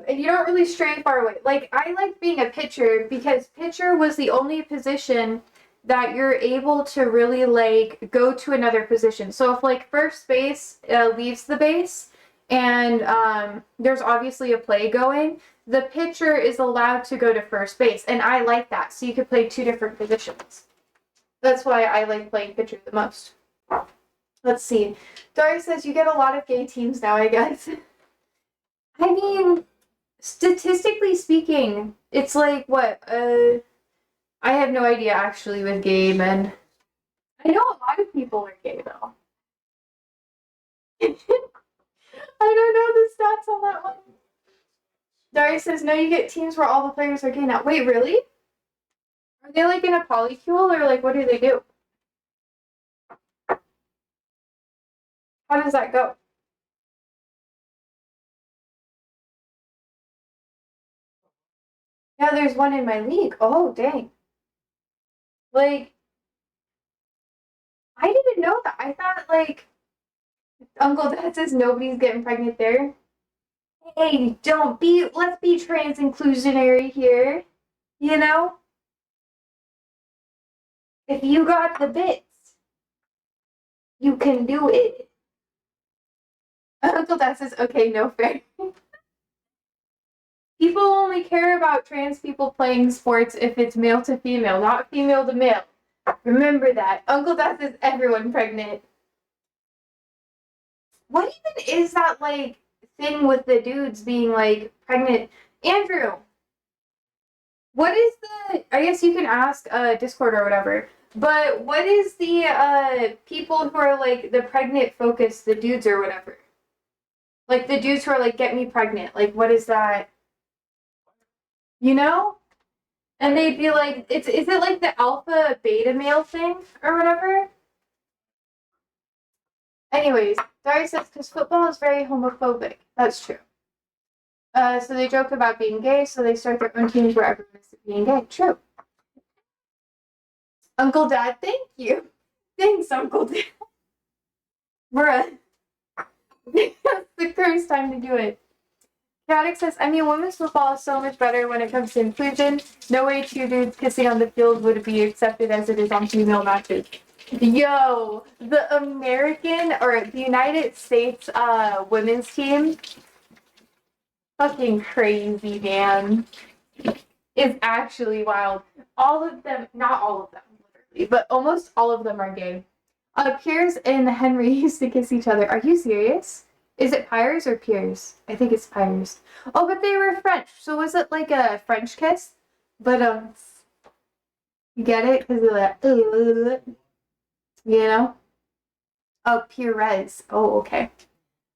And you don't really stray far away. Like, I like being a pitcher because pitcher was the only position that you're able to really, like, go to another position. So if, like, first base leaves the base and there's obviously a play going, the pitcher is allowed to go to first base, and I like that. So you could play 2 different positions. That's why I like playing pitcher the most. Let's see. Dari says you get a lot of gay teams now, I guess. I mean, statistically speaking, it's like what? I have no idea actually with gay men. I know a lot of people are gay though. I don't know the stats on that one. Dari says, no, you get teams where all the players are gay now. Wait, really? Are they like in a polycule or like what do they do? How does that go? Yeah, there's one in my league. Oh, dang. Like, I didn't know that. I thought like Uncle Dad says nobody's getting pregnant there. Hey, let's be trans inclusionary here. You know? If you got the bits, you can do it. Uncle Dad says, okay, no fair. People only care about trans people playing sports if it's male to female, not female to male. Remember that. Uncle Dad says everyone pregnant. What even is that like thing with the dudes being like pregnant? Andrew, what is I guess you can ask Discord or whatever, but what is the people who are like the pregnant focus, the dudes or whatever? Like the dudes who are like, get me pregnant. Like, what is that? You know? And they'd be like, is it like the alpha beta male thing or whatever? Anyways, Dari says, because football is very homophobic. That's true. So they joke about being gay, so they start their own teams where everyone is being gay. True. Uncle Dad, thank you. Thanks, Uncle Dad. Bruh. That's the first time to do it. Chaotic says, I mean, women's football is so much better when it comes to inclusion. No way 2 dudes kissing on the field would be accepted as it is on female matches. Yo, the American or the United States women's team, fucking crazy, man. Is actually wild. All of them, not all of them, literally, but almost all of them are gay. Piers and Henry used to kiss each other. Are you serious? Is it Piers or Piers? I think it's Piers. Oh, but they were French. So was it like a French kiss? But you get it? Because of that, you know? Oh, Pires. Oh, okay.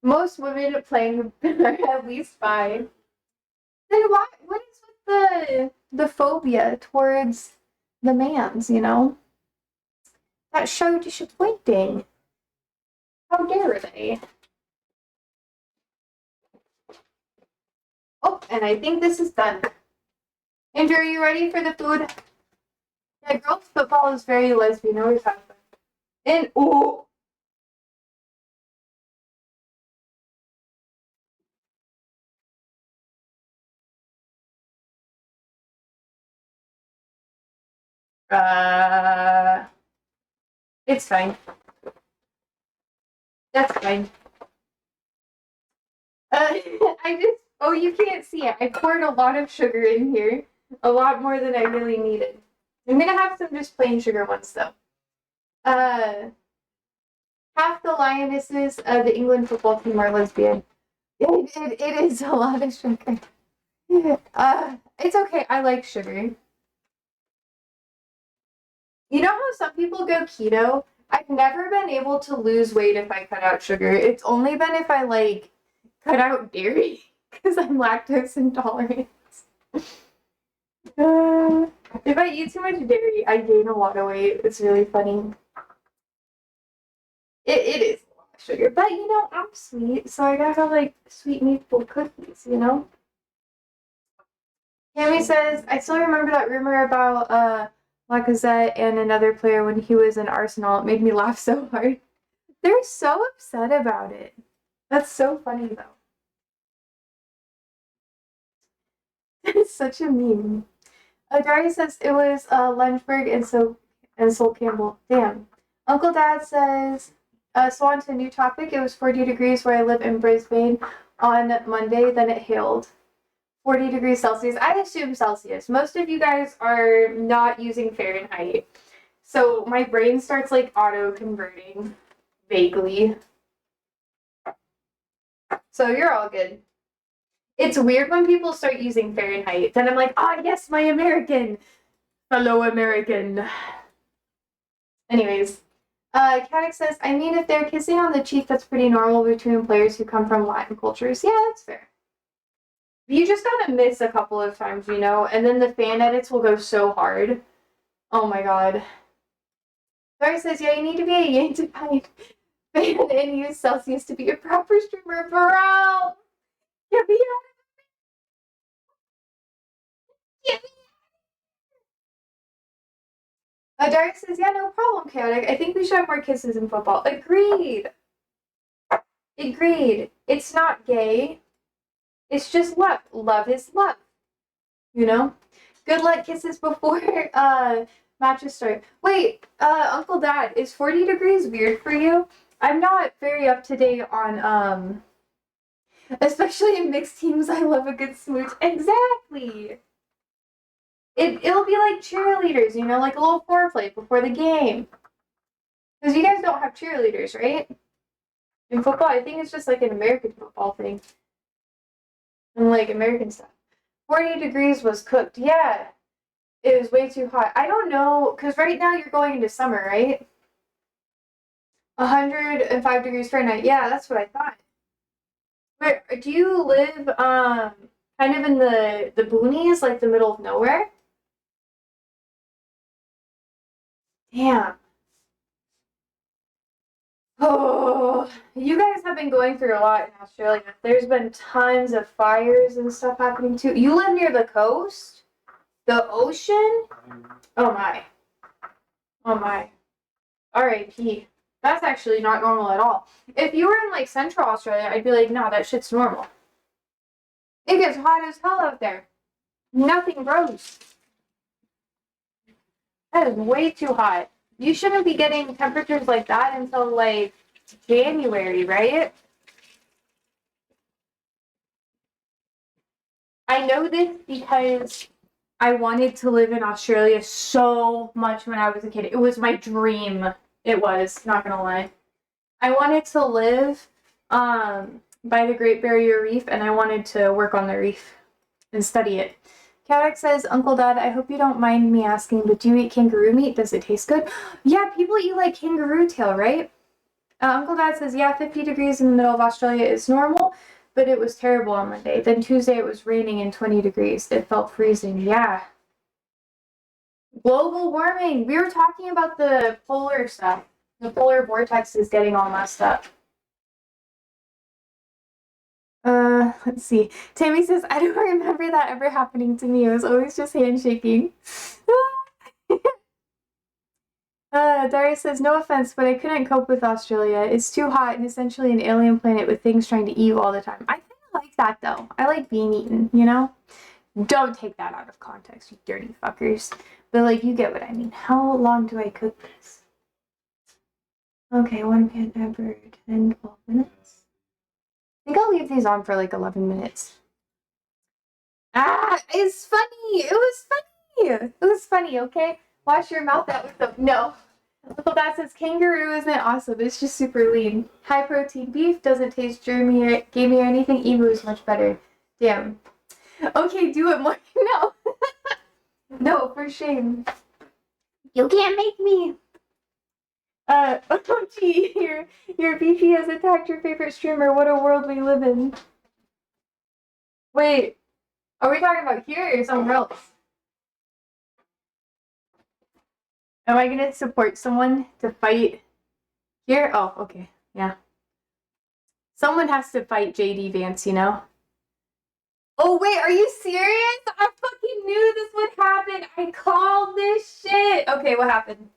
Most women playing are at least 5. Then what is with the phobia towards the mans, you know? That showed disappointing. How dare they? Oh, and I think this is done. Andrew, are you ready for the food? Yeah, girls' football is very lesbian. Always have fun. And ooh. It's fine. That's fine. You can't see it. I poured a lot of sugar in here. A lot more than I really needed. I'm gonna have some just plain sugar ones though. Half the lionesses of the England football team are lesbian. It is a lot of sugar. It's okay. I like sugar. You know how some people go keto? I've never been able to lose weight if I cut out sugar. It's only been if I like cut out dairy because I'm lactose intolerant. If I eat too much dairy, I gain a lot of weight. It's really funny. It is a lot of sugar, but you know, I'm sweet, so I gotta have like sweet maple cookies, you know? Tammy says, I still remember that rumor about Lacazette and another player when he was in Arsenal. It made me laugh so hard. They're so upset about it. That's so funny though. It's such a meme. Dari says it was Lynchburg and Sol Campbell. Damn. Uncle Dad says, so on to a new topic. It was 40 degrees where I live in Brisbane on Monday, then it hailed. 40 degrees Celsius. I assume Celsius. Most of you guys are not using Fahrenheit. So my brain starts like auto converting vaguely. So you're all good. It's weird when people start using Fahrenheit. Then I'm like, ah, yes, my American. Fellow American. Anyways, Caddick says, I mean, if they're kissing on the cheek, that's pretty normal between players who come from Latin cultures. Yeah, that's fair. You just gotta miss a couple of times, you know, and then the fan edits will go so hard. Oh my god. Barry says, yeah, you need to be a Yantified fan and use Celsius to be a proper streamer. Bro! Get me out of it! Get me. Derek says, yeah, no problem, Chaotic. I think we should have more kisses in football. Agreed! Agreed. It's not gay. It's just love. Love is love. You know? Good luck kisses before matches start. Wait, Uncle Dad, is 40 degrees weird for you? I'm not very up to date on especially in mixed teams. I love a good smooch. Exactly. It'll be like cheerleaders, you know, like a little foreplay before the game. Because you guys don't have cheerleaders, right? In football, I think it's just like an American football thing. And like American stuff. 40 degrees was cooked. Yeah. It was way too hot. I don't know, because right now you're going into summer, right? 105 degrees Fahrenheit. Yeah, that's what I thought. Where do you live? Kind of in the boonies, like the middle of nowhere. Damn. Oh, you guys have been going through a lot in Australia. There's been tons of fires and stuff happening too. You live near the coast, the ocean. Oh my. Oh my. R.I.P. That's actually not normal at all. If you were in like Central Australia, I'd be like, no, that shit's normal. It gets hot as hell out there. Nothing grows. That is way too hot. You shouldn't be getting temperatures like that until like January, right? I know this because I wanted to live in Australia so much when I was a kid. It was my dream. It was, not gonna lie. I wanted to live by the Great Barrier Reef, and I wanted to work on the reef and study it. Kadek says, Uncle Dad, I hope you don't mind me asking, but do you eat kangaroo meat? Does it taste good? Yeah, people eat like kangaroo tail, right? Uncle Dad says, yeah, 50 degrees in the middle of Australia is normal, but it was terrible on Monday. Then Tuesday it was raining and 20 degrees. It felt freezing. Yeah. Global warming. We were talking about the polar stuff. The polar vortex is getting all messed up. Let's see. Tammy says, I don't remember that ever happening to me. It was always just handshaking. Darius says, no offense, but I couldn't cope with Australia. It's too hot and essentially an alien planet with things trying to eat you all the time. I kind of like that, though. I like being eaten, you know? Don't take that out of context, you dirty fuckers. But, like, you get what I mean. How long do I cook this? Okay, 1 pan pepper, 10, 12 minutes. I think I'll leave these on for, like, 11 minutes. Ah, it's funny! It was funny! It was funny, okay? Wash your mouth out with the... No. Uncle Dad says, kangaroo isn't awesome. It's just super lean. High protein beef doesn't taste germy or gamey or anything. Emu is much better. Damn. Okay, do it more. No. No, for shame. You can't make me. Oh gee, your BP has attacked your favorite streamer. What a world we live in. Wait, are we talking about here or somewhere else? Am I gonna support someone to fight here? Oh, okay, yeah. Someone has to fight JD Vance, you know? Oh wait, are you serious? I fucking knew this would happen. I called this shit. Okay, what happened?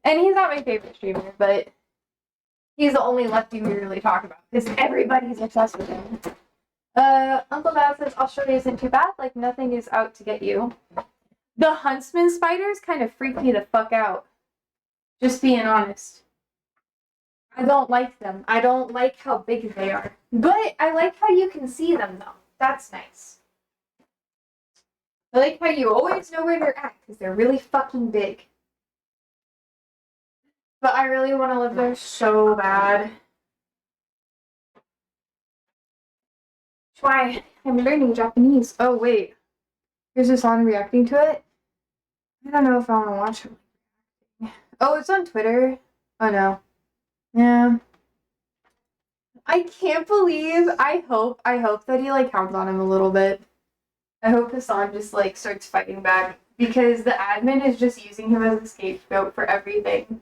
And he's not my favorite streamer, but he's the only lefty we really talk about because everybody's obsessed with him. Uncle Dad says Australia isn't too bad. Like nothing is out to get you. The huntsman spiders kind of freak me the fuck out. Just being honest. I don't like them. I don't like how big they are. But I like how you can see them though. That's nice. I like how you always know where they're at, because they're really fucking big. But I really want to live there so bad. That's why I'm learning Japanese. Oh, wait. Here's this on reacting to it. I don't know if I want to watch it. Oh, it's on Twitter. Oh, no. Yeah. I can't believe, I hope that he, like, hounds on him a little bit. I hope Hassan just, like, starts fighting back. Because the admin is just using him as a scapegoat for everything.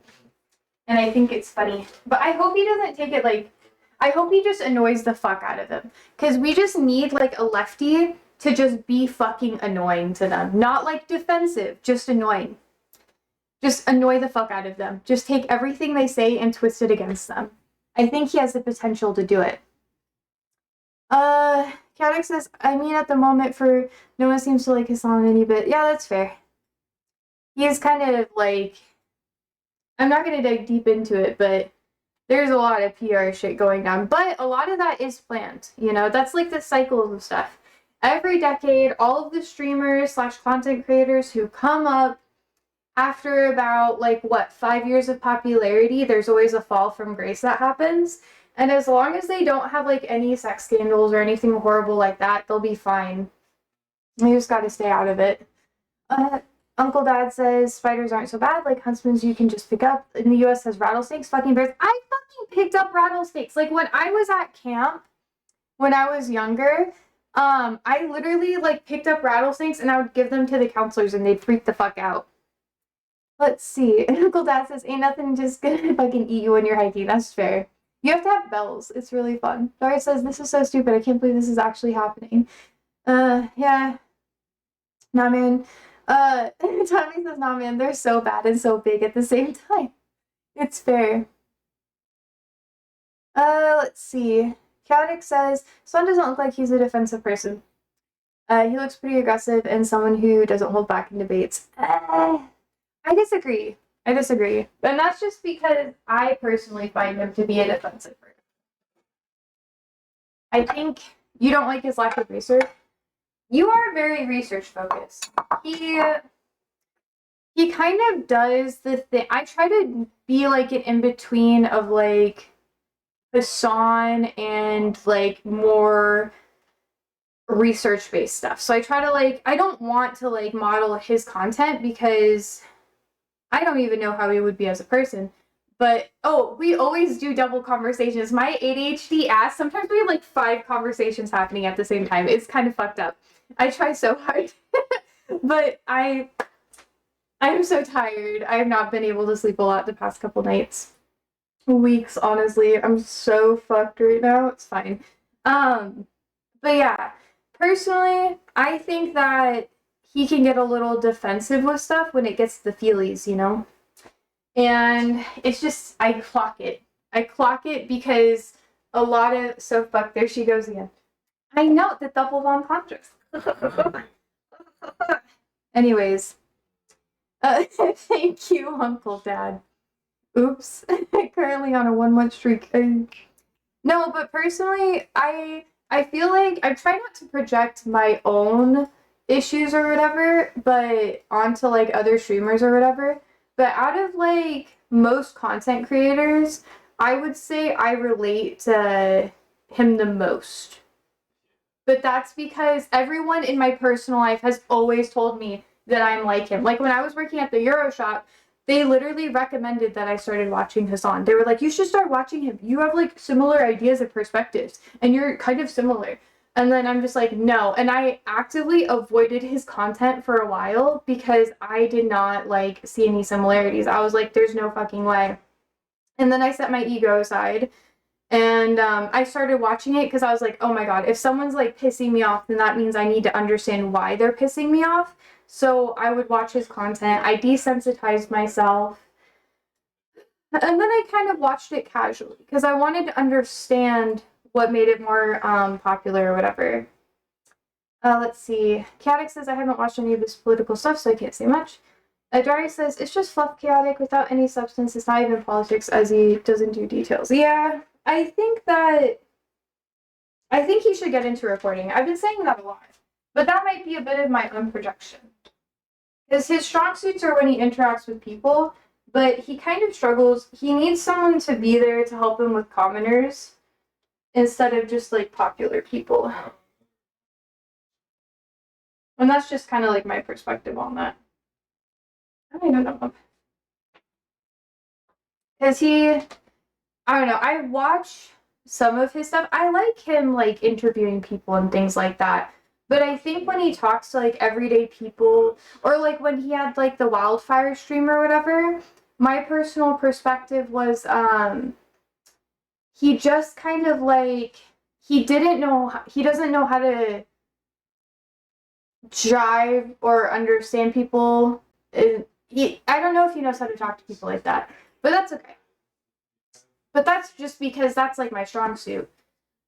And I think it's funny. But I hope he doesn't take it, like, I hope he just annoys the fuck out of them. Because we just need, like, a lefty to just be fucking annoying to them. Not, like, defensive, just annoying. Just annoy the fuck out of them. Just take everything they say and twist it against them. I think he has the potential to do it. Caddick says, I mean, at the moment, for no one seems to like Hassan any bit. Yeah, that's fair. He is kind of, like, I'm not going to dig deep into it, but there's a lot of PR shit going on. But a lot of that is planned, you know? That's, like, the cycles of stuff. Every decade, all of the streamers / content creators who come up after about, like, 5 years of popularity, there's always a fall from grace that happens. And as long as they don't have, like, any sex scandals or anything horrible like that, they'll be fine. You just gotta stay out of it. Uncle Dad says spiders aren't so bad, like huntsmans you can just pick up. In the US has rattlesnakes, fucking bears. I fucking picked up rattlesnakes. Like, when I was at camp, when I was younger, I literally, like, picked up rattlesnakes and I would give them to the counselors and they'd freak the fuck out. Let's see. Uncle Dad says, ain't nothing just gonna fucking eat you when you're hiking. That's fair. You have to have bells. It's really fun. Dory says, this is so stupid. I can't believe this is actually happening. Yeah. Nah, man. Tommy says, nah, man, they're so bad and so big at the same time. It's fair. Let's see. Chaotic says, Son doesn't look like he's a defensive person. He looks pretty aggressive and someone who doesn't hold back in debates. I disagree. And that's just because I personally find him to be a defensive person. I think you don't like his lack of research. You are very research focused. He kind of does the thing. I try to be like an in-between of, like, Hassan and, like, more research-based stuff. So I try to, like, I don't want to, like, model his content because I don't even know how he would be as a person. But, we always do double conversations. My ADHD ass, sometimes we have, like, 5 conversations happening at the same time. It's kind of fucked up. I try so hard. But I'm so tired. I have not been able to sleep a lot the past couple nights. Weeks, honestly. I'm so fucked right now. It's fine. But yeah. Personally, I think that he can get a little defensive with stuff when it gets the feelies, you know? And it's just, I clock it. Because a lot of, so fuck, there she goes again. I know, the double entendres. Anyways. Thank you, Uncle Dad. Oops. Currently on a 1-month streak. No, but personally, I feel like I try not to project my own issues or whatever, but onto, like, other streamers or whatever. But out of, like, most content creators, I would say I relate to him the most. But that's because everyone in my personal life has always told me that I'm like him. Like, when I was working at the Euro shop, they literally recommended that I started watching Hassan. They were like, you should start watching him. You have, like, similar ideas and perspectives, and you're kind of similar. And then I'm just like, no. And I actively avoided his content for a while because I did not, like, see any similarities. I was like, there's no fucking way. And then I set my ego aside. And I started watching it because I was like, oh my god, if someone's, like, pissing me off, then that means I need to understand why they're pissing me off. So I would watch his content. I desensitized myself. And then I kind of watched it casually because I wanted to understand what made it more popular or whatever. Let's see. Chaotic says, I haven't watched any of this political stuff, so I can't say much. Dari says, it's just fluff chaotic without any substance. It's not even politics, as he doesn't do details. Yeah, I think that I think he should get into reporting. I've been saying that a lot. But that might be a bit of my own projection. Because his strong suits are when he interacts with people, but he kind of struggles. He needs someone to be there to help him with commoners instead of just like popular people. And that's just kind of like my perspective on that. I don't even know. Because I don't know, I watch some of his stuff. I like him like interviewing people and things like that. But I think when he talks to like everyday people, or like when he had like the wildfire stream or whatever, my personal perspective was he just kind of like he doesn't know how to jive or understand people. I don't know if he knows how to talk to people like that, but that's okay. But that's just because that's like my strong suit.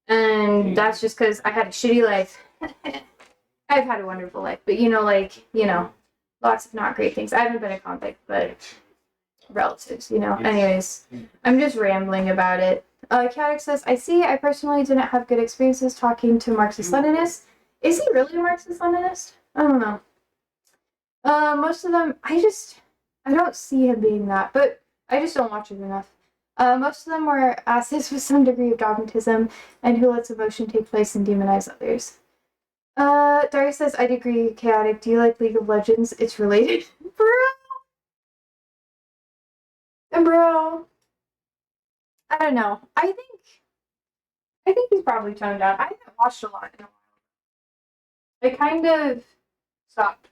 And that's just because I had a shitty life. I've had a wonderful life, but lots of not great things. I haven't been a convict, but relatives, Anyways, I'm just rambling about it. Chaotic says, I personally didn't have good experiences talking to Marxist-Leninists. Is he really a Marxist-Leninist? I don't know. Most of them, I don't see him being that, but I just don't watch it enough. Most of them were acids with some degree of dogmatism and who lets emotion take place and demonize others. Darius says, I'd agree, Chaotic. Do you like League of Legends? It's related. Bro. I don't know. I think he's probably toned down. I haven't watched a lot in a while. I kind of stopped.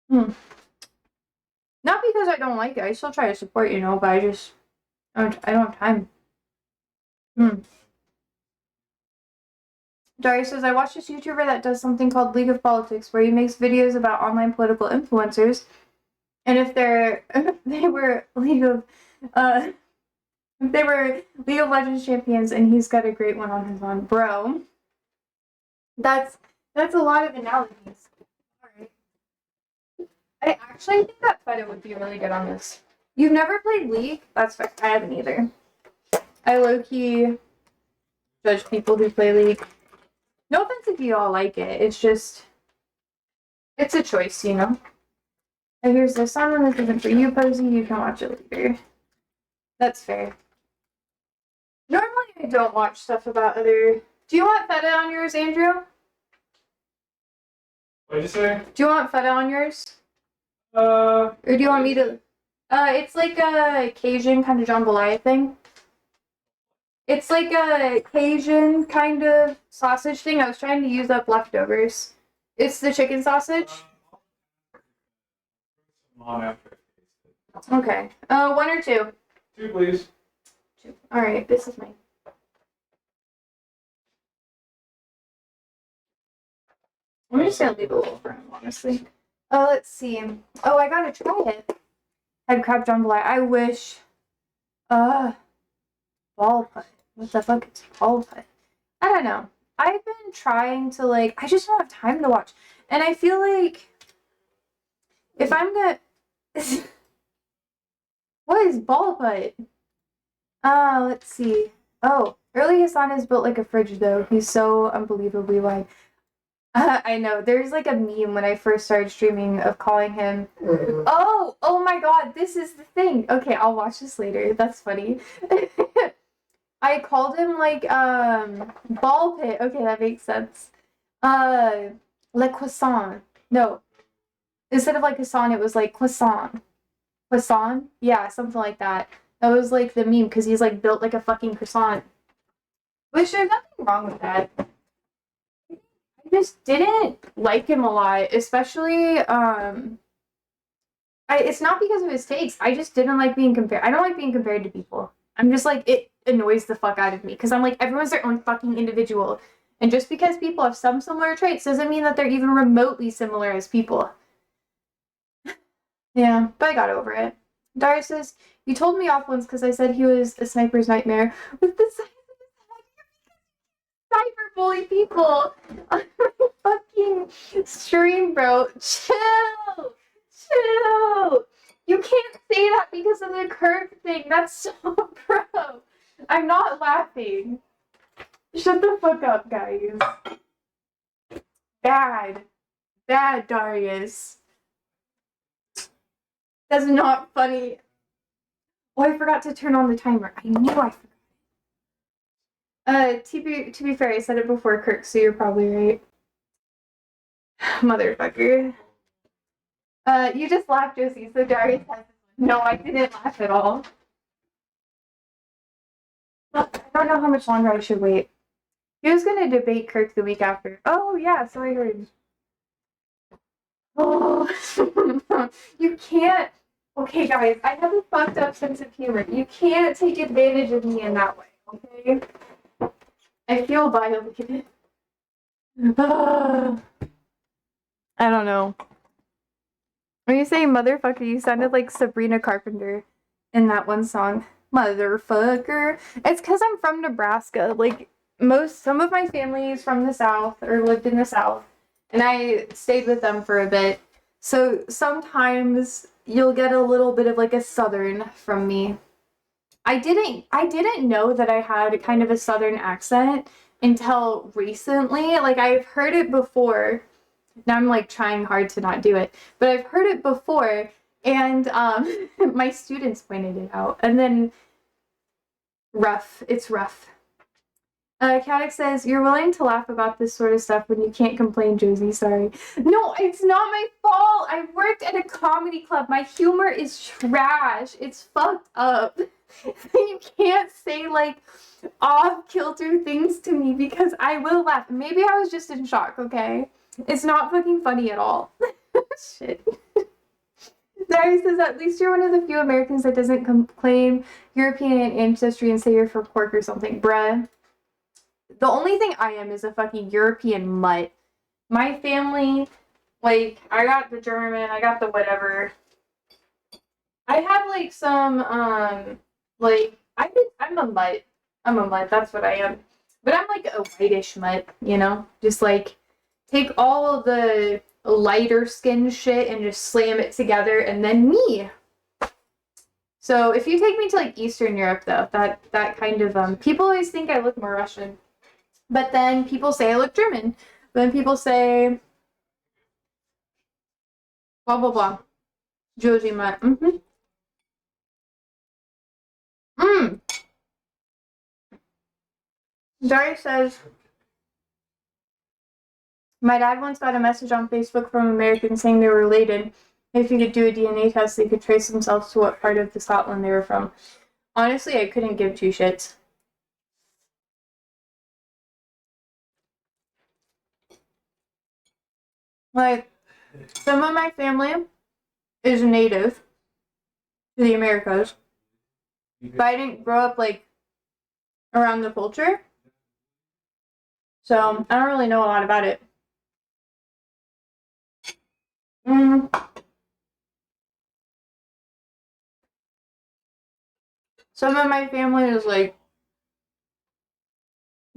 Not because I don't like it. I still try to support, but I don't have time. Darius says, I watched this YouTuber that does something called League of Politics, where he makes videos about online political influencers, and if they were League of Legends champions, and he's got a great one on his own. Bro, that's a lot of analogies. Alright. I actually think that Feta would be really good on this. You've never played League? That's fair. I haven't either. I low-key judge people who play League. No offense if you all like it. It's just, it's a choice, And here's this song, this isn't for you, Posey. You can watch it later. That's fair. Normally I don't watch stuff about other... Do you want Feta on yours, Andrew? What'd you say? Do you want Feta on yours? Or do you want me to... it's like a Cajun kind of jambalaya thing. It's like a Cajun kind of sausage thing. I was trying to use up leftovers. It's the chicken sausage. Okay. 1 or 2? 2, please. 2. Alright, this is mine. I'm just gonna leave it a little for him, honestly. Let's see. Oh, I gotta try it. Head crab jambalaya. I wish. Ball put. What the fuck is ball put? I don't know. I've been trying to I just don't have time to watch. And I feel like if I'm gonna what is ball put? Let's see. Oh, early Hassan is built like a fridge though. He's so unbelievably wide. I know. There's like a meme when I first started streaming of calling him. Oh my god, this is the thing. Okay, I'll watch this later. That's funny. I called him ball pit. Okay, that makes sense. Le croissant. No. Instead of croissant, it was croissant. Croissant? Yeah, something like that. That was the meme because he's built like a fucking croissant. Which there's nothing wrong with that. I just didn't like him a lot, especially it's not because of his takes. I just didn't like being compared. I don't like being compared to people. I'm just it annoys the fuck out of me because I'm everyone's their own fucking individual. And just because people have some similar traits doesn't mean that they're even remotely similar as people. Yeah, but I got over it. Darius says, you told me off once because I said he was a sniper's nightmare with the size of his head. Cyberbully people on my fucking stream, bro. Chill! You can't say that because of the curve thing. That's so pro. I'm not laughing. Shut the fuck up, guys. Bad. Bad, Darius. That's not funny. Oh, I forgot to turn on the timer. I knew I forgot. To be fair, I said it before, Kirk, so you're probably right. Motherfucker. You just laughed, Josie, so Darius has this one. No, I didn't laugh at all. I don't know how much longer I should wait. He was gonna debate Kirk the week after. Oh, yeah, so I heard. Oh, you can't. Okay, guys, I have a fucked up sense of humor. You can't take advantage of me in that way, okay? I feel violated. I don't know. When you say motherfucker, you sounded like Sabrina Carpenter in that one song. Motherfucker. It's because I'm from Nebraska. Like, some of my family is from the South or lived in the South. And I stayed with them for a bit. So sometimes you'll get a little bit of like a Southern from me. I didn't know that I had kind of a Southern accent until recently. Like, I've heard it before. Now I'm like trying hard to not do it, but I've heard it before, and my students pointed it out, and then it's rough. Caddick says, you're willing to laugh about this sort of stuff when you can't complain, Josie, sorry. No, it's not my fault. I worked at a comedy club. My humor is trash. It's fucked up. You can't say like off-kilter things to me because I will laugh. Maybe I was just in shock, okay? It's not fucking funny at all. Shit. Darius says, at least you're one of the few Americans that doesn't claim European ancestry and say you're from Cork or something. Bruh. The only thing I am is a fucking European mutt. My family, like, I got the German, I got the whatever. I have, like, some, like, I'm a mutt. I'm a mutt, that's what I am. But I'm, like, a whitish mutt, you know? Just, like, take all of the lighter skin shit and just slam it together, and then me. So if you take me to like Eastern Europe, though, that kind of people always think I look more Russian, but then people say I look German. Then people say blah blah blah. Josie Mutt. Darius says, my dad once got a message on Facebook from Americans saying they were related. If you could do a DNA test, they could trace themselves to what part of the Scotland they were from. Honestly, I couldn't give two shits. Like, some of my family is native to the Americas, but I didn't grow up, like, around the culture. So, I don't really know a lot about it. Some of my family is, like,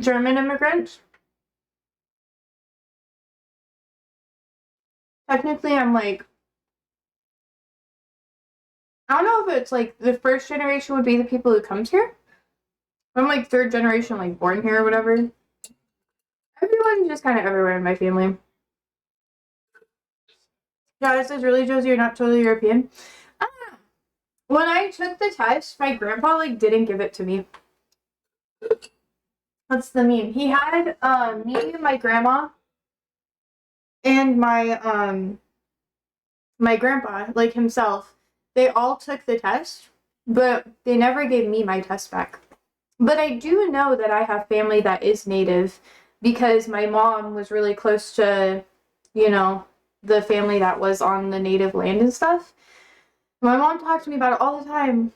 German immigrants. Technically, I'm, like, I don't know if it's, like, the first generation would be the people who comes here. I'm, like, third generation, like, born here or whatever. Everyone's just kind of everywhere in my family. Yeah, this is really, Josie, you're not totally European. When I took the test, my grandpa, like, didn't give it to me. That's the meme. He had, me and my grandma and my grandpa, like himself, they all took the test, but they never gave me my test back. But I do know that I have family that is native because my mom was really close to, you know, the family that was on the native land and stuff. My mom talked to me about it all the time.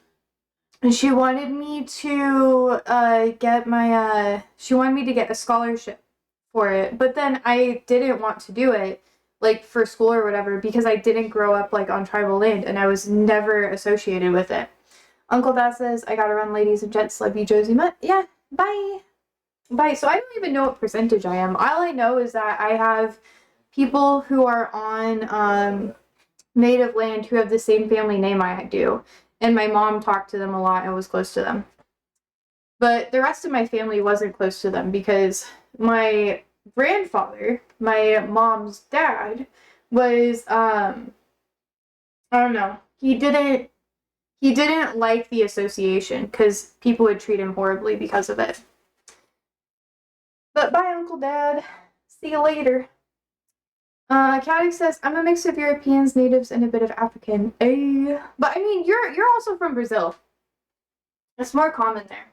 And she wanted me to get a scholarship for it. But then I didn't want to do it, like, for school or whatever, because I didn't grow up, like, on tribal land, and I was never associated with it. Uncle Dad says, I gotta run, ladies and gents. Love you, Josie Mutt. Yeah, bye. Bye. So I don't even know what percentage I am. All I know is that I have people who are on native land who have the same family name I do. And my mom talked to them a lot and was close to them. But the rest of my family wasn't close to them because my grandfather, my mom's dad, was I don't know. He didn't like the association because people would treat him horribly because of it. But bye, Uncle Dad. See you later. Caddy says, I'm a mix of Europeans, natives, and a bit of African. But I mean, you're also from Brazil. It's more common there.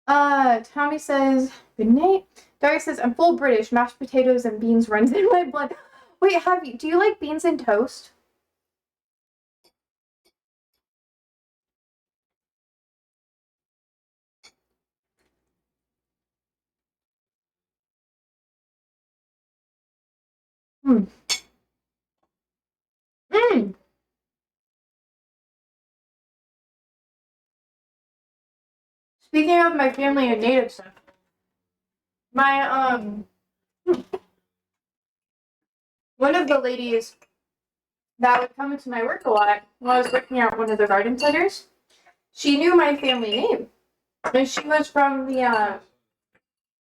Tommy says, good night. Dari says, I'm full British. Mashed potatoes and beans runs in my blood. Wait, do you like beans and toast? Hmm. Mm. Speaking of my family and native stuff, my one of the ladies that would come into my work a lot when I was working at one of the garden centers, she knew my family name, and she was from the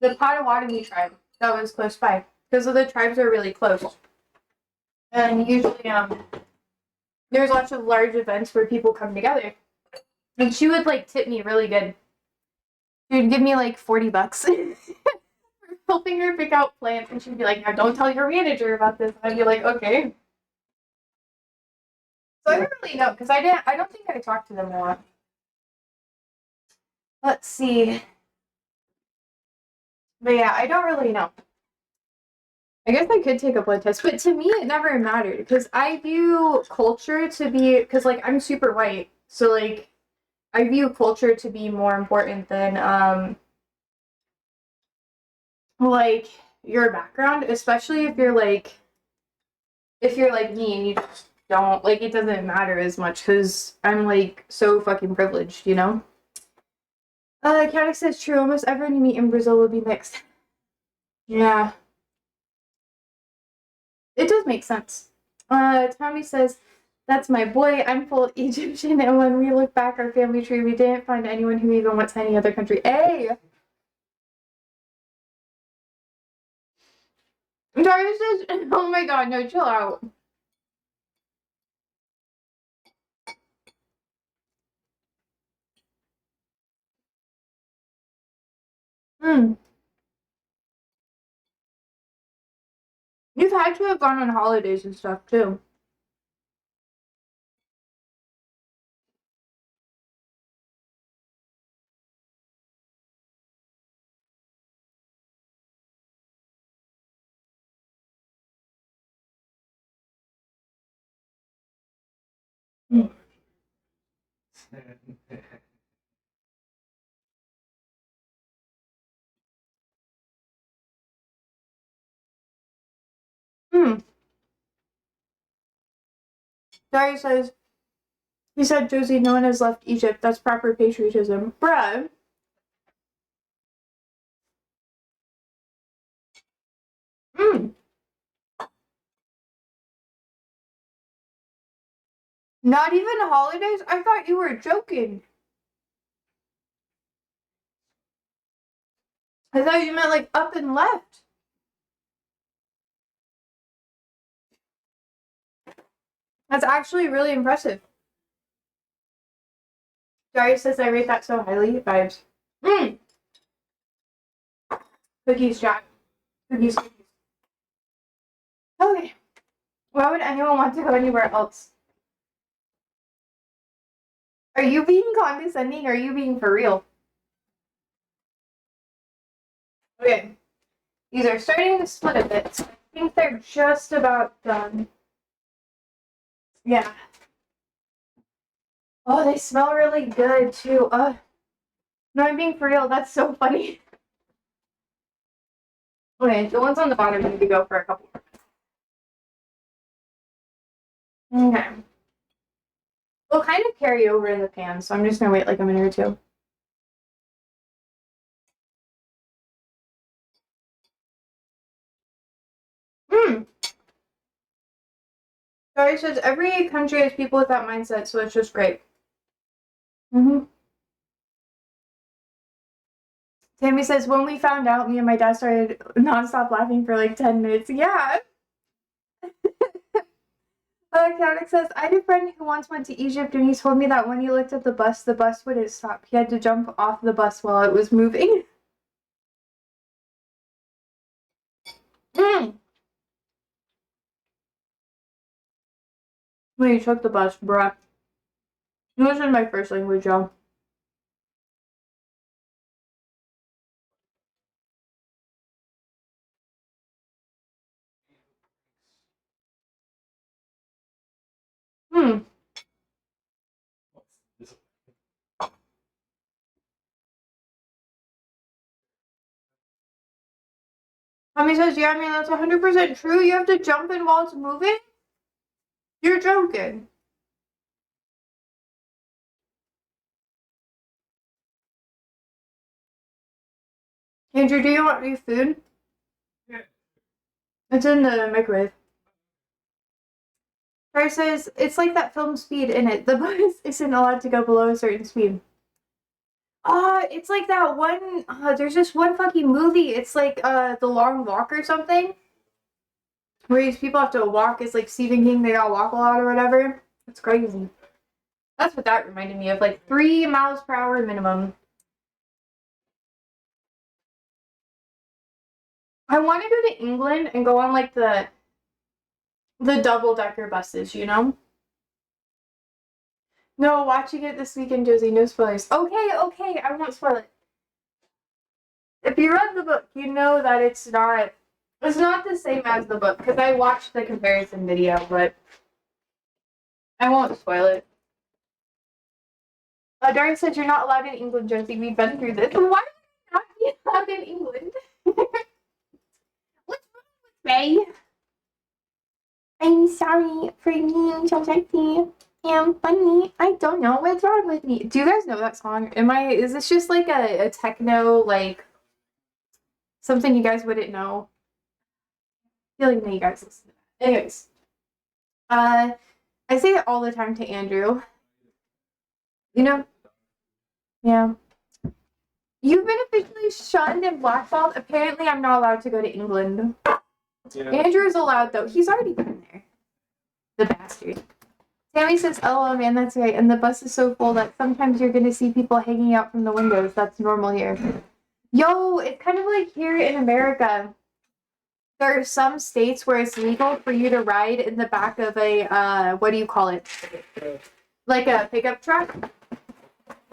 Potawatomi tribe that was close by, because the tribes are really close, and usually there's lots of large events where people come together, and she would like tip me really good. She would give me like $40 for helping her pick out plants, and she'd be like, "Now don't tell your manager about this." And I'd be like, "Okay." So I don't really know because I don't think I talked to them a lot. Let's see. But yeah, I don't really know. I guess I could take a blood test, but to me it never mattered because I view culture to be, because like I'm super white, so like I view culture to be more important than like your background, especially if you're like me and you just don't like, it doesn't matter as much because I'm like so fucking privileged, you know? Caddy says true, almost everyone you meet in Brazil will be mixed. Yeah. It does make sense. Tommy says, that's my boy. I'm full Egyptian, and when we look back our family tree, we didn't find anyone who even went to any other country. Hey! Darius says, oh my god, no, chill out. Hmm. You've had to have gone on holidays and stuff, too. Hmm. Hmm. Darius says, he said, Josie, no one has left Egypt. That's proper patriotism. Bruh. Hmm. Not even holidays? I thought you were joking. I thought you meant like up and left. That's actually really impressive. Darius says I rate that so highly. Vibes. Mmm. Cookies, Jack. Cookies, cookies. Okay. Why would anyone want to go anywhere else? Are you being condescending or are you being for real? Okay. These are starting to split a bit. So I think they're just about done. Yeah. Oh, they smell really good too. No, I'm being for real. That's so funny. Okay, the ones on the bottom need to go for a couple more. Okay. We'll kind of carry over in the pan, so I'm just gonna wait like a minute or two. Hmm. Sorry says every country has people with that mindset, so it's just great. Mm-hmm. Tammy says, when we found out, me and my dad started nonstop laughing for like 10 minutes. Yeah. Kadak says, I had a friend who once went to Egypt and he told me that when he looked at the bus wouldn't stop. He had to jump off the bus while it was moving. Mm. When you took the bus, bruh. English is my first language, y'all. Hmm. Mommy says, yeah, I mean, that's 100% true. You have to jump in while it's moving? You're joking. Andrew, do you want your food? Yeah. It's in the microwave. Trey says, it's like that film Speed in it. The bus isn't allowed to go below a certain speed. It's like that one, there's this one fucking movie. It's like, The Long Walk or something. Where these people have to walk. It's like Stephen King, they gotta walk a lot or whatever. It's crazy. That's what that reminded me of. Like 3 miles per hour minimum. I want to go to England and go on like the double-decker buses, you know? No, watching it this weekend, Josie. No spoilers. Okay, I won't spoil it. If you read the book, you know that it's not the same as the book, because I watched the comparison video, but I won't spoil it. Darren said you're not allowed in England, Josie. We've been through this. Why would I not be allowed in England? What's wrong with me? I'm sorry for being so sexy and funny. I don't know what's wrong with me. Do you guys know that song? Is this just like a techno, like something you guys wouldn't know? I feel like you guys listen to that. Anyways, I say it all the time to Andrew. You know, yeah. You've been officially shunned and blackballed. Apparently, I'm not allowed to go to England. Yeah. Andrew's allowed though. He's already been there. The bastard. Tammy says, "LOL, man, that's right." And the bus is so full that sometimes you're gonna see people hanging out from the windows. That's normal here. Yo, it's kind of like here in America. There are some states where it's legal for you to ride in the back of a what do you call it? Like a pickup truck.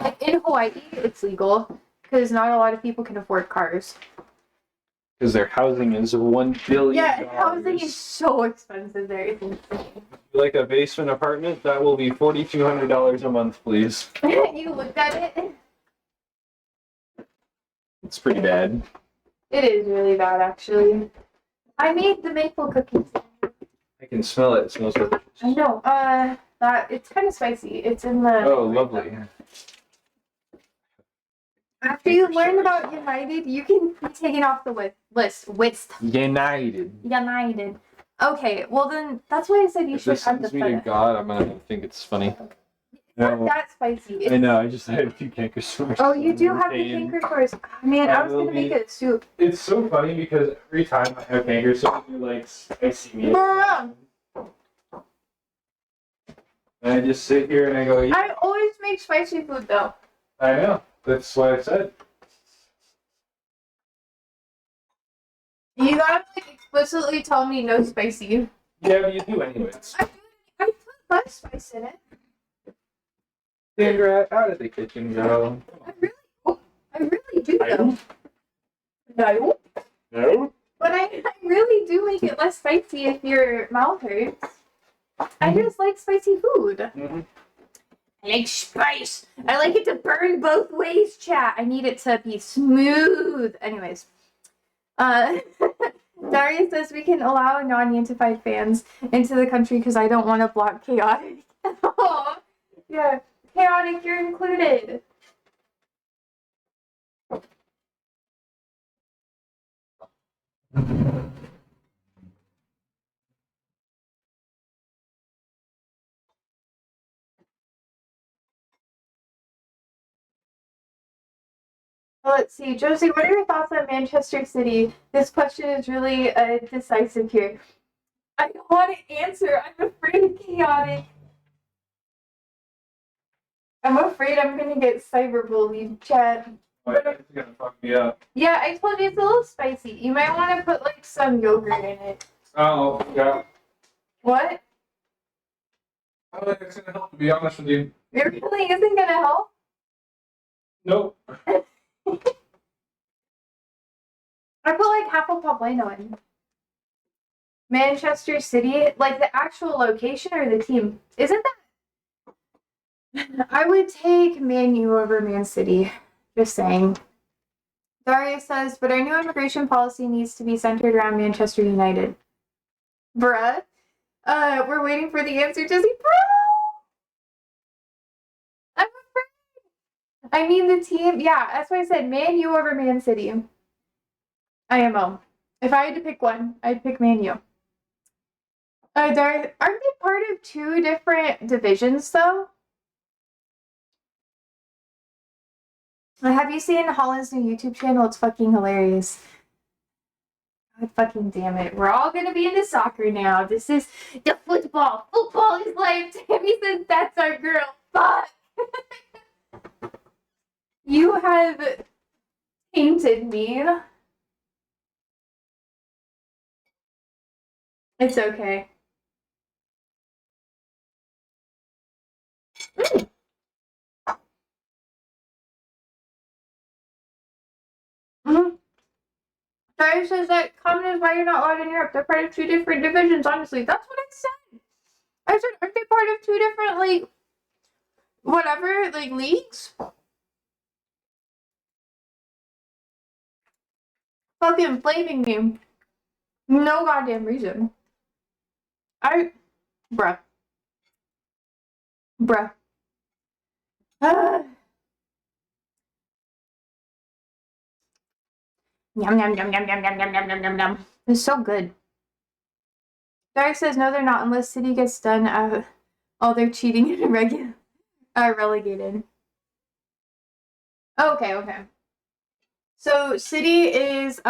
Like in Hawaii, it's legal because not a lot of people can afford cars. Because their housing is $1 billion. Yeah, housing is so expensive there. It's insane. Like a basement apartment, that will be $4,200 a month, please. You looked at it? It's pretty bad. It is really bad, actually. I made the maple cookies. I can smell it. It smells delicious. I know. It's kind of spicy. It's in the. Oh, lovely. After you learn about United, you can be taken off the list. United. United. Okay, well then, that's why I said you should have the If this sends me to God, I'm gonna think it's funny. It's not that spicy. I know, I just had a few canker sores. Oh, you do have the canker sores. Man, I was gonna make a soup. It's so funny because every time I have canker sores, you're like spicy meat. And I just sit here and I go, yeah. I always make spicy food though. I know. That's what I said. You gotta like explicitly tell me no spicy. Yeah, but you do anyways. I put less spice in it. Sandra, out of the kitchen, girl. I really do though. No. No? But I really do make it less spicy if your mouth hurts. I just like spicy food. Mm-hmm. I like spice. I like it to burn both ways, chat. I need it to be smooth. Anyways. Daria says we can allow non-unified fans into the country because I don't want to block chaotic. Oh, yeah. Chaotic, you're included. Let's see, Josie, what are your thoughts on Manchester City? This question is really decisive here. I don't want to answer. I'm afraid of chaotic. I'm afraid I'm gonna get cyberbullied, chat. Oh, yeah, it's gonna fuck me up. Yeah, I told you it's a little spicy. You might want to put like some yogurt in it. Oh, yeah. What? I don't think it's gonna help, to be honest with you. It really isn't gonna help? Nope. I put like half a Poblano in. Manchester City, like the actual location or the team? Isn't that? I would take Man U over Man City. Just saying. Daria says, but our new immigration policy needs to be centered around Manchester United. Bruh. We're waiting for the answer, Jesse. Bro! I'm afraid. I mean the team. Yeah, that's why I said Man U over Man City. IMO. If I had to pick one, I'd pick Man U. Aren't they part of two different divisions though? Have you seen Holland's new YouTube channel? It's fucking hilarious. God fucking damn it. We're all gonna be into soccer now. This is the football. Football is life. Tammy says that's our girl. Fuck. You have tainted me. It's okay. Mm-hmm. Sorry says that comment is why you're not allowed in Europe. They're part of two different divisions, honestly. That's what I said. I said, aren't they part of two different, like, whatever, like, leagues? Fucking blaming me. No goddamn reason. Bruh. Bruh. Yum, yum, yum, yum, yum, yum, yum, yum, yum, yum, yum. It's so good. Derek says, no, they're not, unless City gets done. Oh, they're cheating and relegated. Okay, okay. So, City is,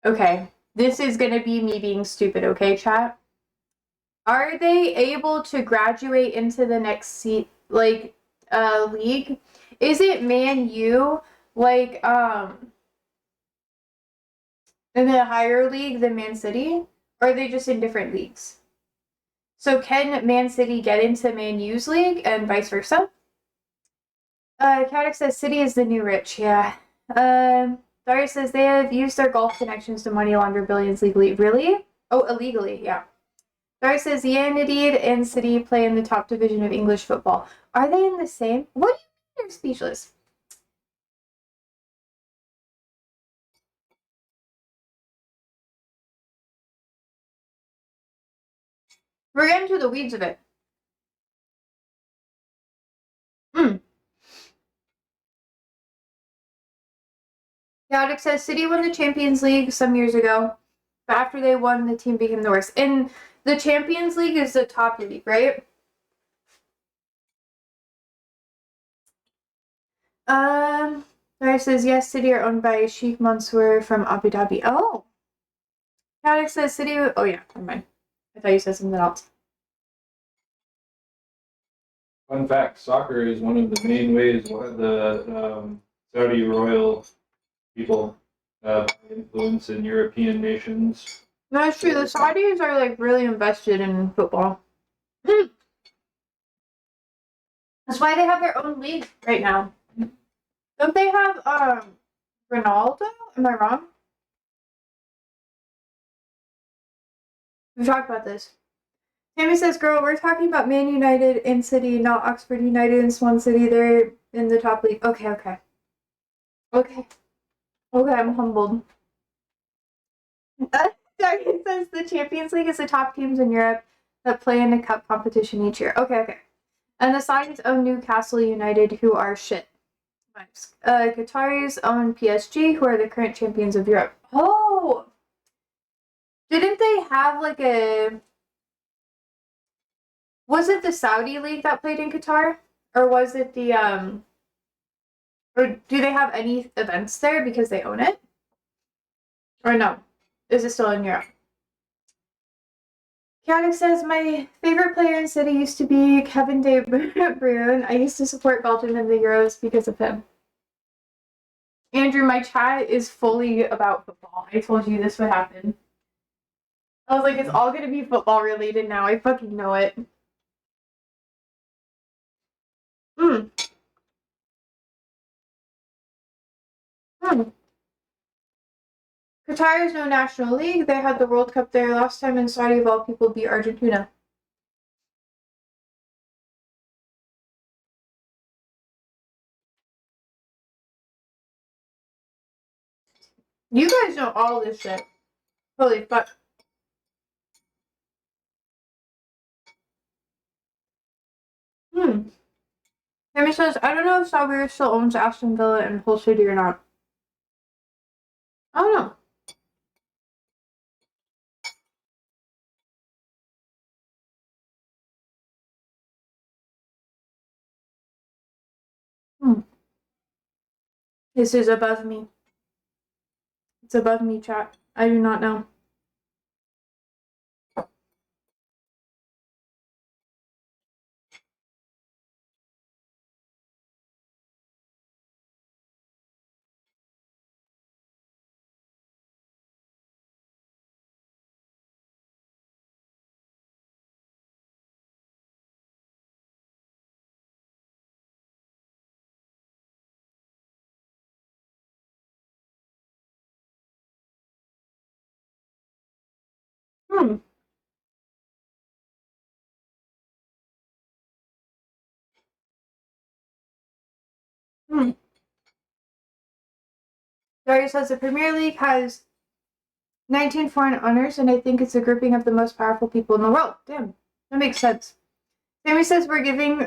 okay. This is gonna be me being stupid, okay, chat? Are they able to graduate into the next league? Is it Man U, like, in a higher league than Man City? Or are they just in different leagues? So can Man City get into Man U's league and vice versa? Caddick says City is the new rich, yeah. Daria says they have used their golf connections to money launder billions legally. Really? Oh, illegally, yeah. Daria says Yanadid and City play in the top division of English football. Are they in the same? What do you mean you're speechless? We're getting to the weeds of it. Caddick says City won the Champions League some years ago, but after they won, the team became the worst. And the Champions League is the top league, right? Daria says yes, City are owned by Sheikh Mansour from Abu Dhabi. Oh. Caddick says City. Oh yeah, never mind. I thought you said something else. Fun fact: soccer is one of the main ways why the Saudi royal people have influence in European nations. That's true. The Saudis are like really invested in football. That's why they have their own league right now. Don't they have Ronaldo? Am I wrong? We talked about this. Tammy says, girl, we're talking about Man United and City, not Oxford United and Swan City. They're in the top league. Okay, okay. Okay. Okay, I'm humbled. Darien says the Champions League is the top teams in Europe that play in a cup competition each year. Okay, okay. And the Saudis own Newcastle United, who are shit. Qataris own PSG, who are the current champions of Europe. Oh! Didn't they have like a Was it the Saudi league that played in Qatar? Or was it the or do they have any events there because they own it? Or no? Is it still in Europe? Chaotic says, my favorite player in City used to be Kevin De Bruyne. I used to support Belgium in the Euros because of him. Andrew, my chat is fully about football. I told you this would happen. I was like, it's all gonna be football related now. I fucking know it. Mm. Mm. Qatar is no national league. They had the World Cup there last time, and Saudi of all people beat Argentina. You guys know all this shit. Holy fuck. Hmm. Tammy says, I don't know if Sauber still owns Aston Villa and Hull City or not. I don't know. Hmm. This is above me. It's above me, chat. I do not know. Hmm. Hmm. Dario says the Premier League has 19 foreign owners, and I think it's a grouping of the most powerful people in the world. Damn. That makes sense. Sammy says we're giving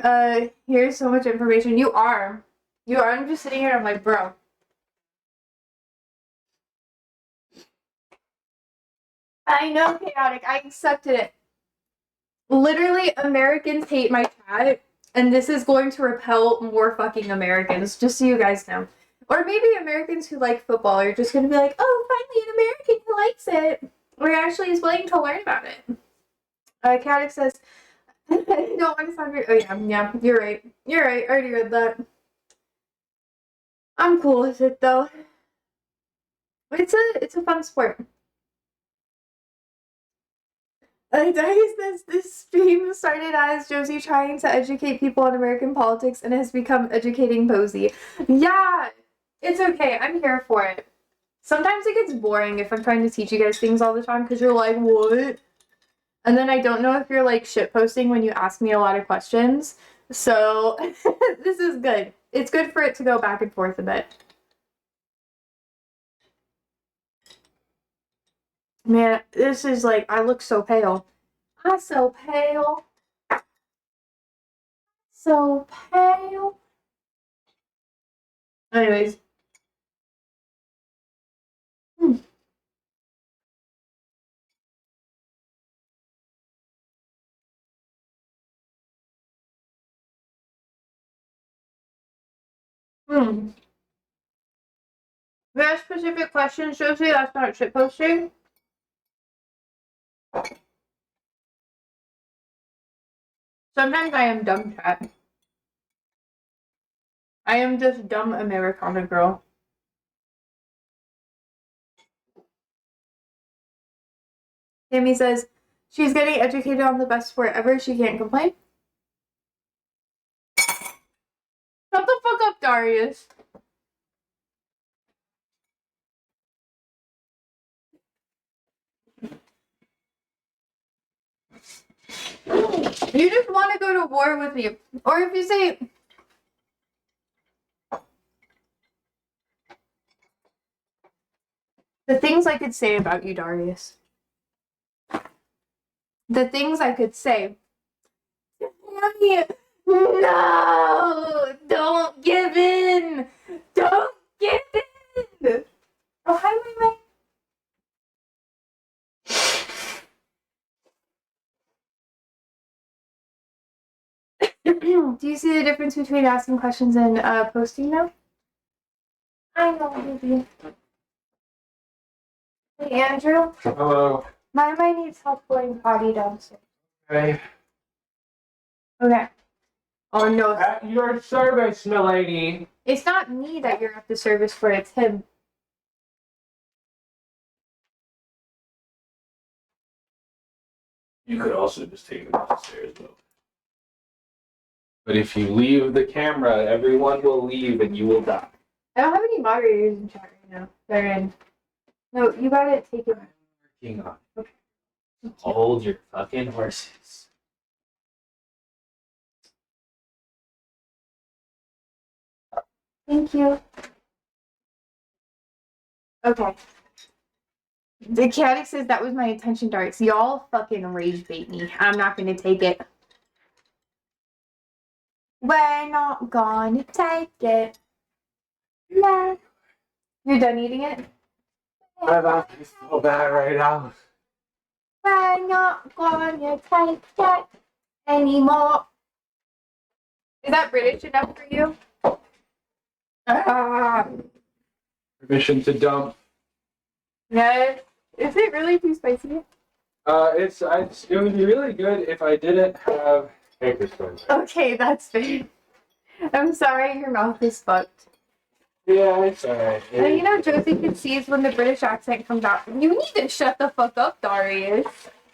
here's so much information. You are. You are. I'm just sitting here and I'm like, bro. I know, chaotic. I accepted it. Literally, Americans hate my chat, and this is going to repel more fucking Americans, just so you guys know. Or maybe Americans who like football are just gonna be like, oh, finally an American who likes it, or actually is willing to learn about it. Chaotic says, I don't want to sound very. Oh yeah, you're right. You're right. I already read that. I'm cool with it though. It's a fun sport. This stream started as Josie trying to educate people on American politics and has become educating Posey. Yeah, it's okay. I'm here for it. Sometimes it gets boring if I'm trying to teach you guys things all the time because you're like, what? And then I don't know if you're like shit posting when you ask me a lot of questions. So this is good. It's good for it to go back and forth a bit. Man, this is like, I look so pale. I'm so pale. So pale. Anyways. Hmm. Hmm. We have specific questions, Josie. That's not shit posting. Sometimes I am dumb, chat. I am just dumb Americana girl. Tammy says she's getting educated on the best sport ever. She can't complain. Shut the fuck up, Darius. You just want to go to war with me. Or if you say, the things I could say about you, Darius. The things I could say. Tammy, no! Don't give in! Don't give in! Oh, hi, my. Do you see the difference between asking questions and posting them? I know, baby. Hey, Andrew. Hello. My needs help going potty downstairs. Hey. Okay. Oh no. At your service, milady. It's not me that you're at the service for, it's him. You could also just take it upstairs, though. But if you leave the camera, everyone will leave and you will die. I don't have any moderators in chat right now. They're in. No, you gotta take it. Working on it. Okay. Hold your fucking horses. Thank you. Okay. The chaotic says that was my attention darts. Y'all fucking rage bait me. I'm not gonna take it. We're not gonna take it. No. You're done eating it? My mouth is so bad right now. We're not gonna take it anymore. Is that British enough for you? Permission to dump. No. Is it really too spicy? It would be really good if I didn't have paper stones. Okay, that's fair. I'm sorry your mouth is fucked. Yeah, it's alright. And you know, Josie can see when the British accent comes out. You need to shut the fuck up, Darius.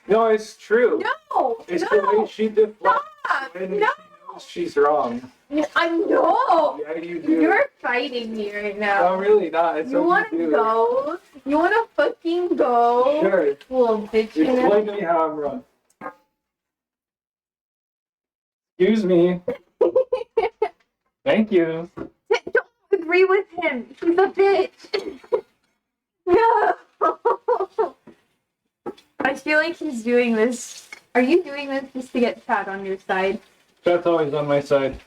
No, it's true. No! It's the way she deflects Stop! when No! she knows she's wrong. I know! Yeah, you do. You're fighting me right now. No, really not. It's You what wanna you do. go? You wanna fucking go? Sure. Little bitch. Explain to me how I'm wrong. Excuse me. Thank you. Don't agree with him. He's a bitch. No. I feel like he's doing this. Are you doing this just to get Chad on your side? Chad's always on my side.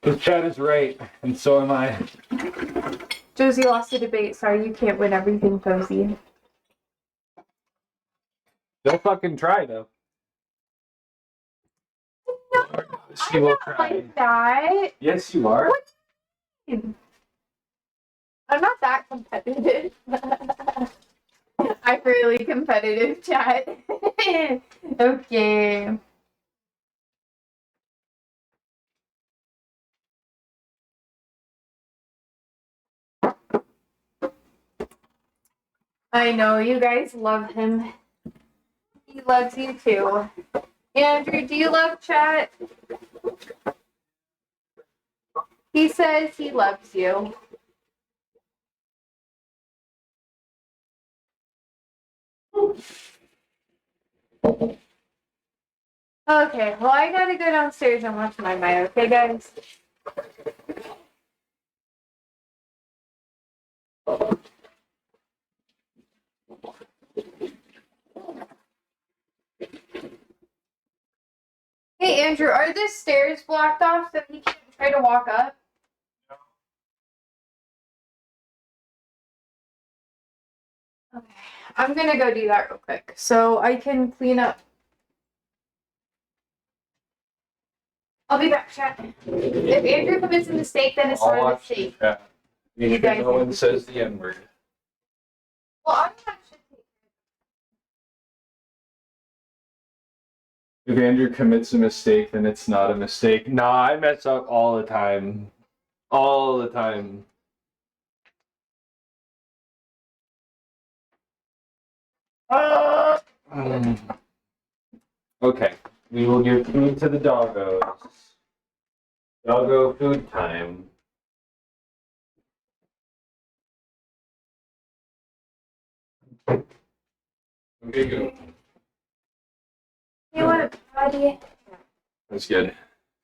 Because Chad is right, and so am I. Josie lost the debate. Sorry, you can't win everything, Josie. Don't fucking try, though. No, She I'm will not try. like that. Yes, you are. What? I'm not that competitive. I'm really competitive, chat. Okay. I know, you guys love him. He loves you too. Andrew, do you love chat? He says he loves you. Okay, well, I gotta go downstairs and watch my Maya, okay, guys? Hey, Andrew, are the stairs blocked off so he can't try to walk up? Okay, I'm gonna go do that real quick so I can clean up. I'll be back, chat. If Andrew commits a mistake, then it's I'll not a watch mistake. the chat. Make You sure guys no one have- says the N-word. Well, I'm not sure. If Andrew commits a mistake, then it's not a mistake. Nah, I mess up all the time. All the time. Okay, we will give food to the doggos. Doggo food time. Okay, go. You want buddy? That's good.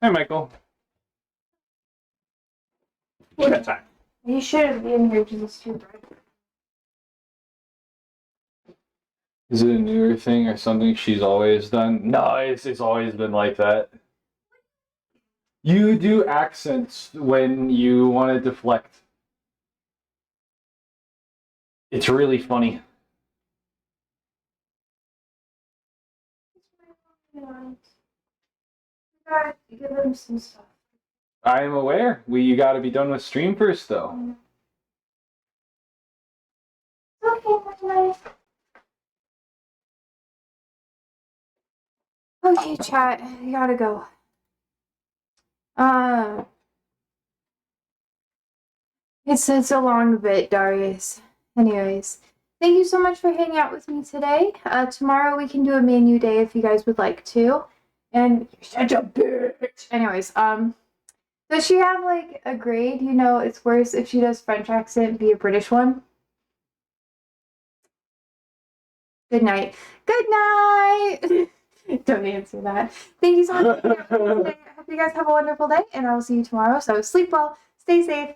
Hi, Michael. Chat time. You shouldn't be in here because it's too bright. Is it a newer thing or something she's always done? No, it's always been like that. You do accents when you want to deflect. It's really funny. gotta give him some stuff. I am aware. You got to be done with stream first, though. Okay, nice. Okay, chat. You gotta go. It's a long bit, Darius. Anyways, thank you so much for hanging out with me today. Tomorrow we can do a menu day if you guys would like to. And you're such a bitch. Anyways, does she have like a grade? You know, it's worse if she does French accent, be a British one. Good night. Good night. Don't answer that. Thank you so much for hanging out with me today. I hope you guys have a wonderful day, and I will see you tomorrow. So sleep well, stay safe.